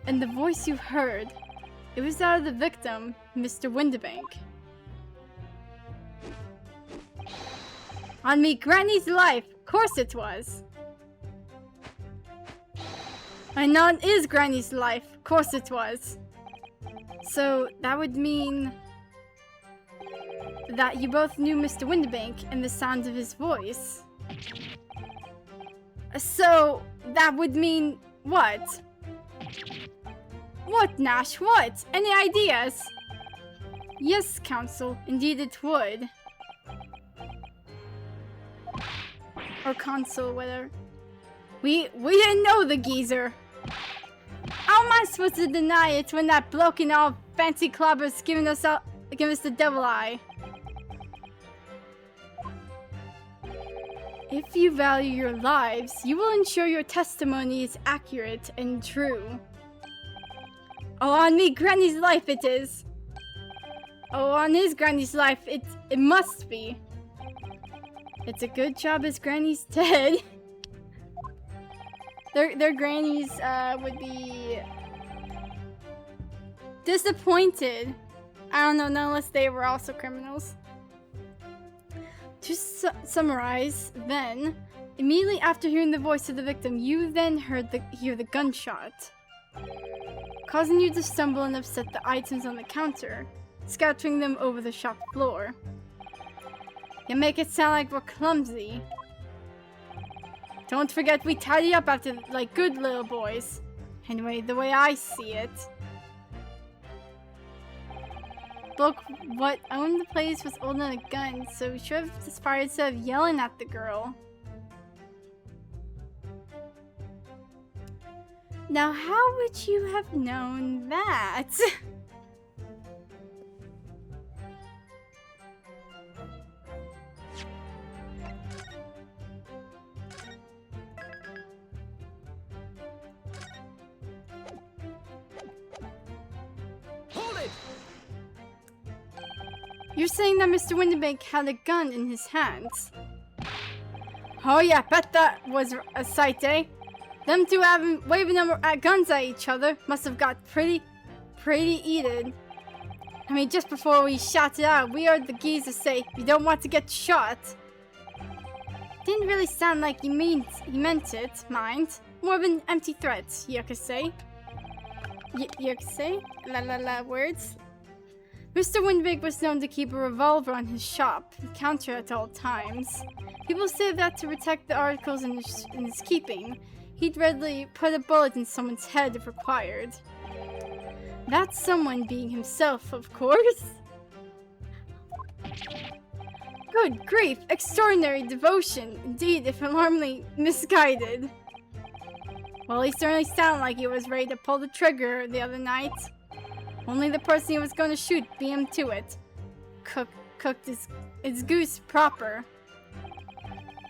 And the voice you heard, it was that of the victim, Mr. Windibank. On me granny's life, of course it was. And on is granny's life, of course it was. So that would mean that you both knew Mr. Windibank and the sound of his voice. So that would mean what? What, Nash? What? Any ideas? Yes, Counsel. Indeed it would. Or Consul, whatever. We didn't know the geezer. How am I supposed to deny it when that bloke in all fancy clobbers giving us the devil eye? If you value your lives, you will ensure your testimony is accurate and true. Oh, on me granny's life it is. Oh, on his granny's life it must be. It's a good job his granny's dead. Their grannies would be disappointed. I don't know, not unless they were also criminals. To summarize, then, immediately after hearing the voice of the victim, you then hear the gunshot, causing you to stumble and upset the items on the counter, scattering them over the shop floor. You make it sound like we're clumsy. Don't forget we tidy up after like good little boys. Anyway, the way I see it. Look, what owned the place was holding a gun, so we should have aspired instead of yelling at the girl. Now, how would you have known that? Hold it! You're saying that Mr. Windibank had a gun in his hands? Oh yeah, bet that was a sight, eh? Them two waving them guns at each other must have got pretty heated. I mean, just before we shot it out, we heard the geezer say, "You don't want to get shot." Didn't really sound like he meant it, mind. More of an empty threat, you could say. You could say? La la la words. Mr. Windbag was known to keep a revolver on his shop, counter at all times. People say that to protect the articles in his keeping, he'd readily put a bullet in someone's head if required. That someone being himself, of course. Good grief, extraordinary devotion, indeed, if alarmingly misguided. Well, he certainly sounded like he was ready to pull the trigger the other night. Only the person he was going to shoot beat him to it. Cooked his goose proper.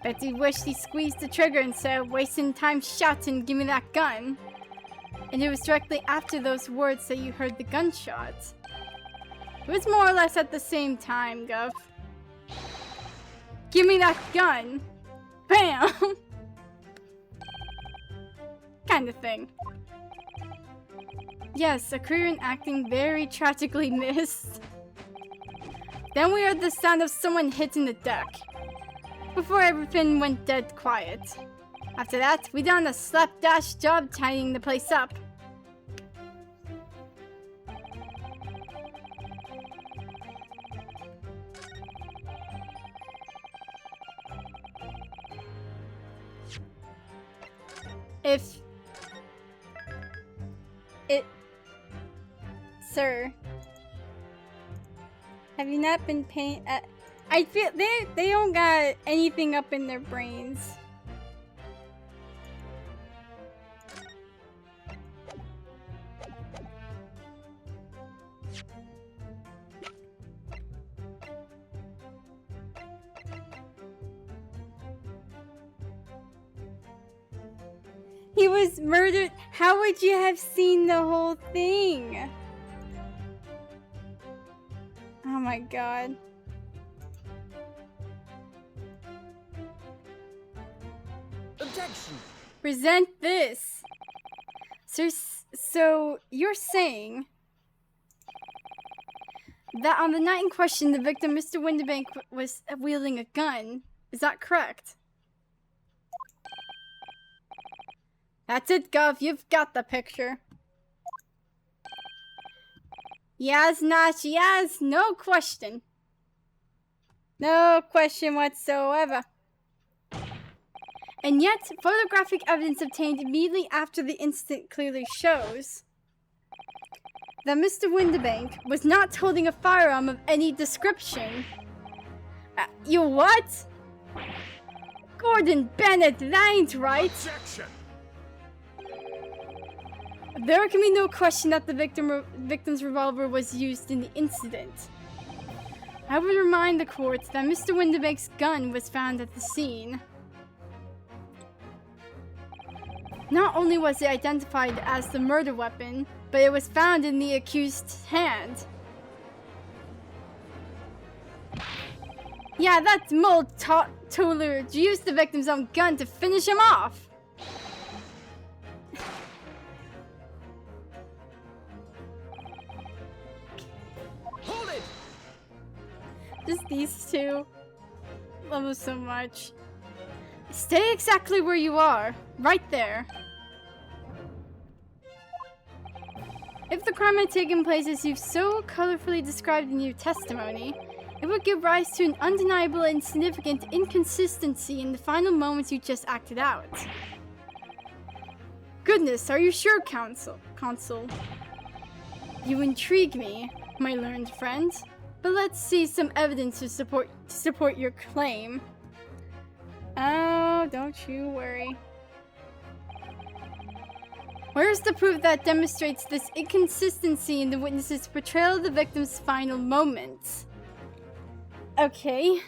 Bet he wished he squeezed the trigger instead of wasting time shouting, "Give me that gun." And it was directly after those words that you heard the gunshot. It was more or less at the same time, Gov. Give me that gun! Bam! Kind of thing. Yes, a career in acting very tragically missed. Then we heard the sound of someone hitting the deck. Before everything went dead quiet. After that, we done a slapdash job tidying the place up. Sir, have you not been paying? I feel they don't got anything up in their brains. He was murdered. How would you have seen the whole thing? Oh my god. Objection! Present this. So you're saying that on the night in question, the victim, Mr. Winterbank, was wielding a gun. Is that correct? That's it, Gov. You've got the picture. Yes, Nash, yes. No question. No question whatsoever. And yet, photographic evidence obtained immediately after the incident clearly shows that Mr. Winterbank was not holding a firearm of any description. You what? Gordon Bennett, that ain't right. Objection! There can be no question that the victim's revolver was used in the incident. I would remind the court that Mr. Winterbank's gun was found at the scene. Not only was it identified as the murder weapon, but it was found in the accused's hand. Yeah, that mold toddler used the victim's own gun to finish him off. Hold it! Just these two. Love them so much. Stay exactly where you are. Right there. If the crime had taken place as you've so colorfully described in your testimony, it would give rise to an undeniable and significant inconsistency in the final moments you just acted out. Goodness, are you sure, Consul? You intrigue me, my learned friend. But let's see some evidence to support your claim. Oh, don't you worry. Where's the proof that demonstrates this inconsistency in the witness's portrayal of the victim's final moments? Okay.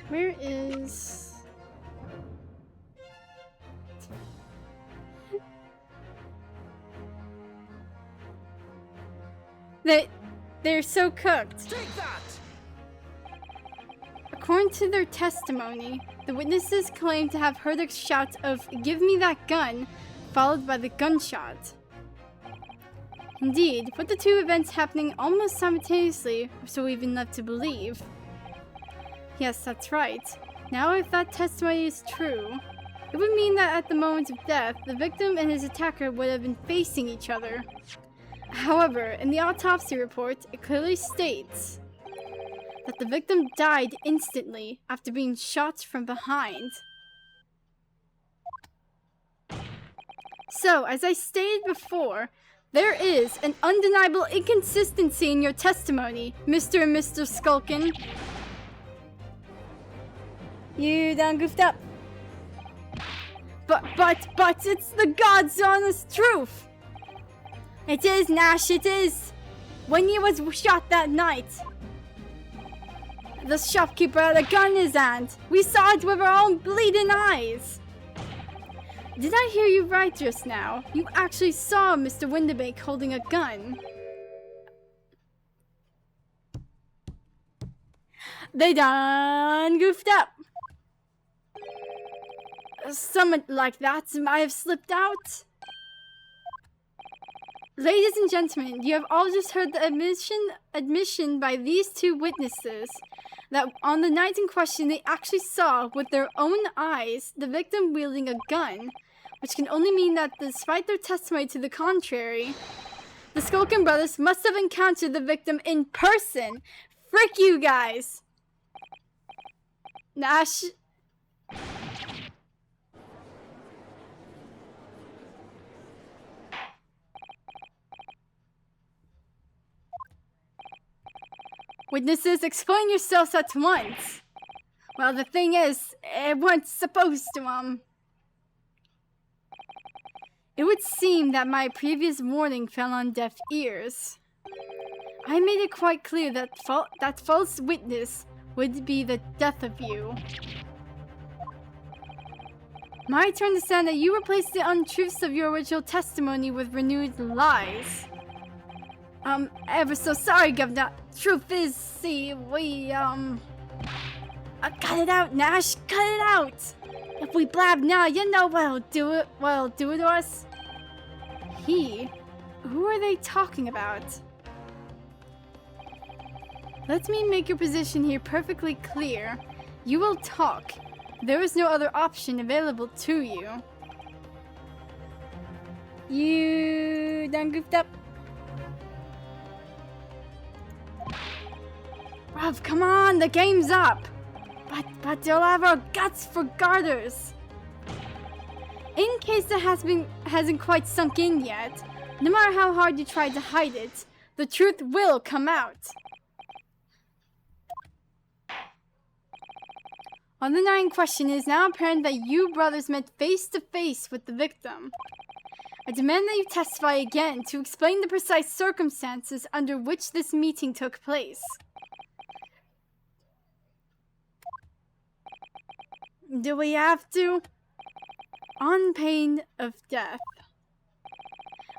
Where is... They're so cooked. Take that! According to their testimony, the witnesses claim to have heard a shout of "Give me that gun," followed by the gunshot. Indeed, with the two events happening almost simultaneously, so we've been led to believe. Yes, that's right. Now if that testimony is true, it would mean that at the moment of death, the victim and his attacker would have been facing each other. However, in the autopsy report, it clearly states that the victim died instantly after being shot from behind. So, as I stated before, there is an undeniable inconsistency in your testimony, Mr. and Mr. Skulkin. You done goofed up. But, it's the God's honest truth. It is, Nash, it is. When he was shot that night, the shopkeeper had a gun in his hand. We saw it with our own bleeding eyes. Did I hear you right just now? You actually saw Mr. Windibank holding a gun. They done goofed up. Someone like that might have slipped out. Ladies and gentlemen, you have all just heard the admission by these two witnesses that on the night in question they actually saw with their own eyes the victim wielding a gun, which can only mean that despite their testimony to the contrary, the Skulkin brothers must have encountered the victim in person. Frick you guys! Nash... Witnesses, explain yourselves at once. Well, the thing is, it weren't supposed to, It would seem that my previous warning fell on deaf ears. I made it quite clear that that false witness would be the death of you. Am I to understand that you replaced the untruths of your original testimony with renewed lies? Ever so sorry, Governor. Truth is, see, we, cut it out, Nash, cut it out! If we blab now, you know what'll do it to us. Who are they talking about? Let me make your position here perfectly clear. You will talk. There is no other option available to you. You done goofed up? Bruv, come on, the game's up! But you'll have our guts for garters! In case it hasn't quite sunk in yet, no matter how hard you try to hide it, the truth will come out. On the night in question, it is now apparent that you brothers met face to face with the victim. I demand that you testify again to explain the precise circumstances under which this meeting took place. Do we have to? On pain of death.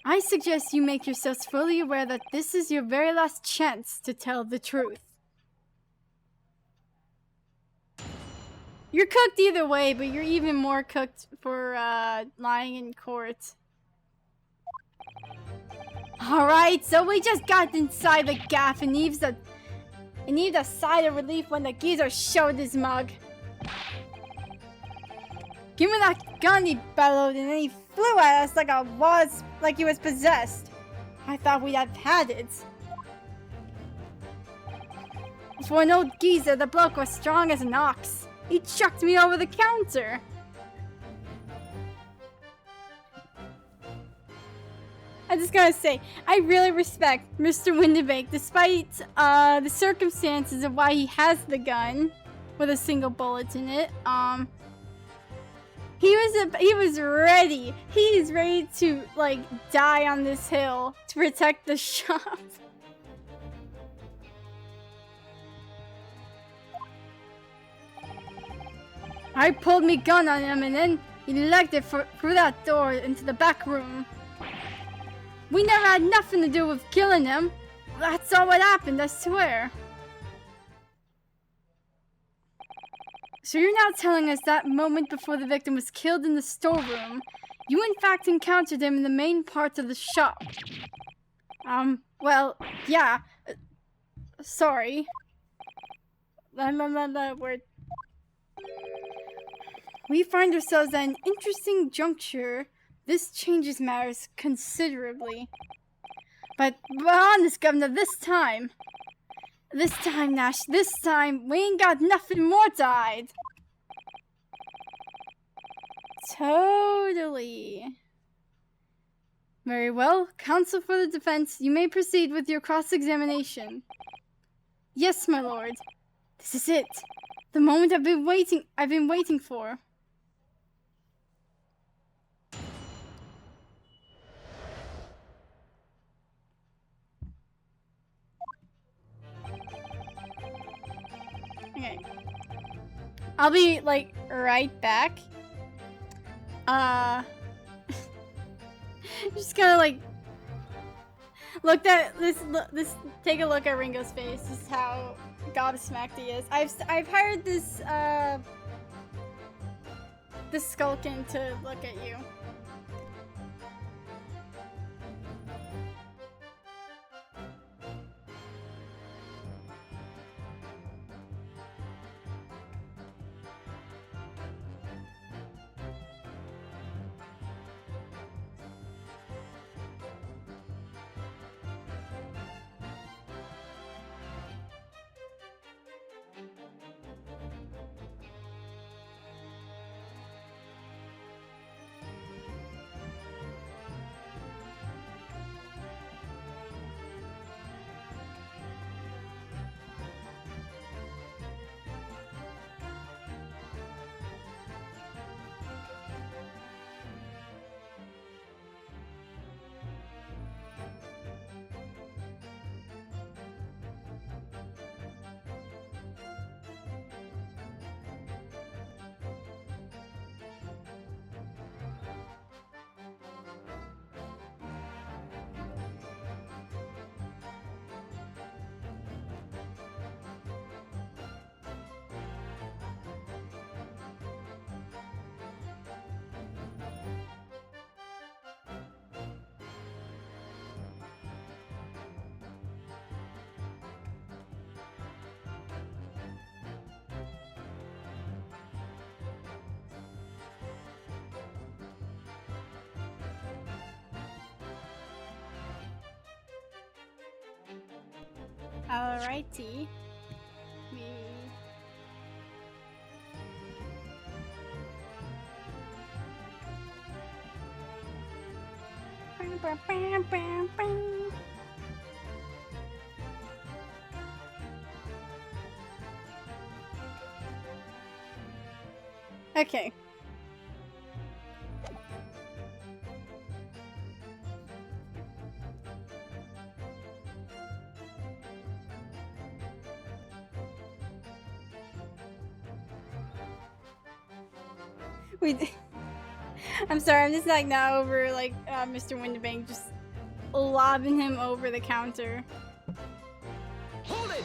I suggest you make yourselves fully aware that this is your very last chance to tell the truth. You're cooked either way, but you're even more cooked for lying in court. Alright, so we just got inside the gaff and needs a sigh of relief when the geezer showed his mug. Give me that gun, he bellowed, and then he flew at us like he was possessed. I thought we'd have had it. For an old geezer, the bloke was strong as an ox. He chucked me over the counter. I'm just gonna say, I really respect Mr. Windibank, despite the circumstances of why he has the gun with a single bullet in it. He was ready. He's ready to like die on this hill to protect the shop. I pulled me gun on him and then he legged it through that door into the back room. We never had nothing to do with killing him. That's all what happened, I swear. So you're now telling us that moment before the victim was killed in the storeroom, you in fact encountered him in the main part of the shop. Well, yeah. Sorry. We're... We find ourselves at an interesting juncture. This changes matters considerably. But honest, Governor, this time, Nash, this time, we ain't got nothing more to hide. Totally. Very well. Counsel for the defense, you may proceed with your cross-examination. Yes, my lord. This is it. The moment I've been waiting for. Okay. I'll be, like, right back. Just gonna, like, take a look at Ringo's face. This is how gobsmacked he is. I've hired this Skulkin to look at you. Alrighty. Okay. I'm sorry, I'm just like now over like Mr. Winterbank just lobbing him over the counter. Hold it!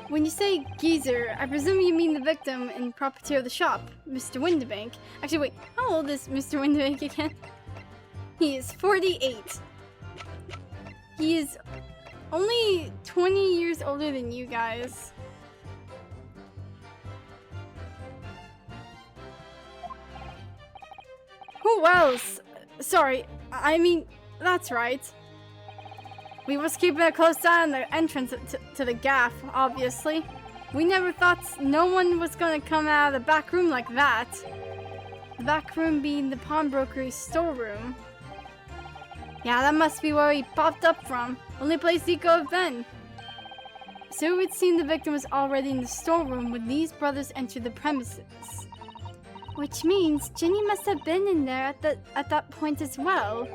When you say geezer, I presume you mean the victim and proprietor of the shop, Mr. Winterbank. Actually, wait, how old is Mr. Winterbank again? He is 48. He is only 20 years older than you guys. Who else? Sorry, I mean, that's right. We was keeping a close eye on the entrance to the gaff, obviously. We never thought no one was gonna come out of the back room like that. The back room being the pawnbroker's storeroom. Yeah, that must be where he popped up from. Only place he could have been. So it would seem the victim was already in the storeroom when these brothers entered the premises. Which means Ginny must have been in there at that point as well.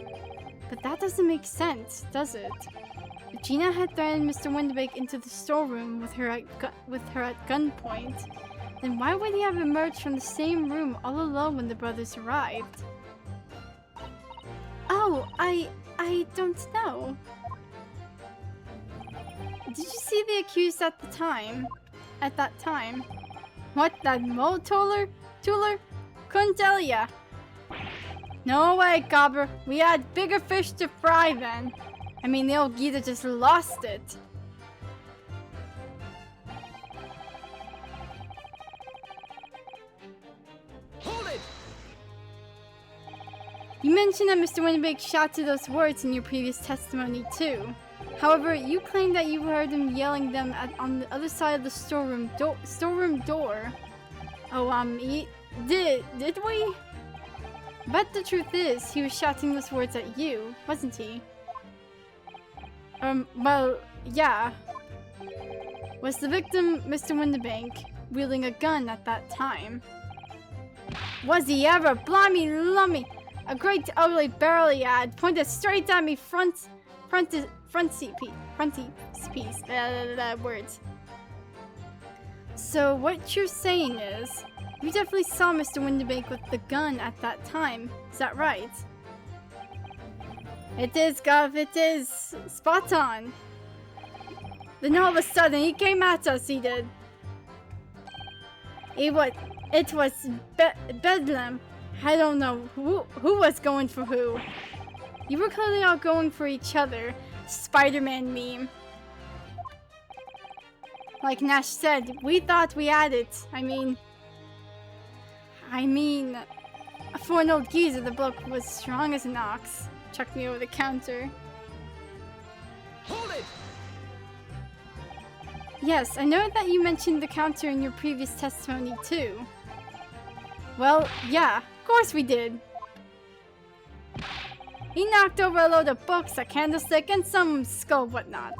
But that doesn't make sense, does it? If Gina had thrown Mr. Winterbank into the storeroom with her at gunpoint, then why would he have emerged from the same room all alone when the brothers arrived? Oh, I don't know. Did you see the accused at that time? What, that mole Tooler? Couldn't tell ya. No way, Copper. We had bigger fish to fry then. I mean, the old geezer just lost it. Hold it! You mentioned that Mr. Winterbank shouted those words in your previous testimony too. However, you claim that you heard him yelling them on the other side of the storeroom door. Oh, did we? But the truth is, he was shouting those words at you, wasn't he? Well, yeah. Was the victim Mr. Winterbank wielding a gun at that time? Was he ever? Blimey lummy! A great ugly barrel he had, pointed straight at me frontispiece. Words. So what you're saying is, you definitely saw Mr. Winterbank with the gun at that time. Is that right? It is, Gov. It is. Spot on. Then all of a sudden, he came at us, he did. It was Bedlam. I don't know who was going for who. You were clearly all going for each other. Spider-Man meme. Like Nash said, we thought we had it. I mean, for an old geezer, the bloke was strong as an ox. Chucked me over the counter. Hold it! Yes, I know that you mentioned the counter in your previous testimony too. Well, yeah, of course we did. He knocked over a load of books, a candlestick, and some skull whatnot.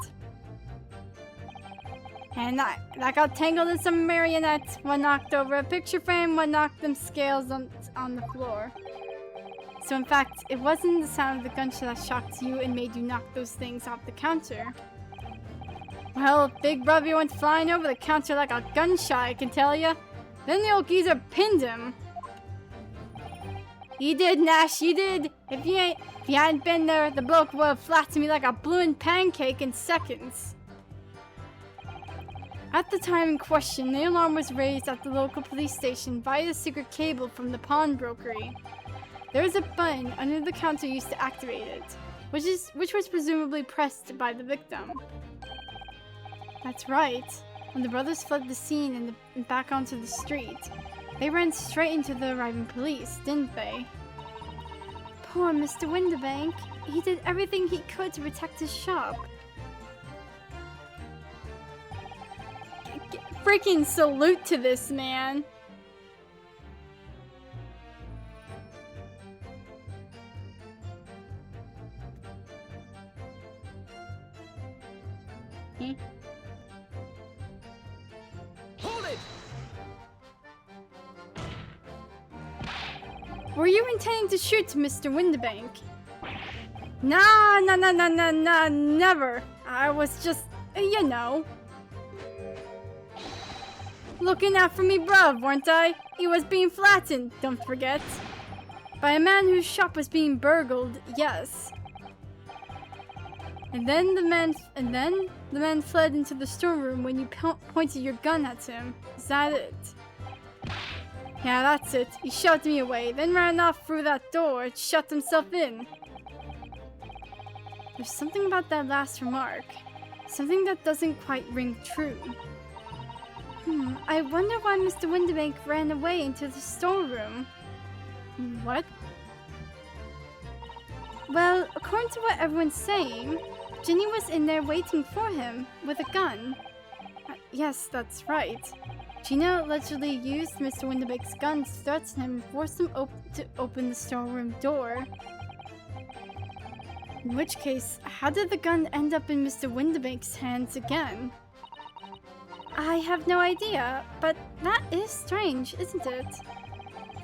And that got tangled in some marionettes. One knocked over a picture frame, one knocked them scales on the floor. So in fact, it wasn't the sound of the gunshot that shocked you and made you knock those things off the counter. Well, Big Brother went flying over the counter like a gunshot, I can tell ya. Then the old geezer pinned him. He did, Nash, he did. If he hadn't been there, the bloke would have flattened me like a bloomin' pancake in seconds. At the time in question, the alarm was raised at the local police station via the secret cable from the pawnbrokery. There was a button under the counter used to activate it, which was presumably pressed by the victim. That's right. When the brothers fled the scene and back onto the street, they ran straight into the arriving police, didn't they? Poor Mr. Winterbank. He did everything he could to protect his shop. Freaking salute to this man. Hold it! Were you intending to shoot Mr. Winterbank? Nah, never. I was just, you know, looking out for me bruv, weren't I? He was being flattened, don't forget. By a man whose shop was being burgled, yes. And then the man fled into the storeroom when you pointed your gun at him. Is that it? Yeah, that's it. He shoved me away, then ran off through that door and shut himself in. There's something about that last remark. Something that doesn't quite ring true. I wonder why Mr. Winterbank ran away into the storeroom. What? Well, according to what everyone's saying, Ginny was in there waiting for him with a gun. Yes, that's right. Gina allegedly used Mr. Winterbank's gun to threaten him and force him to open the storeroom door. In which case, how did the gun end up in Mr. Winterbank's hands again? I have no idea, but that is strange, isn't it?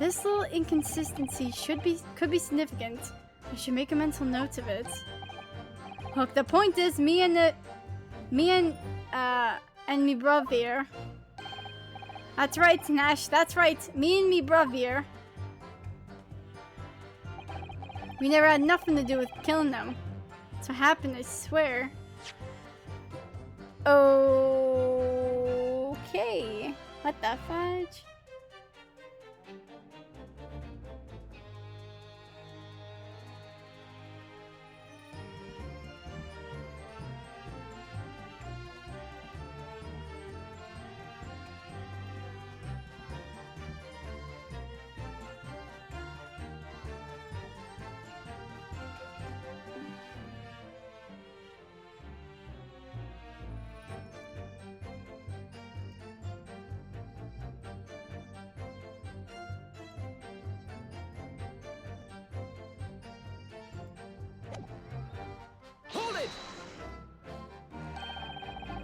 This little inconsistency could be significant. I should make a mental note of it. Look, the point is, me and me bruv here. That's right, Nash, that's right. Me and me bruv here. We never had nothing to do with killing them. That's what happened, I swear. Okay. What the fudge?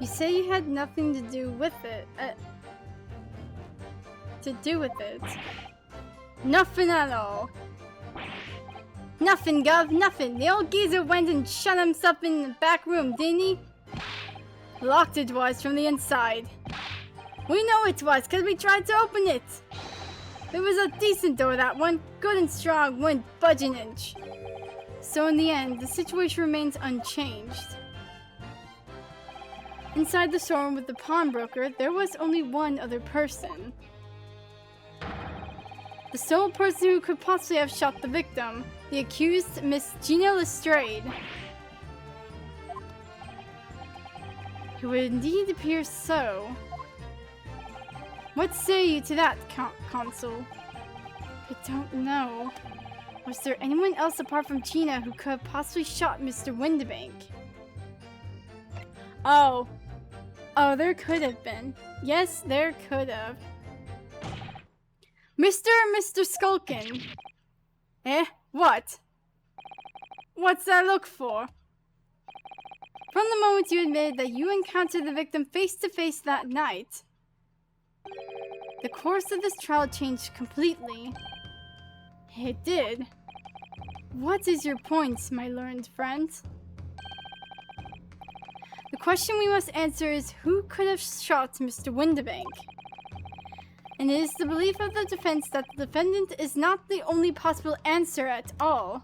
You say you had nothing to do with it. Nothing at all. Nothing, Gov, nothing. The old geezer went and shut himself in the back room, didn't he? Locked it was from the inside. We know it was, because we tried to open it. It was a decent door, that one. Good and strong, wouldn't budge an inch. So in the end, the situation remains unchanged. Inside the storeroom with the pawnbroker, there was only one other person. The sole person who could possibly have shot the victim, the accused, Miss Gina Lestrade. It would indeed appear so. What say you to that, Consul? I don't know. Was there anyone else apart from Gina who could have possibly shot Mr. Windibank? Oh, there could have been. Yes, there could have. Mr. Skulkin. Eh? What? What's that look for? From the moment you admitted that you encountered the victim face to face that night, the course of this trial changed completely. It did. What is your point, my learned friend? The question we must answer is who could have shot Mr. Windibank? And it is the belief of the defense that the defendant is not the only possible answer at all.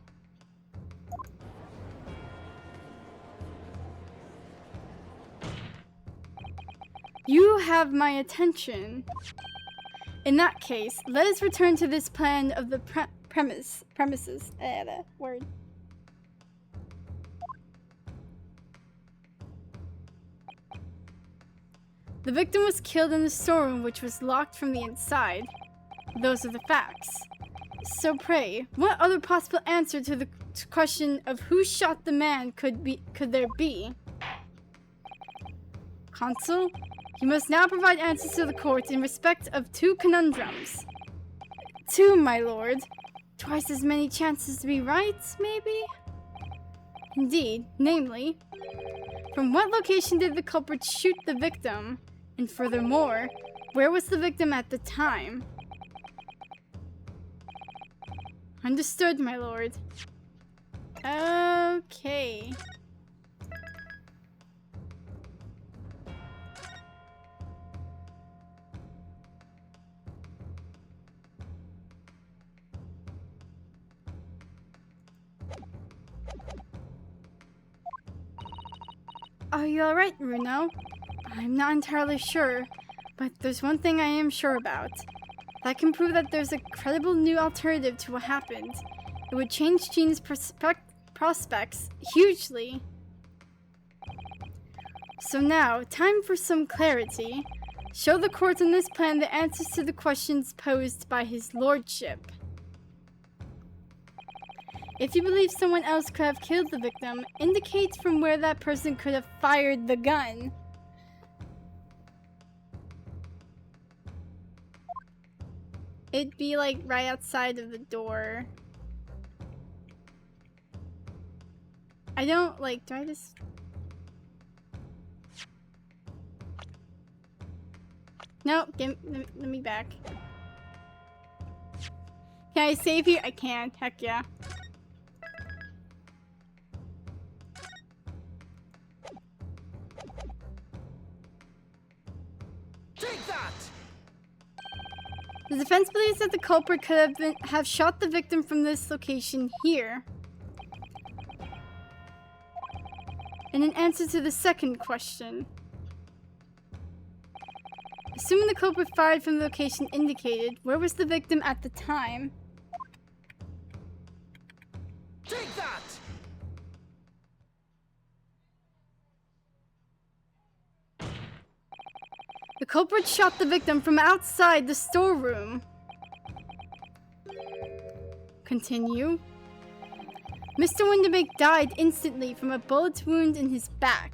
You have my attention. In that case, let us return to this plan of the premises. That word. The victim was killed in the storeroom, which was locked from the inside. Those are the facts. So pray, what other possible answer to the question of who shot the man could there be? Consul, you must now provide answers to the court in respect of 2 conundrums. 2, my lord. Twice as many chances to be right, maybe? Indeed, namely, from what location did the culprit shoot the victim? And furthermore, where was the victim at the time? Understood, my lord. Okay. Are you alright, Runo? I'm not entirely sure, but there's one thing I am sure about. That can prove that there's a credible new alternative to what happened. It would change Gina's prospects hugely. So now, time for some clarity. Show the court in this plan the answers to the questions posed by his lordship. If you believe someone else could have killed the victim, indicate from where that person could have fired the gun. It'd be like right outside of the door. I don't like, do I just... No, let me back. Can I save here? I can, heck yeah. Take that! The defense believes that the culprit could have shot the victim from this location here. And in answer to the second question, assuming the culprit fired from the location indicated, where was the victim at the time? Take that! The culprit shot the victim from outside the storeroom. Continue. Mr. Windibank died instantly from a bullet wound in his back.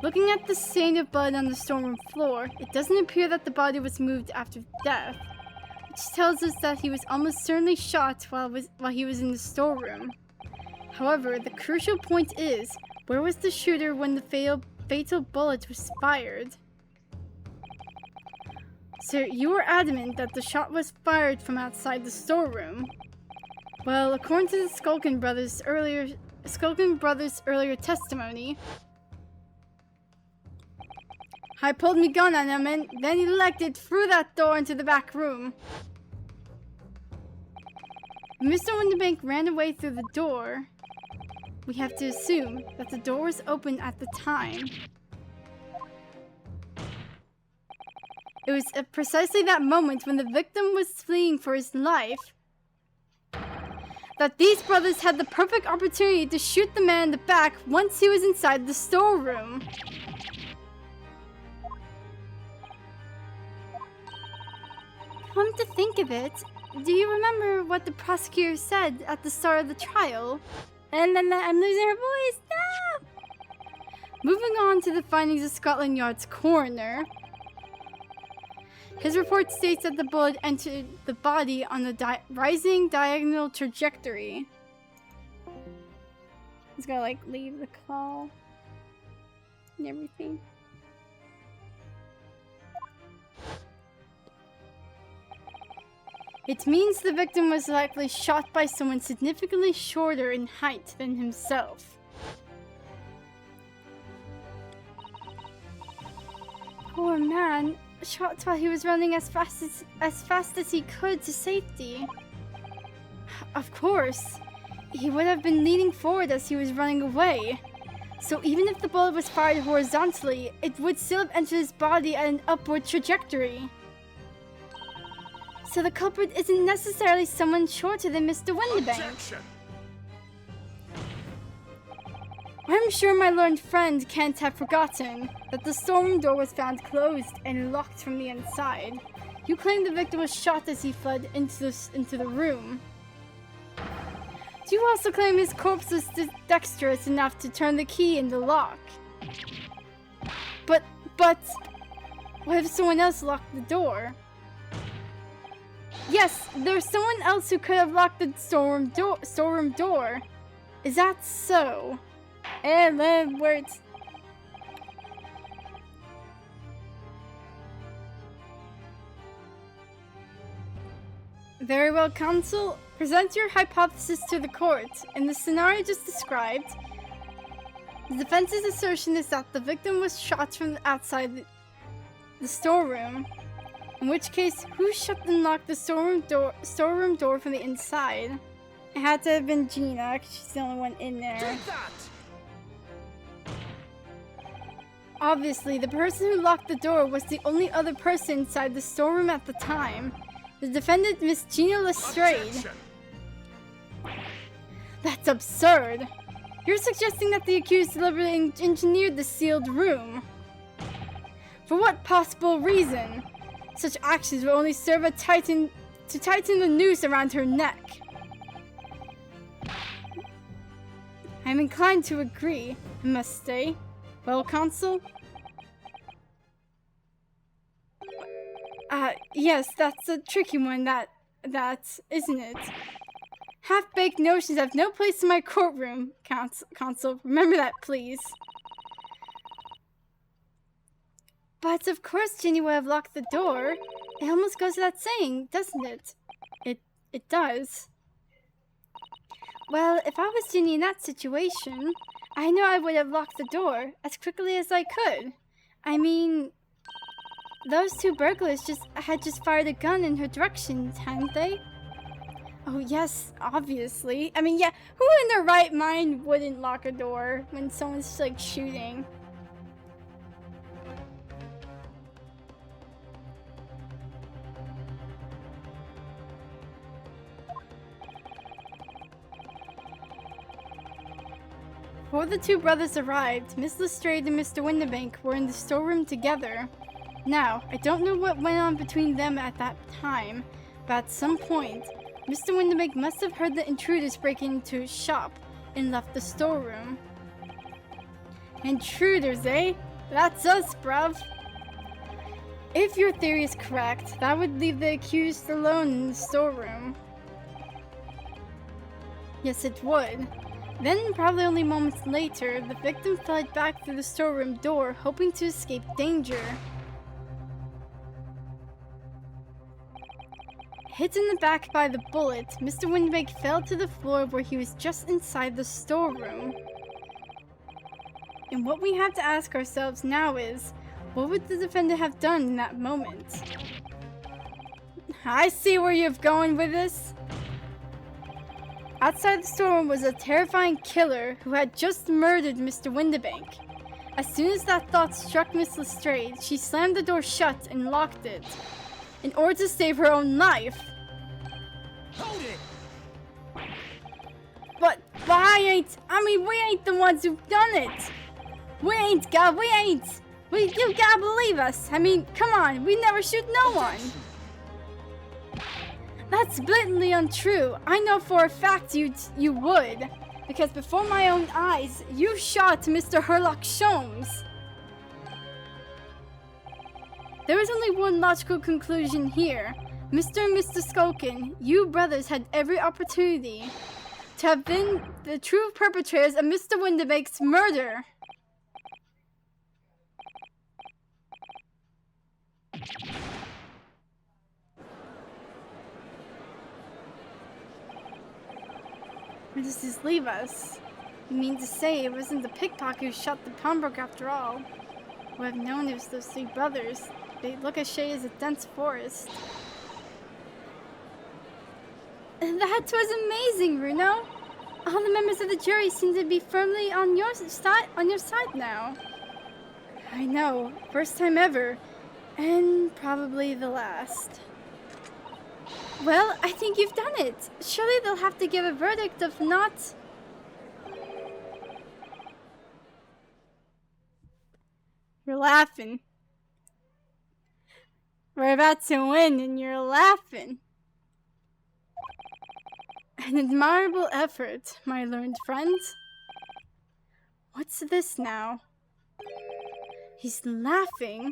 Looking at the stain of blood on the storeroom floor, it doesn't appear that the body was moved after death, which tells us that he was almost certainly shot while he was in the storeroom. However, the crucial point is, where was the shooter when the fatal bullet was fired? Sir, you are adamant that the shot was fired from outside the storeroom. Well, according to the Skulkin brothers' earlier testimony, I pulled me gun on him and then he legged it through that door into the back room. Mr. Winterbank ran away through the door. We have to assume that the door was open at the time. It was at precisely that moment when the victim was fleeing for his life that these brothers had the perfect opportunity to shoot the man in the back once he was inside the storeroom. Come to think of it, do you remember what the prosecutor said at the start of the trial? And then I'm losing her voice. No! Moving on to the findings of Scotland Yard's coroner. His report states that the bullet entered the body on a rising diagonal trajectory. He's gotta like leave the call and everything. It means the victim was likely shot by someone significantly shorter in height than himself. Poor man, shot while he was running as fast as he could to safety. Of course, he would have been leaning forward as he was running away. So even if the bullet was fired horizontally, it would still have entered his body at an upward trajectory. So the culprit isn't necessarily someone shorter than Mr. Winterbank. Objection! I'm sure my learned friend can't have forgotten that the storeroom door was found closed and locked from the inside. You claim the victim was shot as he fled into the room. Do you also claim his corpse was dexterous enough to turn the key in the lock? But, what if someone else locked the door? Yes, there's someone else who could have locked the storeroom door. Is that so? And words. Very well, counsel. Present your hypothesis to the court. In the scenario just described, the defense's assertion is that the victim was shot from outside the storeroom. In which case, who shut and locked the storeroom door from the inside? It had to have been Gina, because she's the only one in there. Take that! Obviously, the person who locked the door was the only other person inside the storeroom at the time. The defendant, Miss Gina Lestrade. Objection! That's absurd. You're suggesting that the accused deliberately engineered the sealed room. For what possible reason? Such actions will only serve to tighten the noose around her neck. I'm inclined to agree, I must say. Well, counsel? Yes, that's a tricky one, that isn't it? Half-baked notions have no place in my courtroom, counsel. Remember that, please. But of course Ginny would have locked the door. It almost goes without saying, doesn't it? It does. Well, if I was Ginny in that situation, I know I would have locked the door as quickly as I could. I mean, those two burglars had just fired a gun in her direction, hadn't they? Oh yes, obviously. I mean, yeah, who in their right mind wouldn't lock a door when someone's like shooting? Before the two brothers arrived, Miss Lestrade and Mr. Winterbank were in the storeroom together. Now, I don't know what went on between them at that time, but at some point, Mr. Winterbank must have heard the intruders breaking into his shop and left the storeroom. Intruders, eh? That's us, bruv. If your theory is correct, that would leave the accused alone in the storeroom. Yes, it would. Then, probably only moments later, the victim fled back through the storeroom door, hoping to escape danger. Hit in the back by the bullet, Mr. Windbag fell to the floor where he was just inside the storeroom. And what we have to ask ourselves now is, what would the defendant have done in that moment? I see where you're going with this. Outside the storeroom was a terrifying killer who had just murdered Mr. Windibank. As soon as that thought struck Miss Lestrade, she slammed the door shut and locked it, in order to save her own life. Hold it! But we ain't the ones who've done it. You gotta believe us. I mean, come on, we never shoot no one. That's blatantly untrue. I know for a fact you would. Because before my own eyes, you shot Mr. Herlock Sholmes. There is only one logical conclusion here. Mr. and Mr. Skulkin, you brothers had every opportunity to have been the true perpetrators of Mr. Windibank's murder. Where does this leave us? You mean to say it wasn't the pickpocket who shot the pawnbroker after all? Would have known it was those three brothers. They look as shady as a dense forest. That was amazing, Runo! All the members of the jury seem to be firmly on your side now. I know, first time ever, and probably the last. Well, I think you've done it. Surely they'll have to give a verdict of not... You're laughing. We're about to win and you're laughing. An admirable effort, my learned friend. What's this now? He's laughing.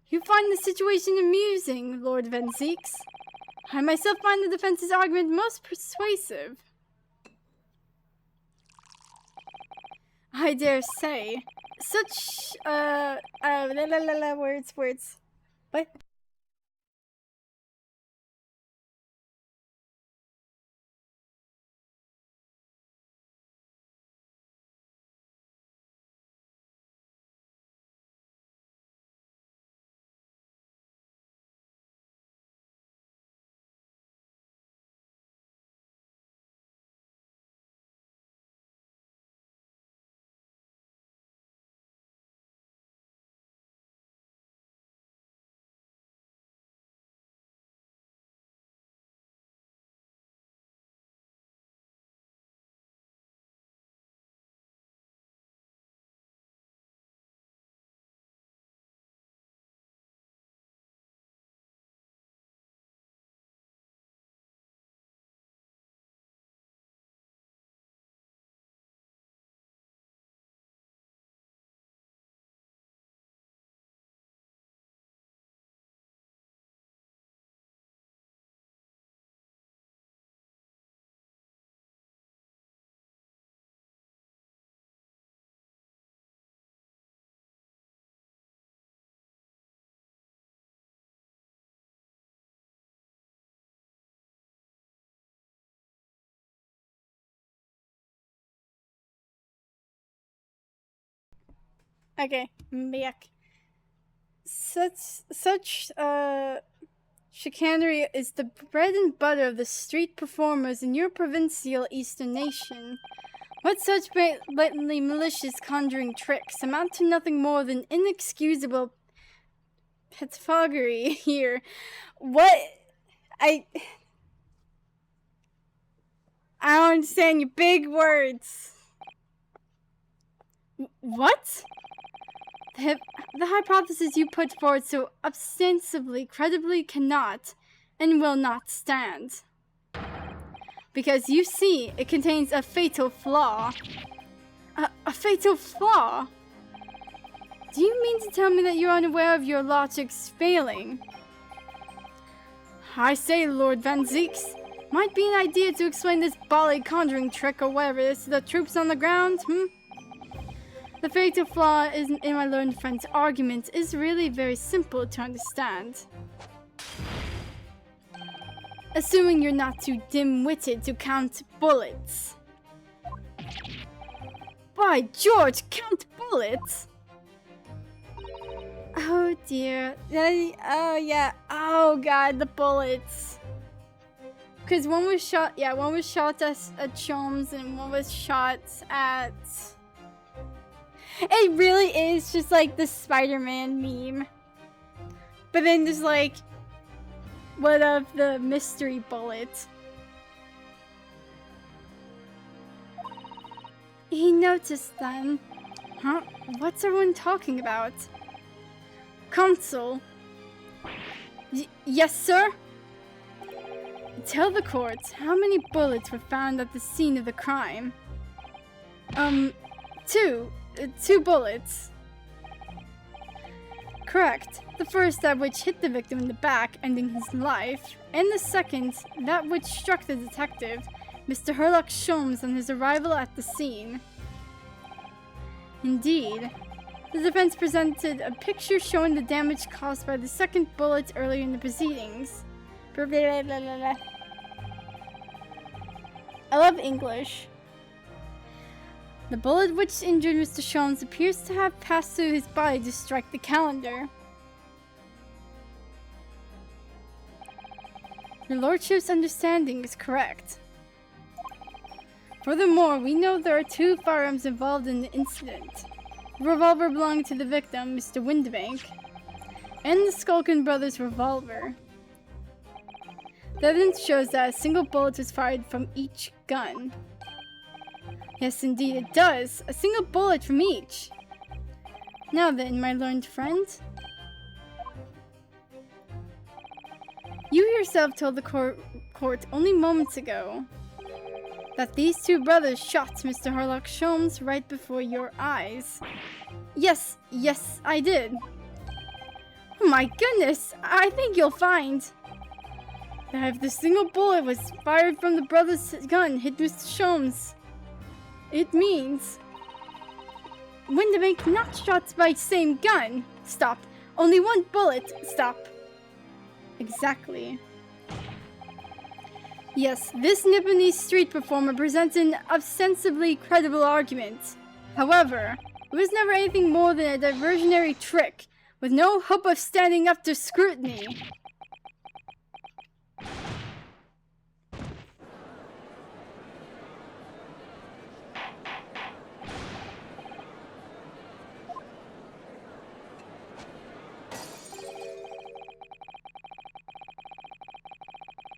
You find the situation amusing, Lord Van Zeeks. I myself find the defense's argument most persuasive. I dare say. Such, words. What? Okay, back. Such chicanery is the bread and butter of the street performers in your provincial eastern nation. What such blatantly malicious conjuring tricks amount to nothing more than inexcusable pettifoggery here. What? I don't understand your big words. What? The hypothesis you put forward so ostensibly, credibly cannot and will not stand. Because you see, it contains a fatal flaw. A fatal flaw? Do you mean to tell me that you're unaware of your logic's failing? I say, Lord Van Zeeks, Might be an idea to explain this Bali conjuring trick or whatever it is to the troops on the ground, The fatal flaw in my learned friend's argument is really very simple to understand. Assuming you're not too dim-witted to count bullets. By George, count bullets? Oh dear. Oh yeah. Oh god, the bullets. Because one was shot at Chom's and one was shot at... It really is just like the Spider-Man meme. But then there's like... What of the mystery bullet? He noticed then. Huh? What's everyone talking about? Consul. Yes, sir? Tell the court, how many bullets were found at the scene of the crime? Two bullets. Correct. The first, that which hit the victim in the back, ending his life, and the second, that which struck the detective, Mr. Herlock Sholmes, on his arrival at the scene. Indeed. The defense presented a picture showing the damage caused by the second bullet earlier in the proceedings. I love English. The bullet which injured Mr. Sholmes appears to have passed through his body to strike the calendar. Your lordship's understanding is correct. Furthermore, we know there are two firearms involved in the incident. The revolver belonging to the victim, Mr. Windibank, and the Skulkin brothers' revolver. The evidence shows that a single bullet was fired from each gun. Yes, indeed it does. A single bullet from each. Now then, my learned friend. You yourself told the court only moments ago that these two brothers shot Mr. Herlock Sholmes right before your eyes. Yes, I did. Oh my goodness, I think you'll find that if the single bullet was fired from the brother's gun hit Mr. Sholmes, it means Windibank not shot by same gun. Stop. Only one bullet. Stop. Exactly. Yes, this Nipponese street performer presents an ostensibly credible argument. However, it was never anything more than a diversionary trick, with no hope of standing up to scrutiny.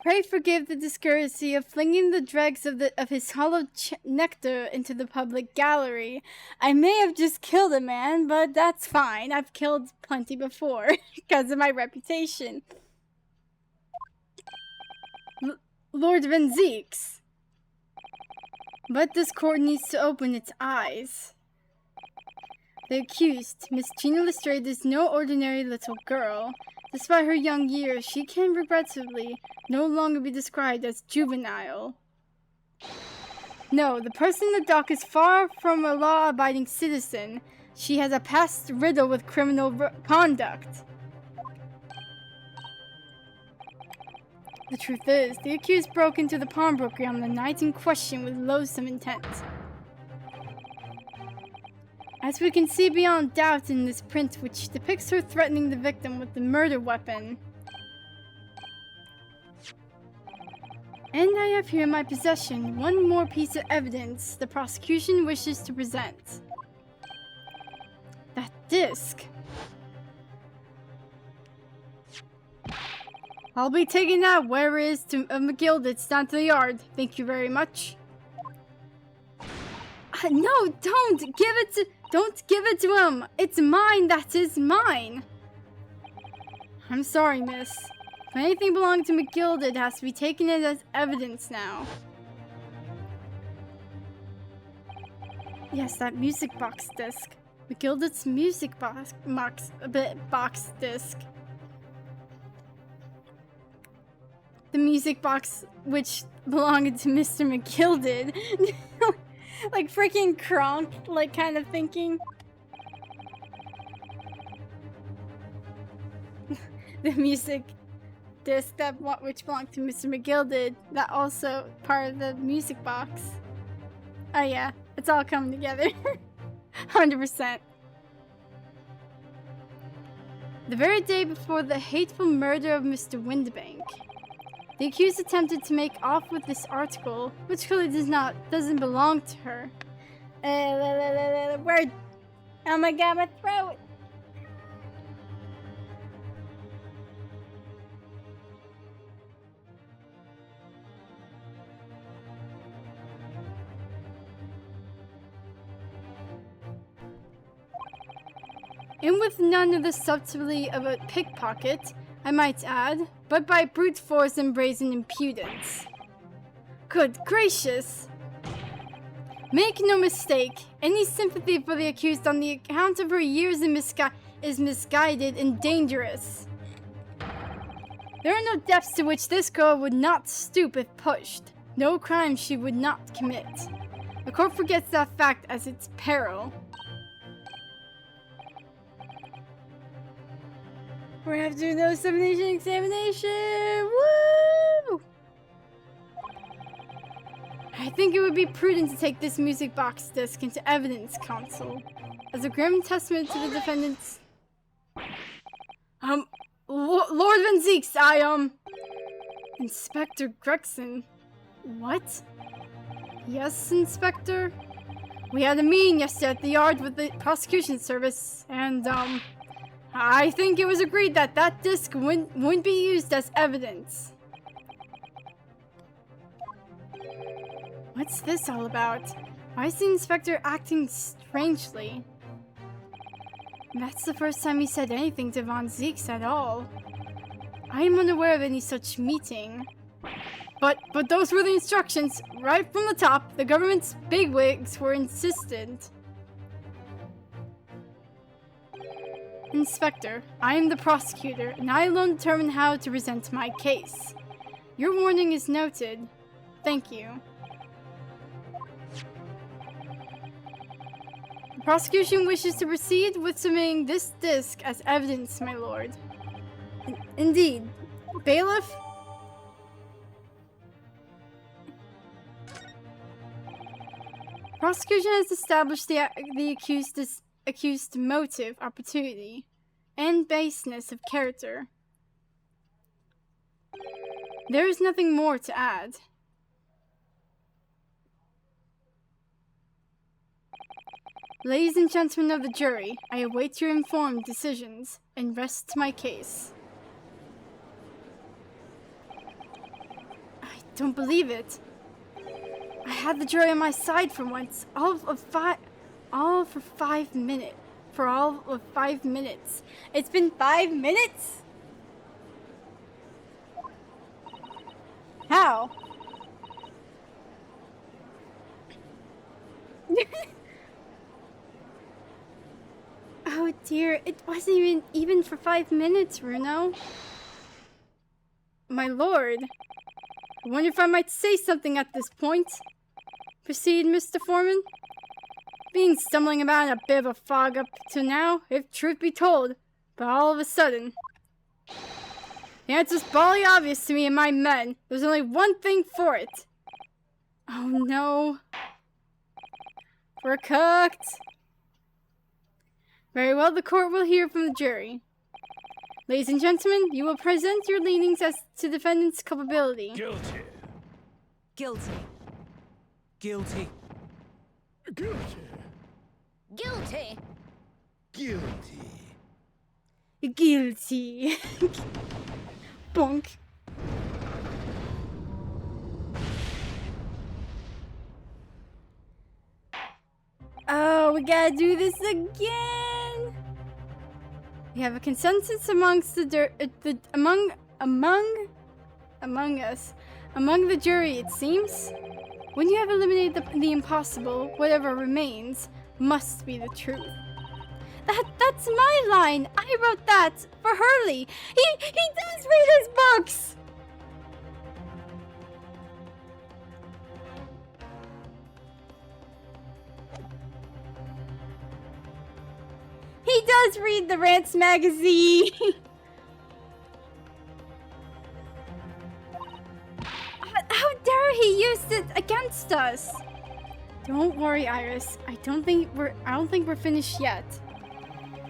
Pray forgive the discourtesy of flinging the dregs of his hollow nectar into the public gallery. I may have just killed a man, but that's fine. I've killed plenty before, because of my reputation. Lord Van Zeeks. But this court needs to open its eyes. The accused, Miss Gina Lestrade, is no ordinary little girl. Despite her young years, she can regrettably no longer be described as juvenile. No, the person in the dock is far from a law-abiding citizen. She has a past riddled with criminal conduct. The truth is, the accused broke into the pawnbroker on the night in question with loathsome intent. As we can see beyond doubt in this print, which depicts her threatening the victim with the murder weapon. And I have here in my possession one more piece of evidence the prosecution wishes to present. That disc. I'll be taking that where it is to McGilded's down to the yard. Thank you very much. No, don't give it to him. It's mine. That is mine. I'm sorry, miss. If anything belonging to McGilded, it has to be taken in as evidence now. Yes, that music box disc. McGilded's music box disc. the music box which belonged to Mr. McGill did. Like freaking Kronk, like kind of thinking. The music disc which belonged to Mr. McGill did, that also part of the music box. Oh yeah, it's all coming together. 100%. The very day before the hateful murder of Mr. Windbank, the accused attempted to make off with this article, which clearly doesn't belong to her. Word. Oh my god, my throat. And with none of the subtlety of a pickpocket, I might add, but by brute force and brazen impudence. Good gracious! Make no mistake, any sympathy for the accused on the account of her years is misguided and dangerous. There are no depths to which this girl would not stoop if pushed, no crime she would not commit. The court forgets that fact as its peril. We're gonna have to do no examination! Woo! I think it would be prudent to take this music box disc into evidence, counsel, as a grim testament to the defendant's. Lord Van Zeeks, Inspector Gregson. What? Yes, Inspector? We had a meeting yesterday at the yard with the prosecution service, and, I think it was agreed that that disc wouldn't be used as evidence. What's this all about? Why is the inspector acting strangely? That's the first time he said anything to Von Zeeks at all. I am unaware of any such meeting. But those were the instructions. Right from the top, the government's bigwigs were insistent. Inspector, I am the prosecutor, and I alone determine how to present my case. Your warning is noted. Thank you. The prosecution wishes to proceed with submitting this disc as evidence, my lord. Indeed. Bailiff? Prosecution has established the accused motive, opportunity, and baseness of character. There is nothing more to add. Ladies and gentlemen of the jury, I await your informed decisions and rest my case. I don't believe it. I had the jury on my side for once, all for 5 minutes. For all of 5 minutes. It's been 5 minutes? How? Oh dear, it wasn't even for 5 minutes, Runo. My lord. I wonder if I might say something at this point. Proceed, Mr. Foreman. Being stumbling about in a bit of a fog up to now, if truth be told, but all of a sudden. The answer's bally obvious to me and my men. There's only one thing for it. Oh no. We're cooked. Very well, the court will hear from the jury. Ladies and gentlemen, you will present your leanings as to defendant's culpability. Guilty. Guilty. Guilty. Guilty. Guilty. Guilty. Bonk. Oh, we gotta do this again. We have a consensus amongst among us, among the jury, it seems. When you have eliminated the impossible, whatever remains must be the truth. That's my line. I wrote that for Hurley. He does read his books. he does read the Rants magazine. How dare he use it against us? Don't worry, Iris. I don't think we're finished yet.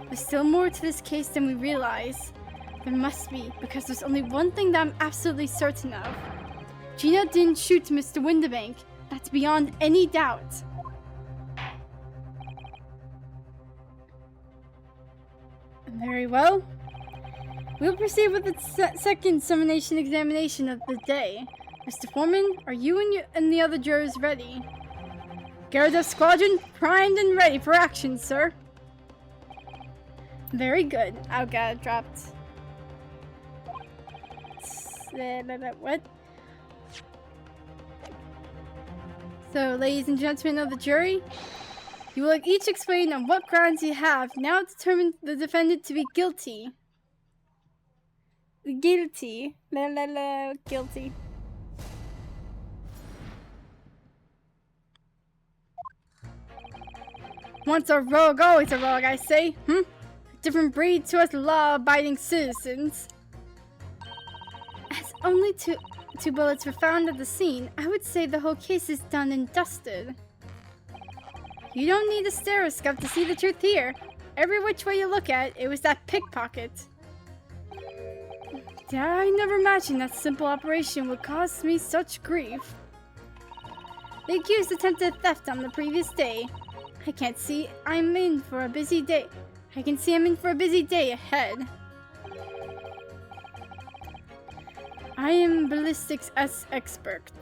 There's still more to this case than we realize. There must be, because there's only one thing that I'm absolutely certain of. Gina didn't shoot Mr. Windibank. That's beyond any doubt. Very well. We'll proceed with the second summonation examination of the day. Mr. Foreman, are you and the other jurors ready? Gyarados Squadron, primed and ready for action, sir. Very good. Oh god, dropped. What? So, ladies and gentlemen of the jury, you will each explain on what grounds you have now determined the defendant to be guilty. Guilty. Guilty. Once a rogue, always a rogue, I say. Different breed to us law-abiding citizens. As only two bullets were found at the scene, I would say the whole case is done and dusted. You don't need a stereoscope to see the truth here. Every which way you look at it, it was that pickpocket. I never imagined that simple operation would cause me such grief. The accused attempted theft on the previous day. I can see I'm in for a busy day ahead. I am ballistics expert.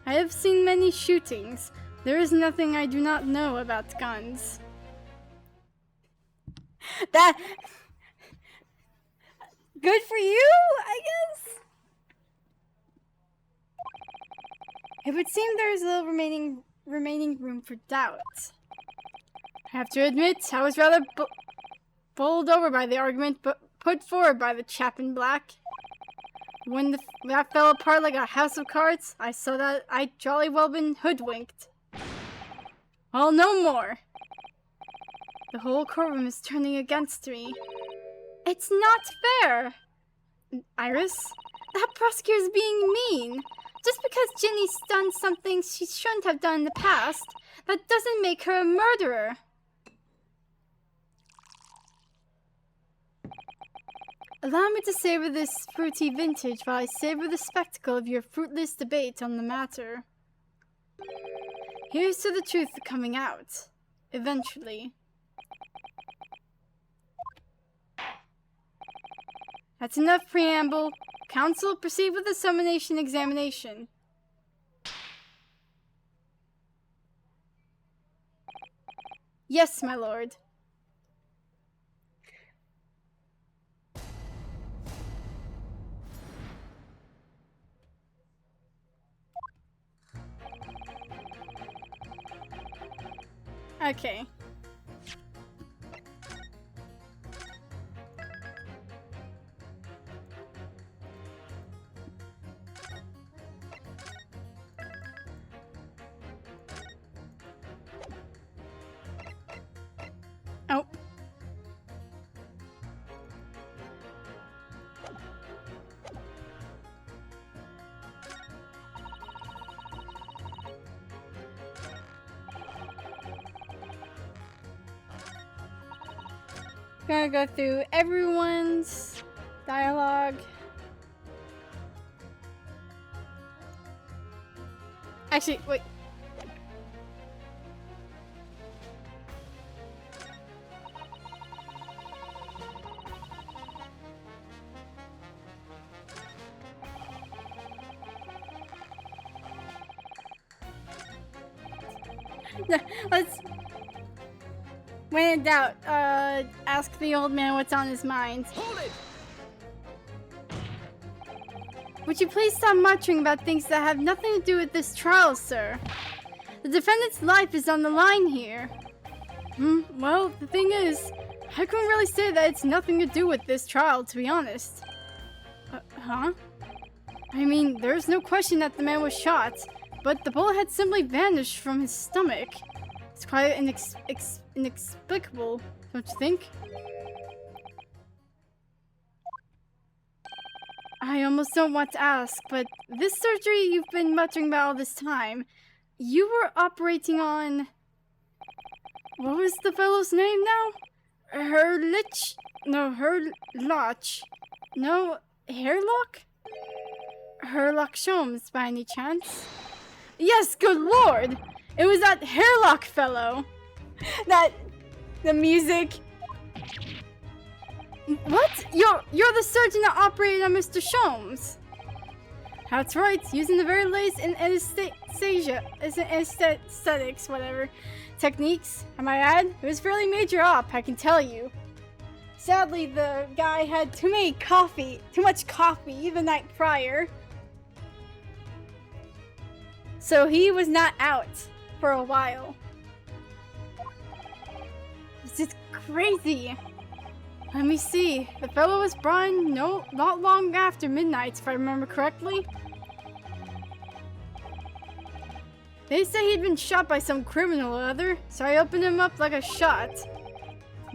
I have seen many shootings. There is nothing I do not know about guns. That... Good for you, I guess? It would seem there is little remaining room for doubt. I have to admit, I was rather bowled over by the argument put forward by the chap in black. When that fell apart like a house of cards, I saw that I'd jolly well been hoodwinked. Well, no more. The whole courtroom is turning against me. It's not fair! Iris, that prosecutor's being mean. Just because Ginny's done something she shouldn't have done in the past, that doesn't make her a murderer. Allow me to savor this fruity vintage while I savor the spectacle of your fruitless debate on the matter. Here's to the truth coming out. Eventually. That's enough preamble. Counsel, proceed with the summonation examination. Yes, my lord. Okay. Oh. Gonna go through everyone's dialogue. Actually, wait. Let's... When in doubt, ask the old man what's on his mind. Hold it! Would you please stop muttering about things that have nothing to do with this trial, sir? The defendant's life is on the line here. Well, the thing is, I couldn't really say that it's nothing to do with this trial, to be honest. Huh? I mean, there's no question that the man was shot, but the bullet had simply vanished from his stomach. It's quite inexplicable, don't you think? I almost don't want to ask, but this surgery you've been muttering about all this time, you were operating on... What was the fellow's name now? Herlich? No, Herloch. No, Hairlock? Herlock Sholmes, by any chance? Yes, good lord! It was that Hairlock fellow! The music... What? You're the surgeon that operated on Mr. Sholmes? That's right, using the very latest in aesthetics, whatever, techniques. I might add, it was fairly major op, I can tell you. Sadly, the guy had too much coffee the night prior. So he was not out for a while. This is crazy. Let me see. The fellow was brought in not long after midnight, if I remember correctly. They say he'd been shot by some criminal or other, so I opened him up like a shot.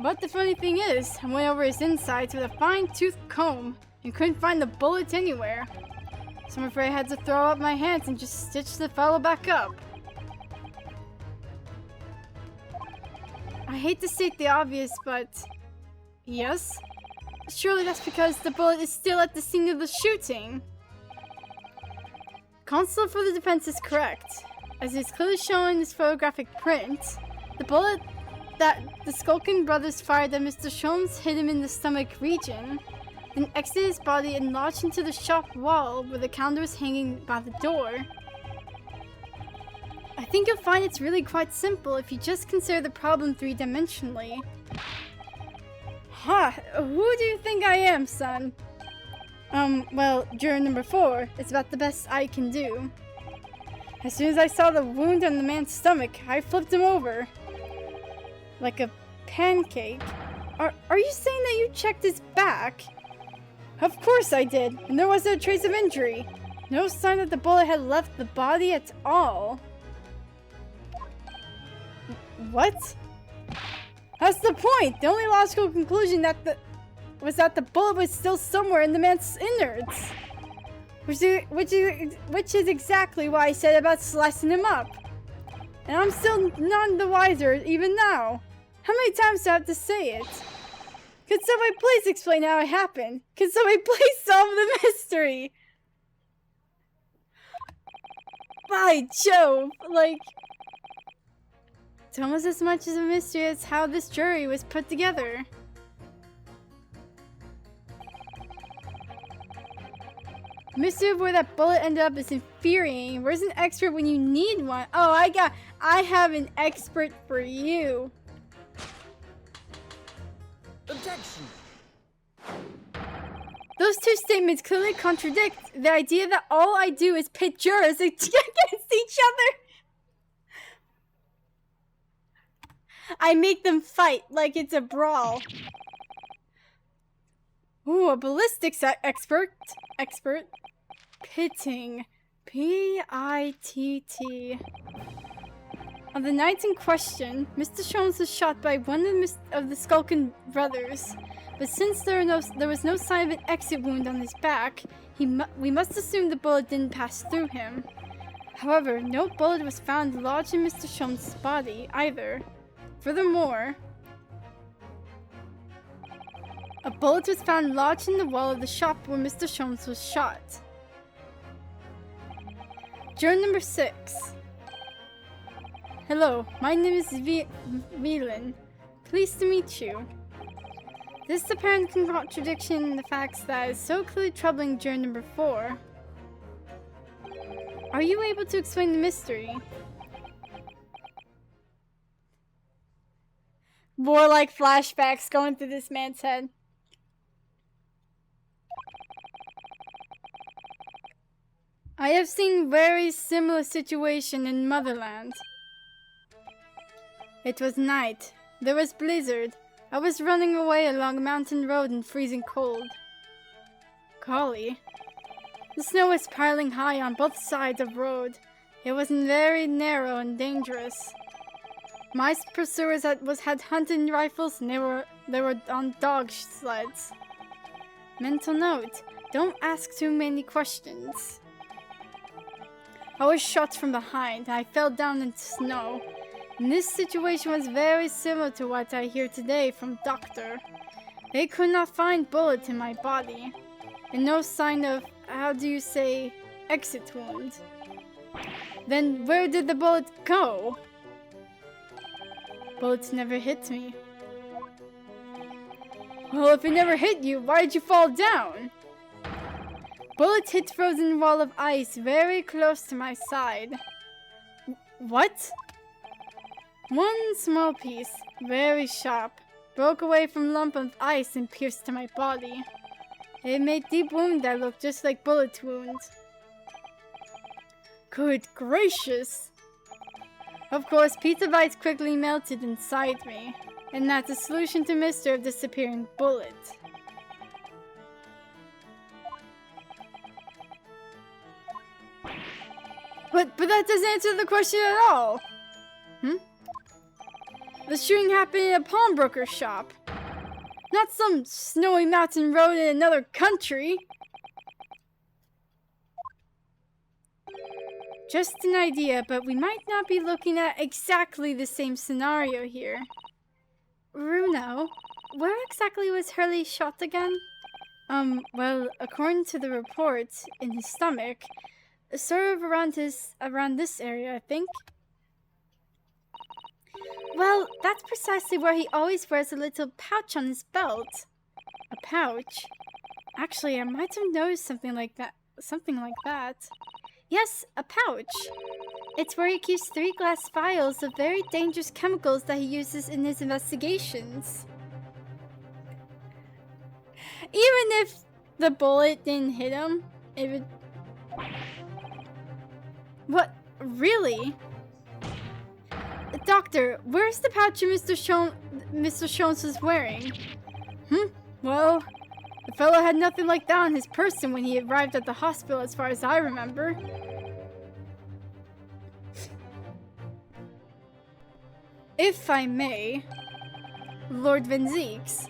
But the funny thing is, I went over his insides with a fine-tooth comb and couldn't find the bullet anywhere. So I'm afraid I had to throw up my hands and just stitch the fellow back up. I hate to state the obvious, but... Yes? Surely that's because the bullet is still at the scene of the shooting. Counsel for the defense is correct. As is clearly shown in this photographic print, the bullet that the Skulkin brothers fired at Mr. Sholmes hit him in the stomach region, then exited his body and lodged into the shop wall where the calendar was hanging by the door. I think you'll find it's really quite simple if you just consider the problem three-dimensionally. Ha! Who do you think I am, son? Well, juror number 4, it's about the best I can do. As soon as I saw the wound on the man's stomach, I flipped him over. Like a pancake. Are you saying that you checked his back? Of course I did, and there wasn't a trace of injury. No sign that the bullet had left the body at all. What? That's the point! The only logical conclusion was that the bullet was still somewhere in the man's innards. Which is exactly why I said about slicing him up. And I'm still none the wiser even now. How many times do I have to say it? Could somebody please explain how it happened? Could somebody please solve the mystery? By Jove, like... It's almost as much as a mystery as how this jury was put together. The mystery of where that bullet ended up is infuriating. Where's an expert when you need one? Oh, I have an expert for you. Objection! Those two statements clearly contradict the idea that all I do is pit jurors against each other. I make them fight like it's a brawl. Ooh, a ballistics expert. Pitting. P-I-T-T. On the night in question, Mr. Sholmes was shot by one of the Skulkin brothers. But since there was no sign of an exit wound on his back, we must assume the bullet didn't pass through him. However, no bullet was found lodged in Mr. Sholmes' body either. Furthermore, a bullet was found lodged in the wall of the shop where Mr. Sholmes was shot. Juror number 6. Hello, my name is Velen. Pleased to meet you. This apparent contradiction in the facts that is so clearly troubling juror number 4. Are you able to explain the mystery? More like flashbacks going through this man's head. I have seen very similar situation in Motherland. It was night. There was blizzard. I was running away along a mountain road in freezing cold. Golly. The snow was piling high on both sides of the road. It was very narrow and dangerous. My pursuers had hunting rifles and they were on dog sleds. Mental note, don't ask too many questions. I was shot from behind and I fell down in snow. And this situation was very similar to what I hear today from Doctor. They could not find bullets in my body. And no sign of, how do you say, exit wound. Then where did the bullet go? Bullets never hit me. Well, if it never hit you, why did you fall down? Bullet hit frozen wall of ice very close to my side. What? One small piece, very sharp, broke away from lump of ice and pierced to my body. It made deep wound that looked just like bullet wounds. Good gracious! Of course, pizza bites quickly melted inside me, and that's the solution to mystery of disappearing bullet. But that doesn't answer the question at all! The shooting happened in a pawnbroker shop. Not some snowy mountain road in another country. Just an idea, but we might not be looking at exactly the same scenario here. Bruno, where exactly was Hurley shot again? Well, according to the report, in his stomach, sort of around this area, I think. Well, that's precisely where he always wears a little pouch on his belt. A pouch? Actually, I might have noticed something like that. Yes, a pouch. It's where he keeps 3 glass vials of very dangerous chemicals that he uses in his investigations. Even if the bullet didn't hit him, it would... What? Really? Doctor, where's the pouch Mr. Shones was wearing? Well, the fellow had nothing like that on his person when he arrived at the hospital as far as I remember. If I may, Lord Van Zeeks,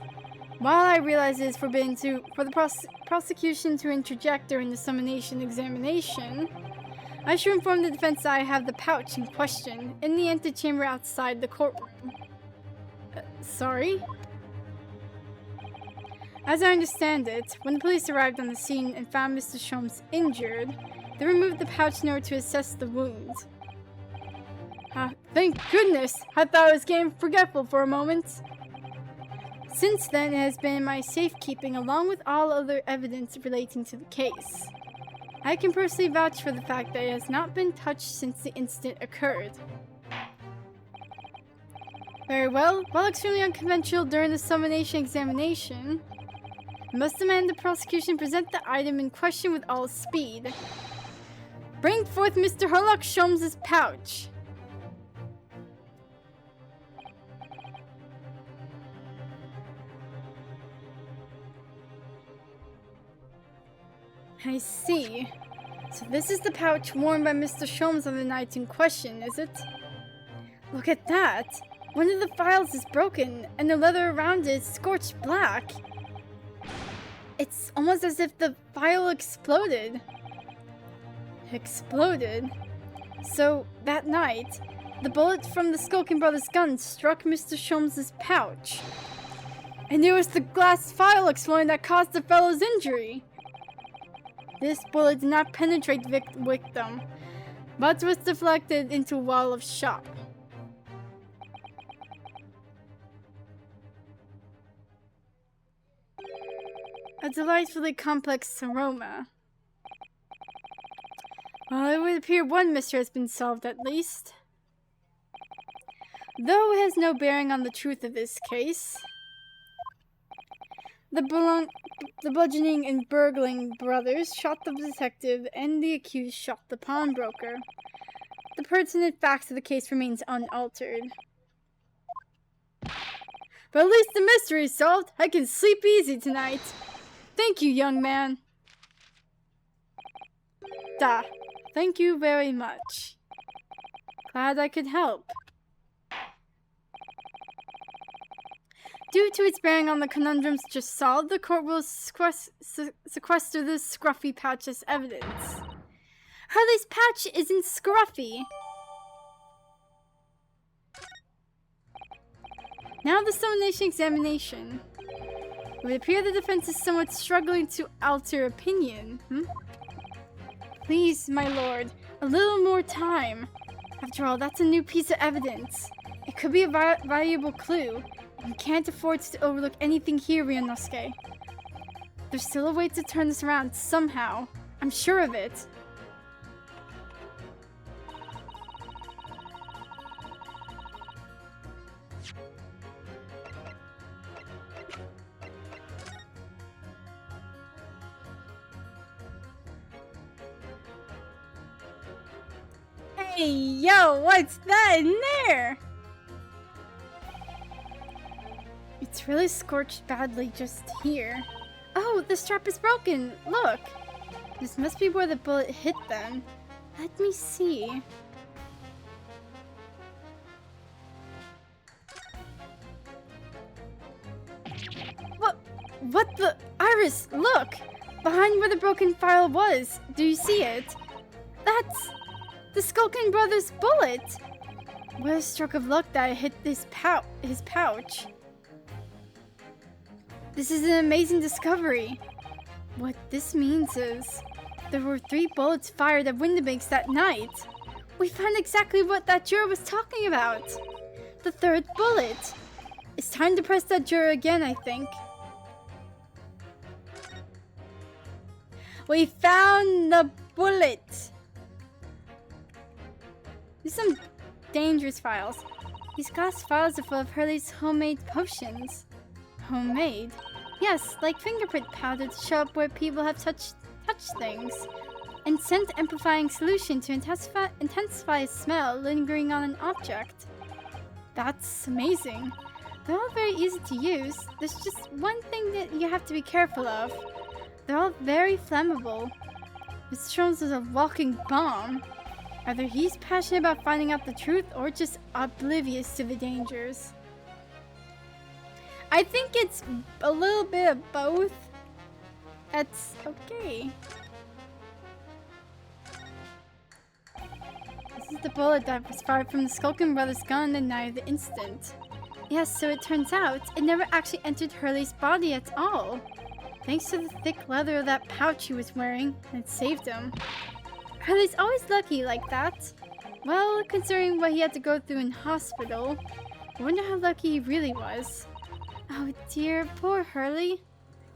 while I realize it is forbidden for the prosecution to interject during the summonation examination, I should inform the defense that I have the pouch in question in the antechamber outside the courtroom. Sorry? As I understand it, when the police arrived on the scene and found Mr. Sholmes injured, they removed the pouch in order to assess the wound. Thank goodness! I thought I was getting forgetful for a moment. Since then, it has been in my safekeeping along with all other evidence relating to the case. I can personally vouch for the fact that it has not been touched since the incident occurred. Very well, while extremely unconventional during the summonation examination, I must demand the prosecution present the item in question with all speed. Bring forth Mr. Herlock Sholmes' pouch. I see. So this is the pouch worn by Mr. Sholmes on the night in question, is it? Look at that! One of the files is broken, and the leather around it is scorched black. It's almost as if the file exploded. Exploded? So, that night, the bullet from the Skulkin Brothers' gun struck Mr. Sholmes' pouch. And it was the glass file exploding that caused the fellow's injury. This bullet did not penetrate the victim, but was deflected into a wall of shop. A delightfully complex aroma. Well, it would appear one mystery has been solved at least. Though it has no bearing on the truth of this case. The bludgeoning and burgling brothers shot the detective, and the accused shot the pawnbroker. The pertinent facts of the case remains unaltered. But at least the mystery is solved. I can sleep easy tonight. Thank you, young man. Thank you very much. Glad I could help. Due to its bearing on the conundrums just solved, the court will sequester this scruffy pouch as evidence. Hurley's pouch isn't scruffy. Now the summation examination. It would appear the defense is somewhat struggling to alter opinion. Please, my lord, a little more time. After all, that's a new piece of evidence. It could be a valuable clue. We can't afford to overlook anything here, Ryunosuke. There's still a way to turn this around somehow. I'm sure of it. Hey, yo, what's that in there? It's really scorched badly just here. Oh, the strap is broken. Look. This must be where the bullet hit them. Let me see. What the? Iris, look! Behind where the broken file was. Do you see it? That's the Skulkin brothers' bullet. What a stroke of luck that it hit his pouch. This is an amazing discovery. What this means is there were 3 bullets fired at Windibanks that night. We found exactly what that juror was talking about. The 3rd bullet. It's time to press that juror again, I think. We found the bullet. These are some dangerous files. These glass files are full of Hurley's homemade potions. Homemade? Yes, like fingerprint powder to show up where people have touched things. And scent amplifying solution to intensify smell lingering on an object. That's amazing. They're all very easy to use. There's just one thing that you have to be careful of. They're all very flammable. Mr. Jones is a walking bomb. Either he's passionate about finding out the truth or just oblivious to the dangers. I think it's a little bit of both. That's okay. This is the bullet that was fired from the Skulkin brothers' gun the night of the incident. Yes, so it turns out it never actually entered Hurley's body at all. Thanks to the thick leather of that pouch he was wearing, it saved him. Hurley's always lucky like that. Well, considering what he had to go through in hospital, I wonder how lucky he really was. Oh dear, poor Hurley.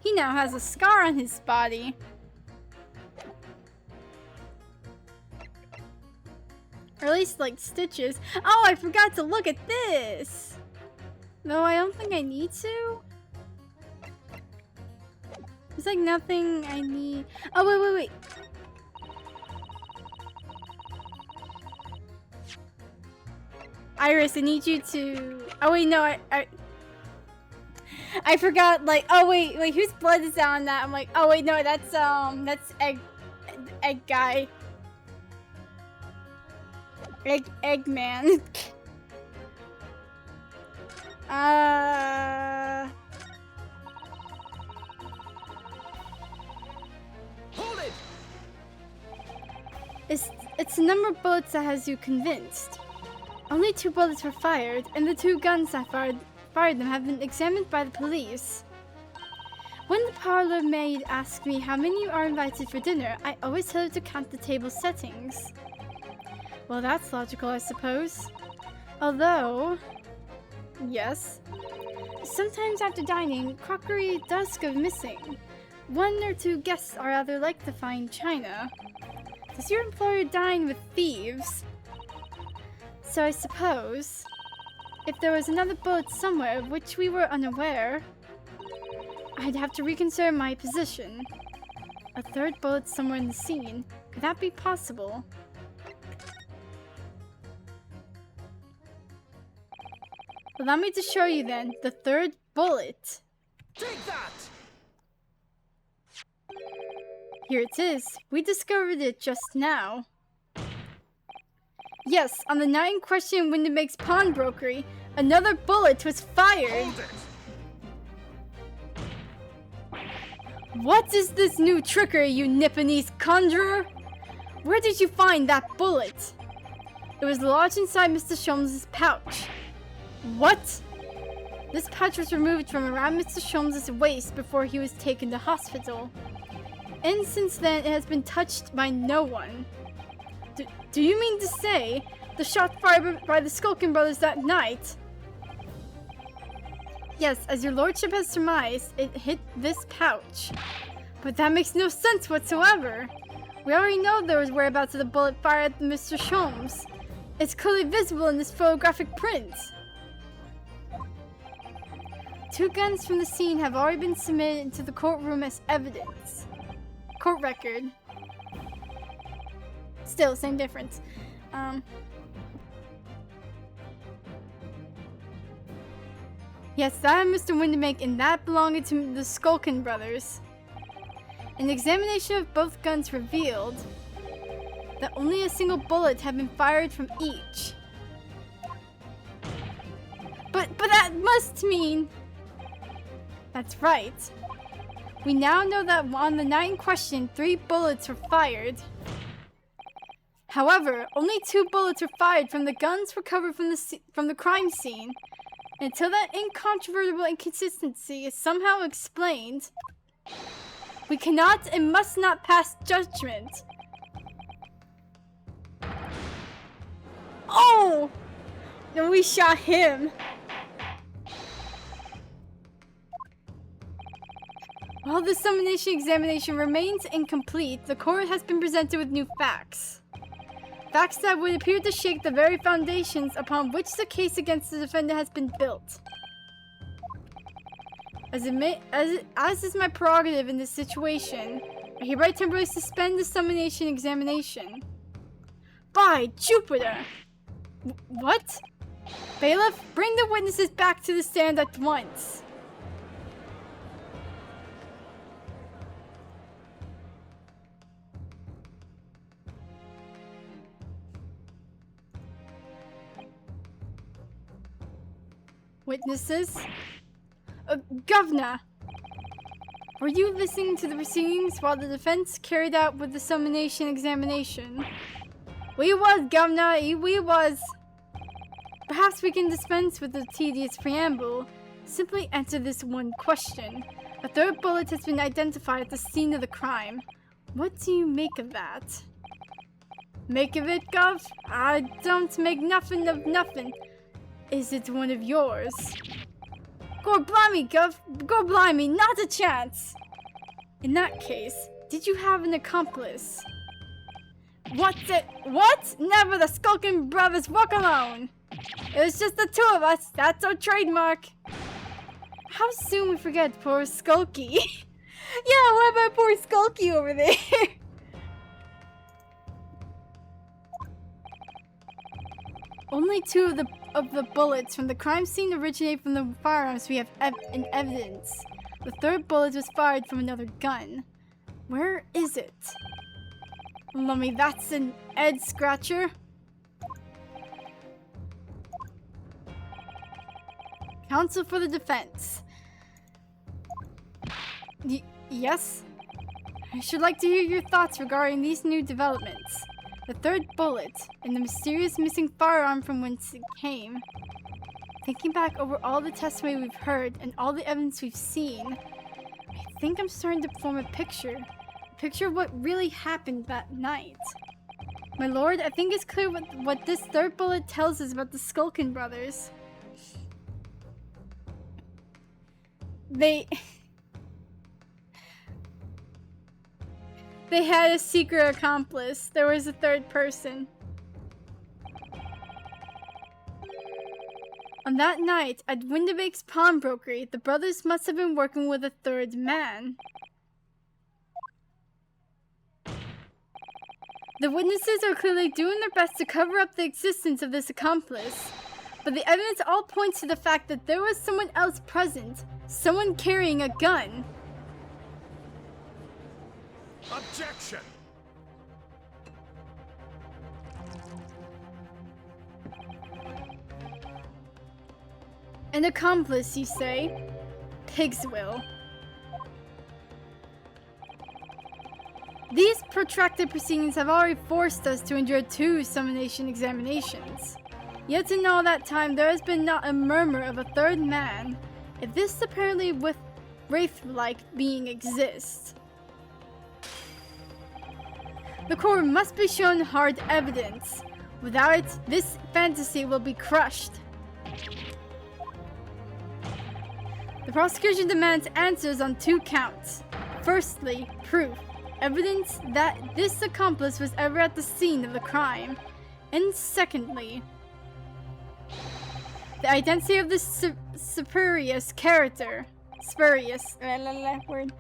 He now has a scar on his body. Or at least like stitches. Oh, I forgot to look at this! No, I don't think I need to. There's like nothing I need. Oh, wait. Iris, I need you to... Oh wait, no, I forgot, like, oh wait, whose blood is that on that? I'm like, oh wait, no, that's egg guy. Eggman. Hold it! It's the number of bullets that has you convinced. Only 2 bullets were fired, and the 2 guns that fired them have been examined by the police. When the parlor maid asks me how many are invited for dinner, I always tell her to count the table settings. Well, that's logical, I suppose. Although, yes, sometimes after dining, crockery does go missing. 1 or 2 guests are rather like to find china. Does your employer dine with thieves? So I suppose, if there was another bullet somewhere of which we were unaware, I'd have to reconsider my position. A 3rd bullet somewhere in the scene. Could that be possible? Allow me to show you then the 3rd bullet. Take that! Here it is. We discovered it just now. Yes, on the night in question in Windibanks pawnbrokery, another bullet was fired. Hold it! What is this new trickery, you Nipponese conjurer? Where did you find that bullet? It was lodged inside Mr. Sholmes' pouch. What? This pouch was removed from around Mr. Sholmes' waist before he was taken to hospital. And since then, it has been touched by no one. Do you mean to say the shot fired by the Skulkin brothers that night? Yes, as your lordship has surmised, it hit this pouch. But that makes no sense whatsoever. We already know there was whereabouts of the bullet fired at Mr. Sholmes. It's clearly visible in this photographic print. 2 guns from the scene have already been submitted into the courtroom as evidence. Court record. Still, same difference. Yes, that Mr. Windemake and that belonged to the Skulkin brothers. An examination of both guns revealed that only a single bullet had been fired from each. But that must mean... That's right. We now know that on the night in question, 3 bullets were fired. However, only 2 bullets were fired from the guns recovered from the crime scene. Until that incontrovertible inconsistency is somehow explained, we cannot and must not pass judgment. Oh! Then we shot him. While the summonation examination remains incomplete, the court has been presented with new facts. Facts that would appear to shake the very foundations upon which the case against the defendant has been built. As is my prerogative in this situation, I hereby temporarily suspend the summonation examination. By Jupiter! What? Bailiff, bring the witnesses back to the stand at once. Witnesses? Governor! Were you listening to the proceedings while the defense carried out with the summonation examination? We was, Governor, we was. Perhaps we can dispense with the tedious preamble. Simply answer this one question. A 3rd bullet has been identified at the scene of the crime. What do you make of that? Make of it, Gov? I don't make nothing of nothing. Is it one of yours? Go blimey, Gov! Go blimey, not a chance! In that case, did you have an accomplice? What? Never, the Skulkin brothers walk alone! It was just the 2 of us, that's our trademark! How soon we forget poor Skulky? Yeah, what about poor Skulky over there? Only 2 of the bullets from the crime scene originate from the firearms we have in evidence. The 3rd bullet was fired from another gun. Where is it? Lummy, that's an Ed Scratcher. Counsel for the defense. Yes? I should like to hear your thoughts regarding these new developments. The 3rd bullet, and the mysterious missing firearm from whence it came. Thinking back over all the testimony we've heard and all the evidence we've seen, I think I'm starting to form a picture. A picture of what really happened that night. My lord, I think it's clear what this 3rd bullet tells us about the Skulkin brothers. They had a secret accomplice. There was a 3rd person. On that night, at Windemake's pawnbrokery, the brothers must have been working with a 3rd man. The witnesses are clearly doing their best to cover up the existence of this accomplice, but the evidence all points to the fact that there was someone else present, someone carrying a gun. Objection! An accomplice, you say? Pig's will. These protracted proceedings have already forced us to endure 2 summonation examinations. Yet in all that time, there has been not a murmur of a third man. If this apparently with wraith-like being exists, the core must be shown hard evidence. Without it, this fantasy will be crushed. The prosecution demands answers on 2 counts. Firstly, proof. Evidence that this accomplice was ever at the scene of the crime. And secondly, the identity of the spurious character. Spurious. Word.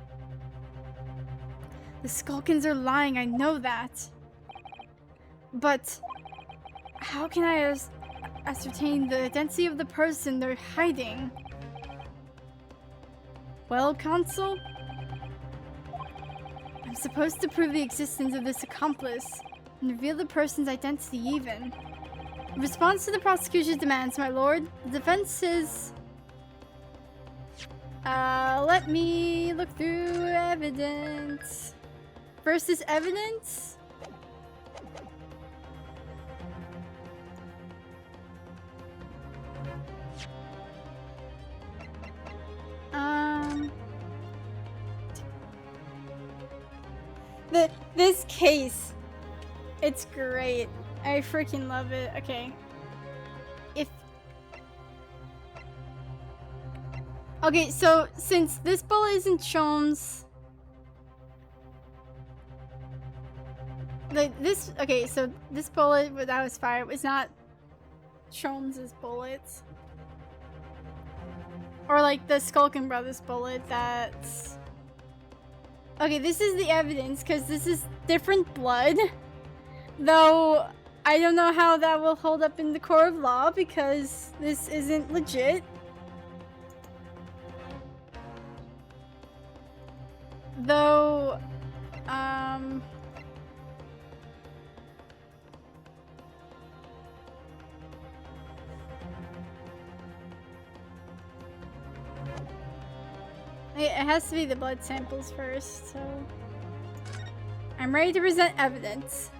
The Skulkins are lying, I know that. But how can I ascertain the identity of the person they're hiding? Well, Consul? I'm supposed to prove the existence of this accomplice and reveal the person's identity even. In response to the prosecution's demands, my lord, the defense is... let me look through evidence. First is evidence? This case, it's great. I freaking love it. Okay. Okay, so since this bullet isn't Sholmes, okay, so this bullet that was fired was not Sholmes' bullet. Or like the Skulkin Brothers bullet that's... Okay, this is the evidence because this is different blood. Though, I don't know how that will hold up in the court of law because this isn't legit. Though, it has to be the blood samples first, so... I'm ready to present evidence.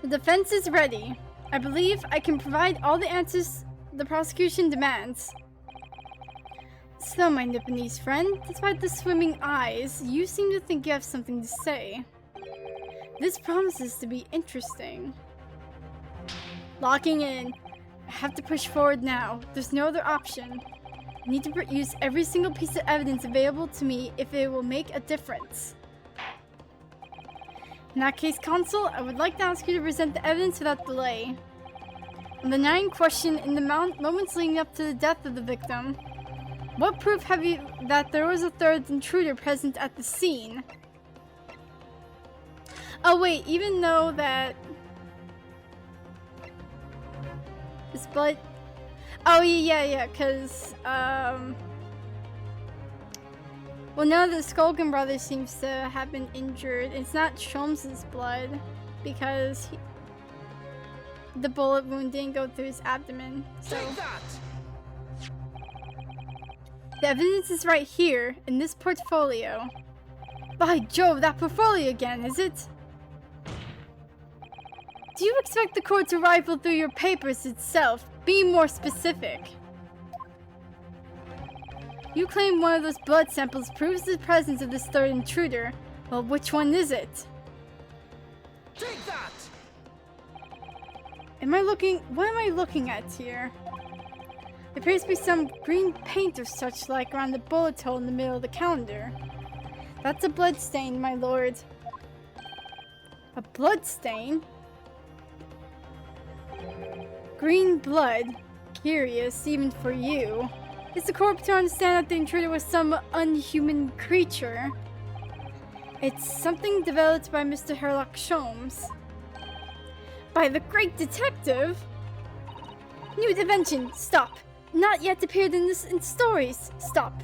The defense is ready. I believe I can provide all the answers the prosecution demands. So, my Nipponese friend, despite the swimming eyes, you seem to think you have something to say. This promises to be interesting. Locking in. I have to push forward now. There's no other option. I need to use every single piece of evidence available to me if it will make a difference. In that case, Consul, I would like to ask you to present the evidence without delay. On the denying question, in the moments leading up to the death of the victim, what proof have you that there was a third intruder present at the scene? Oh wait, even though that... This blood... Oh yeah, cause, well, none of the Skulkin brothers seems to have been injured. It's not Sholmes' blood, because the bullet wound didn't go through his abdomen, so... Take that! The evidence is right here, in this portfolio. By Jove, that portfolio again, is it? Do you expect the court to rifle through your papers itself? Be more specific. You claim one of those blood samples proves the presence of this third intruder. Well, which one is it? Take that! What am I looking at here? There appears to be some green paint or such like around the bullet hole in the middle of the calendar. That's a blood stain, my lord. A blood stain? Green blood. Curious, even for you. Is the court to understand that the intruder was some unhuman creature? It's something developed by Mr. Herlock Sholmes. By the great detective? New invention, stop. Not yet appeared in stories, stop.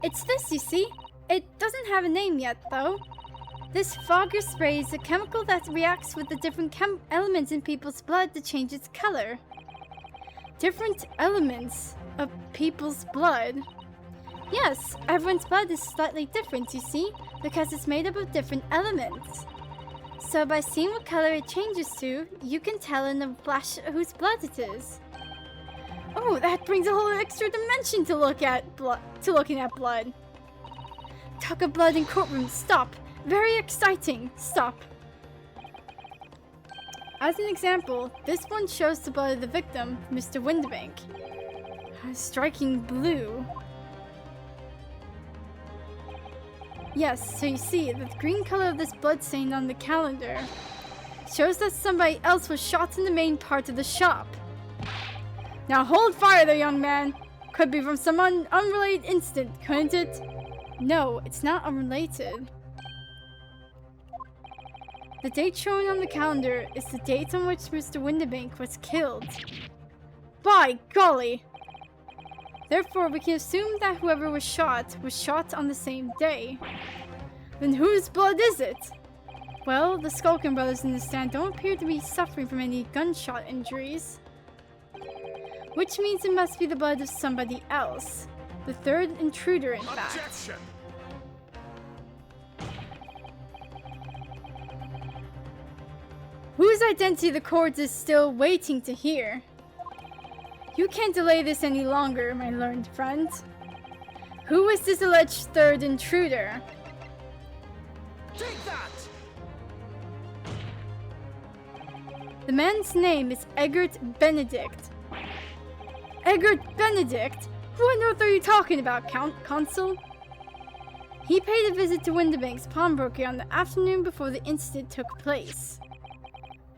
It's this, you see. It doesn't have a name yet, though. This fogger spray is a chemical that reacts with the different elements in people's blood to change its color. different elements of people's blood. Yes, everyone's blood is slightly different, you see, because it's made up of different elements. So by seeing what color it changes to, you can tell in a flash whose blood it is. Oh, that brings a whole extra dimension to looking at blood. Talk of blood in courtroom, stop. Very exciting, stop. As an example, this one shows the blood of the victim, Mr. Windibank. Striking blue. Yes, so you see, the green color of this blood stain on the calendar shows that somebody else was shot in the main part of the shop. Now hold fire there, young man. Could be from some unrelated incident, couldn't it? No, it's not unrelated. The date shown on the calendar is the date on which Mr. Windibank was killed. By golly! Therefore, we can assume that whoever was shot on the same day. Then whose blood is it? Well, the Skulkin brothers in the stand don't appear to be suffering from any gunshot injuries. Which means it must be the blood of somebody else. The third intruder, in fact. Objection! Whose identity the court is still waiting to hear. You can't delay this any longer, my learned friend. Who is this alleged third intruder? Take that! The man's name is Eggert Benedict. Eggert Benedict? Who on earth are you talking about, Consul? He paid a visit to Windibank's pawnbroker on the afternoon before the incident took place,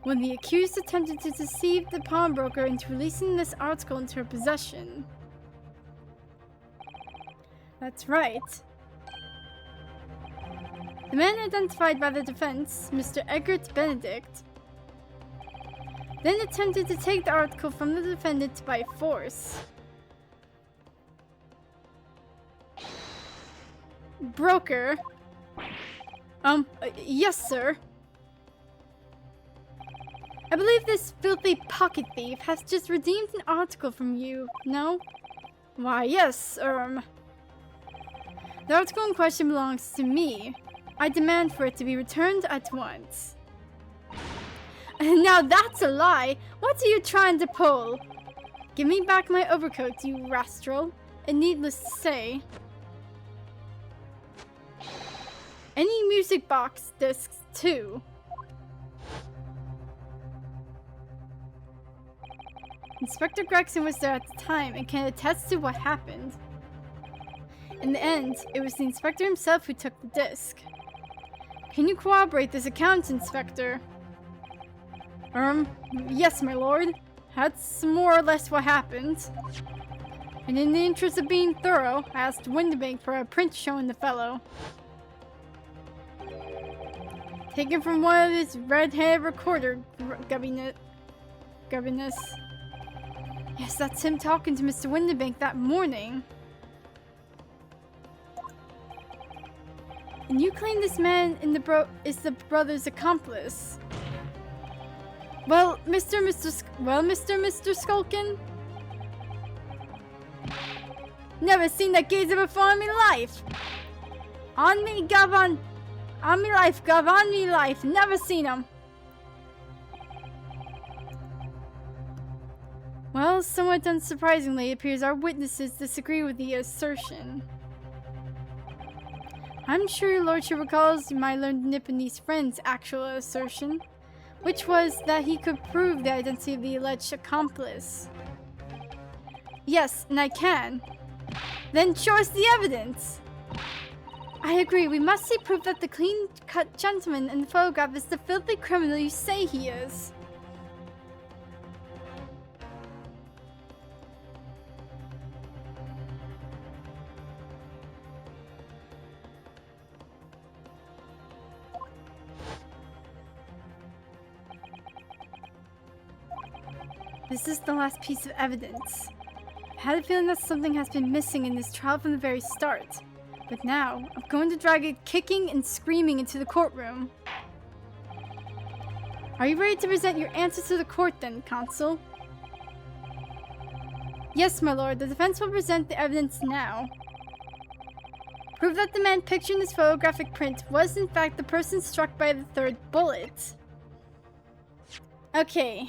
when the accused attempted to deceive the pawnbroker into releasing this article into her possession. That's right. The man identified by the defense, Mr. Eggert Benedict, then attempted to take the article from the defendant by force. Broker. Yes, sir. I believe this filthy pocket thief has just redeemed an article from you, no? Why, yes, The article in question belongs to me. I demand for it to be returned at once. Now that's a lie! What are you trying to pull? Give me back my overcoat, you rascal. And needless to say, any music box discs too. Inspector Gregson was there at the time and can attest to what happened. In the end, it was the inspector himself who took the disc. Can you corroborate this account, Inspector? Yes, my lord. That's more or less what happened. And in the interest of being thorough, I asked Windibank for a print showing the fellow. Taken from one of his red-haired recorder gubbiness. Yes, that's him talking to Mr. Windibank that morning. And you claim this man is the brother's accomplice. Well, Mr. Skulkin? Never seen that geezer before in me life. On me life, never seen him. Well, somewhat unsurprisingly, it appears our witnesses disagree with the assertion. I'm sure your lordship recalls my learned Nipponese friend's actual assertion, which was that he could prove the identity of the alleged accomplice. Yes, and I can. Then show us the evidence! I agree, we must see proof that the clean-cut gentleman in the photograph is the filthy criminal you say he is. This is the last piece of evidence. I had a feeling that something has been missing in this trial from the very start. But now, I'm going to drag it kicking and screaming into the courtroom. Are you ready to present your answer to the court then, Consul? Yes, my lord. The defense will present the evidence now. Prove that the man pictured in this photographic print was in fact the person struck by the third bullet. Okay.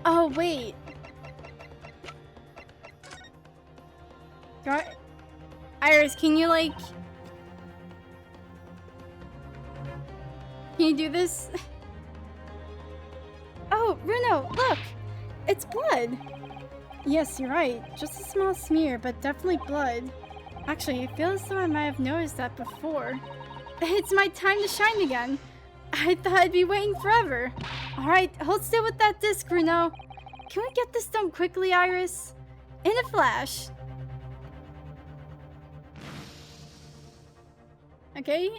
Oh, wait. Iris, can you, like... Can you do this? Oh, Bruno, look! It's blood! Yes, you're right. Just a small smear, but definitely blood. Actually, I feel as though I might have noticed that before. It's my time to shine again. I thought I'd be waiting forever. Alright, hold still with that disc, Bruno. Can we get this done quickly, Iris? In a flash. Okay.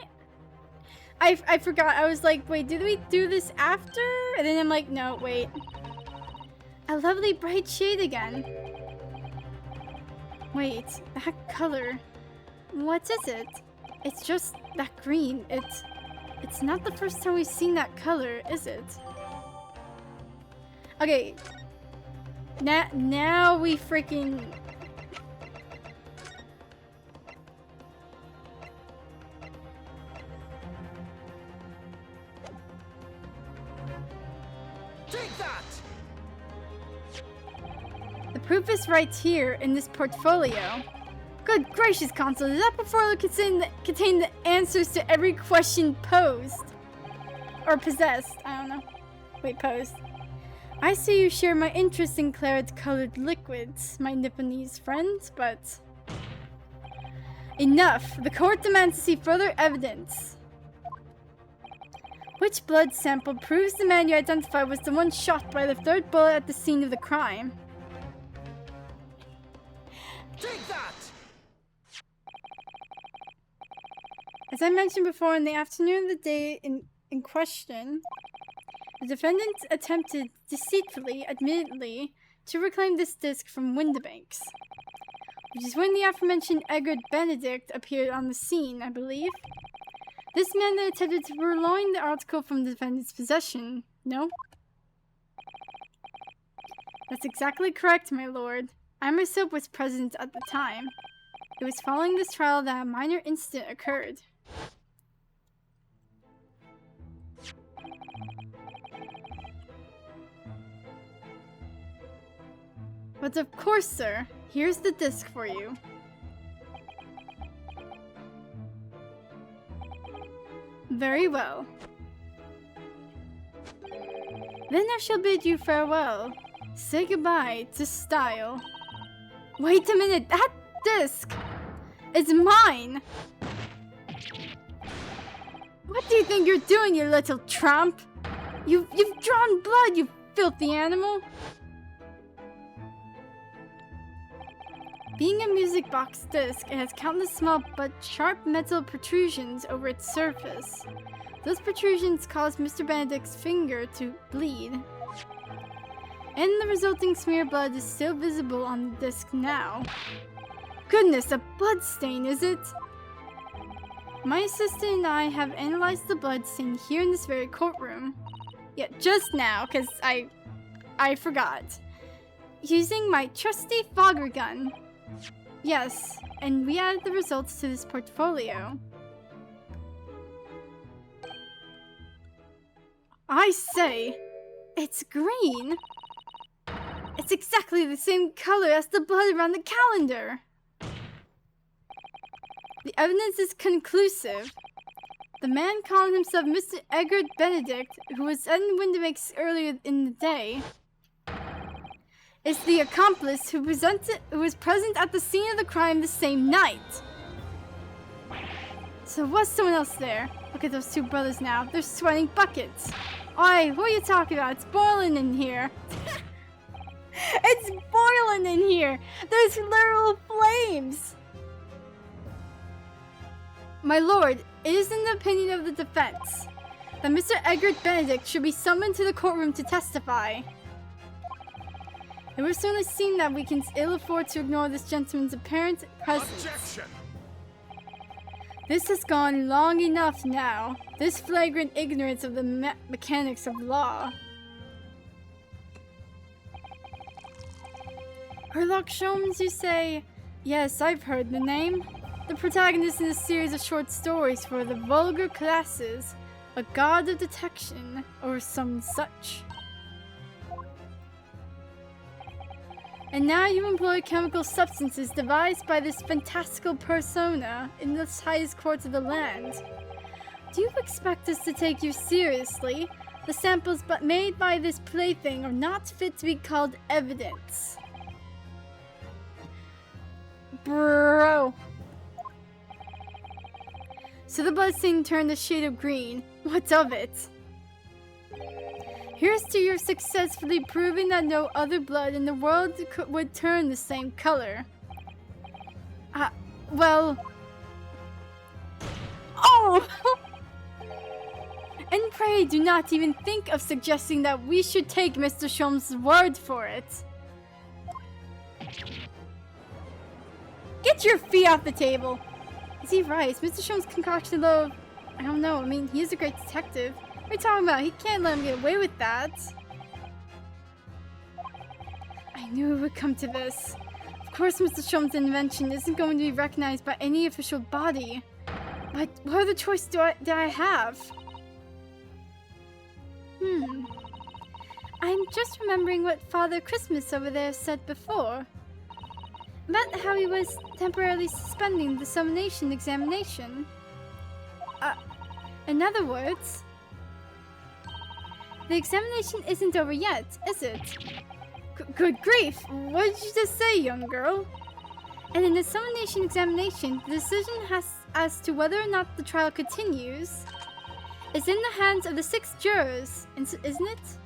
I forgot. I was like, wait, did we do this after? And then I'm like, no, wait. A lovely bright shade again. Wait, that color. What is it? It's just that green. It's not the first time we've seen that color, is it? Okay. Now we freaking... Take that! The proof is right here in this portfolio. Good gracious, Console, does that portfolio contain the answers to every question posed? Or possessed, I don't know. Wait, posed. I see you share my interest in claret-colored liquids, my Nipponese friends, but... Enough! The court demands to see further evidence. Which blood sample proves the man you identified was the one shot by the third bullet at the scene of the crime? Take that! As I mentioned before, in the afternoon of the day in question, the defendant attempted deceitfully, admittedly, to reclaim this disc from Windibanks, which is when the aforementioned Edgar Benedict appeared on the scene, I believe. This man then attempted to purloin the article from the defendant's possession, no? That's exactly correct, my lord. I myself was present at the time. It was following this trial that a minor incident occurred. But of course, sir. Here's the disc for you. Very well. Then I shall bid you farewell. Say goodbye to style. Wait a minute, that disc is mine! What do you think you're doing, you little tramp? You've drawn blood, you filthy animal! Being a music box disc, it has countless small but sharp metal protrusions over its surface. Those protrusions cause Mr. Benedict's finger to bleed. And the resulting smear blood is still visible on the disc now. Goodness, a blood stain, is it? My assistant and I have analyzed the blood stain here in this very courtroom. Yeah, just now, because I forgot. Using my trusty fogger gun. Yes, and we added the results to this portfolio. I say, it's green. It's exactly the same color as the blood around the calendar. The evidence is conclusive. The man calling himself Mr. Edgar Benedict, who was in Windibanks earlier in the day, is the accomplice who was present at the scene of the crime the same night. So was someone else there? Look at those two brothers now. They're sweating buckets. Oi, what are you talking about? It's boiling in here. It's boiling in here. There's literal flames. My lord, it is in the opinion of the defense that Mr. Edgar Benedict should be summoned to the courtroom to testify. It would certainly seem that we can ill afford to ignore this gentleman's apparent presence. Objection! This has gone long enough now. This flagrant ignorance of the mechanics of law. Herlock Sholmes, you say? Yes, I've heard the name. The protagonist in a series of short stories for the vulgar classes. A god of detection, or some such. And now you employ chemical substances devised by this fantastical persona in the highest courts of the land. Do you expect us to take you seriously? The samples made by this plaything are not fit to be called evidence. Bro. So the bloodstain turned a shade of green. What of it? Here's to your successfully proving that no other blood in the world would turn the same color. Well... Oh! And pray do not even think of suggesting that we should take Mr. Sholmes' word for it. Get your feet off the table! Is he right? Is Mr. Sholmes concocted a little... I don't know, I mean, he's a great detective. What are you talking about? He can't let him get away with that. I knew it would come to this. Of course Mr. Sholmes' invention isn't going to be recognized by any official body. But what other choice do I have? I'm just remembering what Father Christmas over there said before. About how he was temporarily suspending the summonation examination. In other words, the examination isn't over yet, is it? Good grief, what did you just say, young girl? And in the summonation examination, the decision as to whether or not the trial continues is in the hands of the 6 jurors, isn't it?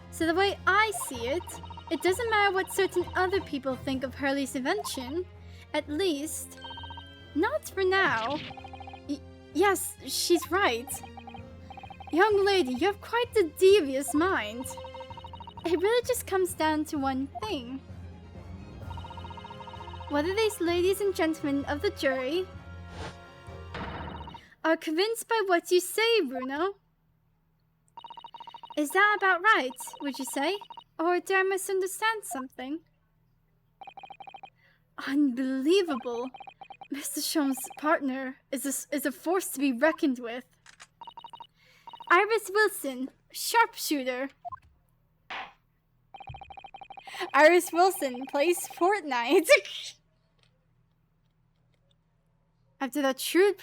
So the way I see it, it doesn't matter what certain other people think of Hurley's invention, at least, not for now. Yes, she's right. Young lady, you have quite the devious mind. It really just comes down to one thing. Whether these ladies and gentlemen of the jury are convinced by what you say, Bruno. Is that about right, would you say? Or did I misunderstand something? Unbelievable. Mr. Sholmes' partner is a force to be reckoned with. Iris Wilson, sharpshooter. Iris Wilson plays Fortnite. After that shrewd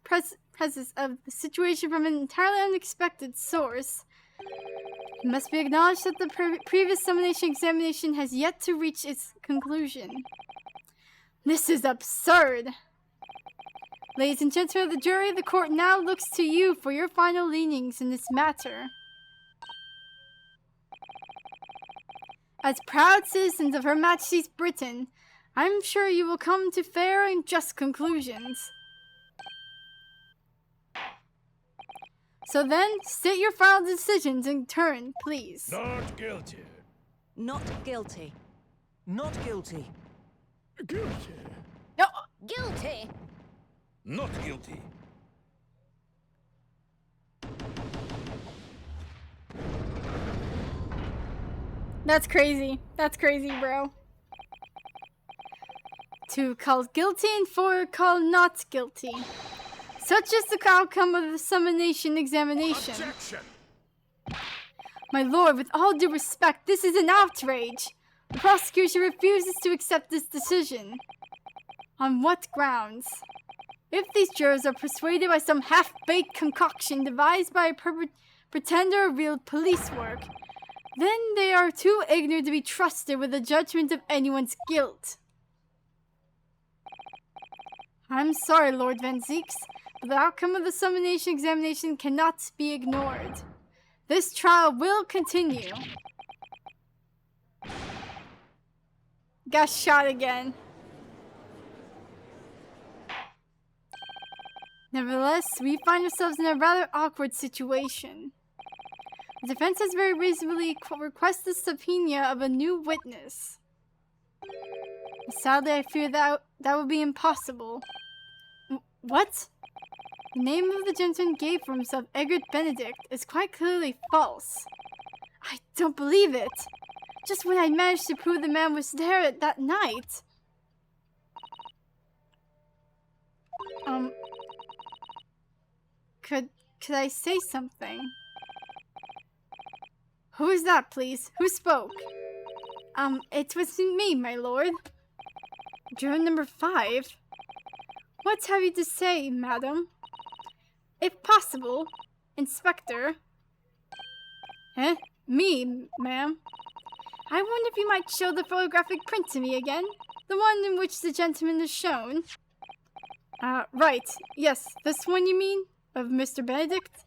presence of the situation from an entirely unexpected source, it must be acknowledged that the previous summonation examination has yet to reach its conclusion. This is absurd! Ladies and gentlemen of the jury, the court now looks to you for your final leanings in this matter. As proud citizens of Her Majesty's Britain, I'm sure you will come to fair and just conclusions. So then, state your final decisions in turn, please. Not guilty. Not guilty. Not guilty. Guilty. No. Guilty. Not guilty. That's crazy. That's crazy, bro. 2 called guilty and 4 called not guilty. Such is the outcome of the summonation examination. Objection! My lord, with all due respect, this is an outrage. The prosecution refuses to accept this decision. On what grounds? If these jurors are persuaded by some half-baked concoction devised by a pretender of real police work, then they are too ignorant to be trusted with the judgment of anyone's guilt. I'm sorry, Lord Van Zieks, but the outcome of the summonation examination cannot be ignored. This trial will continue. Got shot again. Nevertheless, we find ourselves in a rather awkward situation. The defense has very reasonably requested subpoena of a new witness. Sadly, I fear that would be impossible. What? The name of the gentleman gave for himself, Edgar Benedict, is quite clearly false. I don't believe it. Just when I managed to prove the man was there that night. Could I say something? Who is that, please? Who spoke? It was me, my lord. Juror number 5. What have you to say, madam? If possible, Inspector. Eh? Me, ma'am? I wonder if you might show the photographic print to me again. The one in which the gentleman is shown. Right. Yes, this one you mean? Of Mr. Benedict?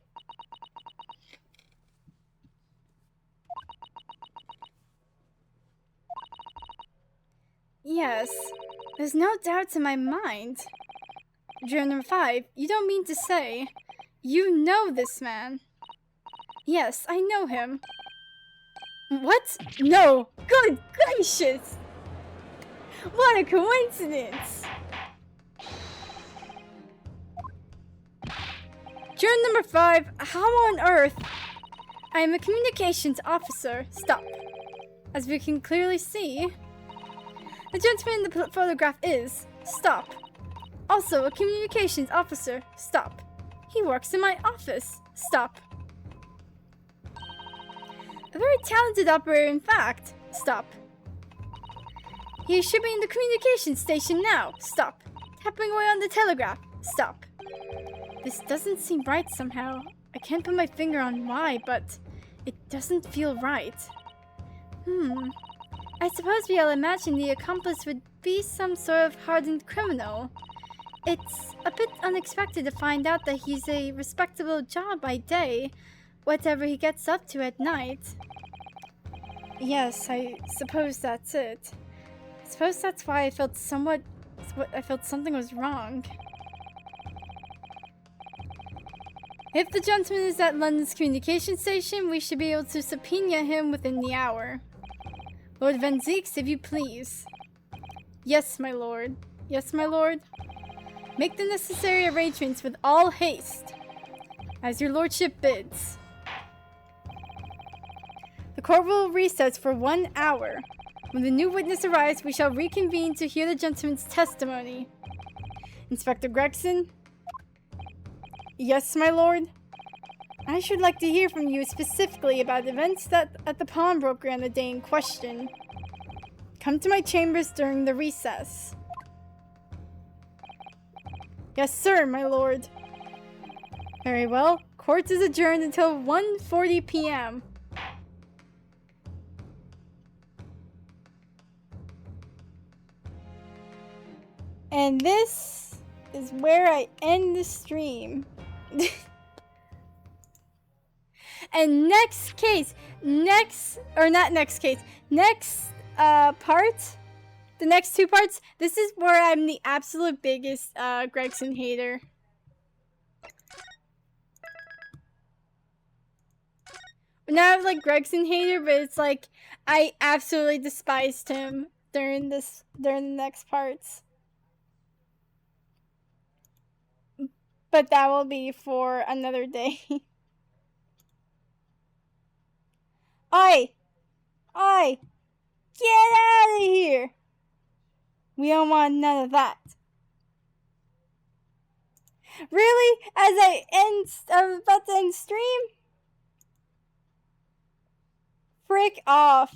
Yes, there's no doubt in my mind. Juror number 5, you don't mean to say you know this man? Yes, I know him. What? No! Good gracious! What a coincidence! Juror number 5, how on earth? I am a communications officer. Stop. As we can clearly see, the gentleman in the photograph is. Stop. Also a communications officer. Stop. He works in my office. Stop. A very talented operator, in fact. Stop. He should be in the communications station now. Stop. Tapping away on the telegraph. Stop. This doesn't seem right somehow. I can't put my finger on why, but it doesn't feel right. I suppose we all imagine the accomplice would be some sort of hardened criminal. It's a bit unexpected to find out that he's a respectable job by day, whatever he gets up to at night. Yes, I suppose that's it. I suppose that's why I felt something was wrong. If the gentleman is at London's communication station, we should be able to subpoena him within the hour. Lord Van Zeeks, if you please. Yes, my lord. Yes, my lord. Make the necessary arrangements with all haste, as your lordship bids. The court will recess for 1 hour. When the new witness arrives, we shall reconvene to hear the gentleman's testimony. Inspector Gregson? Yes, my lord? I should like to hear from you specifically about events at the pawnbroker on the day in question. Come to my chambers during the recess. Yes, sir, my lord. Very well. Court is adjourned until 1:40 p.m. And this is where I end the stream. And next part, the next 2 parts, this is where I'm the absolute biggest Gregson hater. Not like Gregson hater, but it's like I absolutely despised him during the next parts. But that will be for another day. Oi! Oi! Get out of here! We don't want none of that. Really? As I'm about to end stream? Frick off.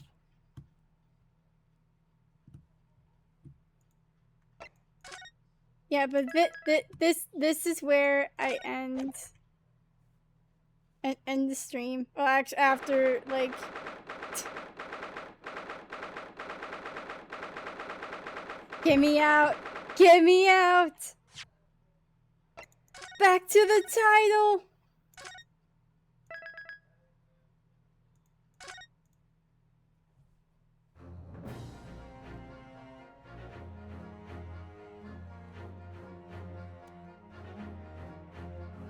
Yeah, but this is where I end the stream. Well, actually, after like. Get me out! Get me out! Back to the title!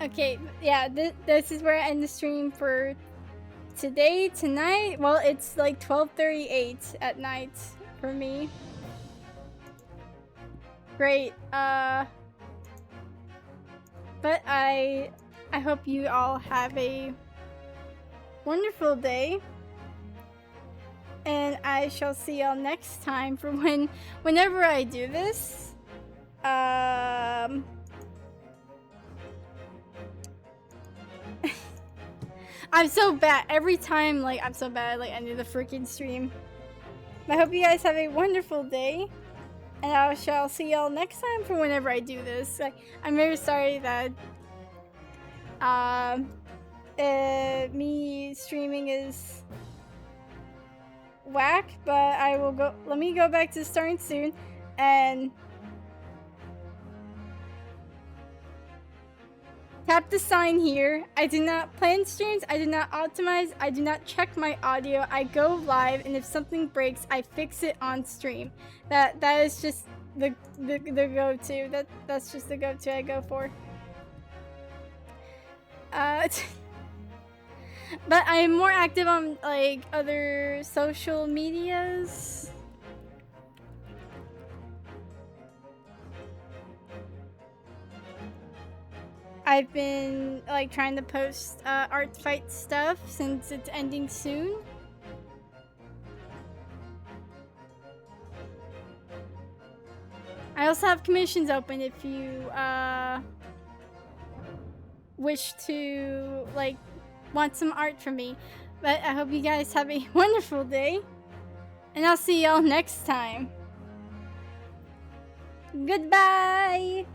Okay, yeah, this is where I end the stream for today, tonight. Well, it's like 12:38 at night for me. Great. But I hope you all have a wonderful day. And I shall see y'all next time for whenever I do this. I'm so bad. Every time, like, I'm so bad at, like, ending the freaking stream. I hope you guys have a wonderful day. And I shall see y'all next time for whenever I do this. Like, I'm very sorry that, me streaming is whack, but I will go. Let me go back to starting soon. And tap the sign here. I do not plan streams, I do not optimize, I do not check my audio. I go live, and if something breaks, I fix it on stream. That is just the go-to. That's just the go-to I go for. But I am more active on, like, other social medias. I've been, like, trying to post art fight stuff since it's ending soon. I also have commissions open if you wish to, like, want some art from me. But I hope you guys have a wonderful day, and I'll see y'all next time. Goodbye!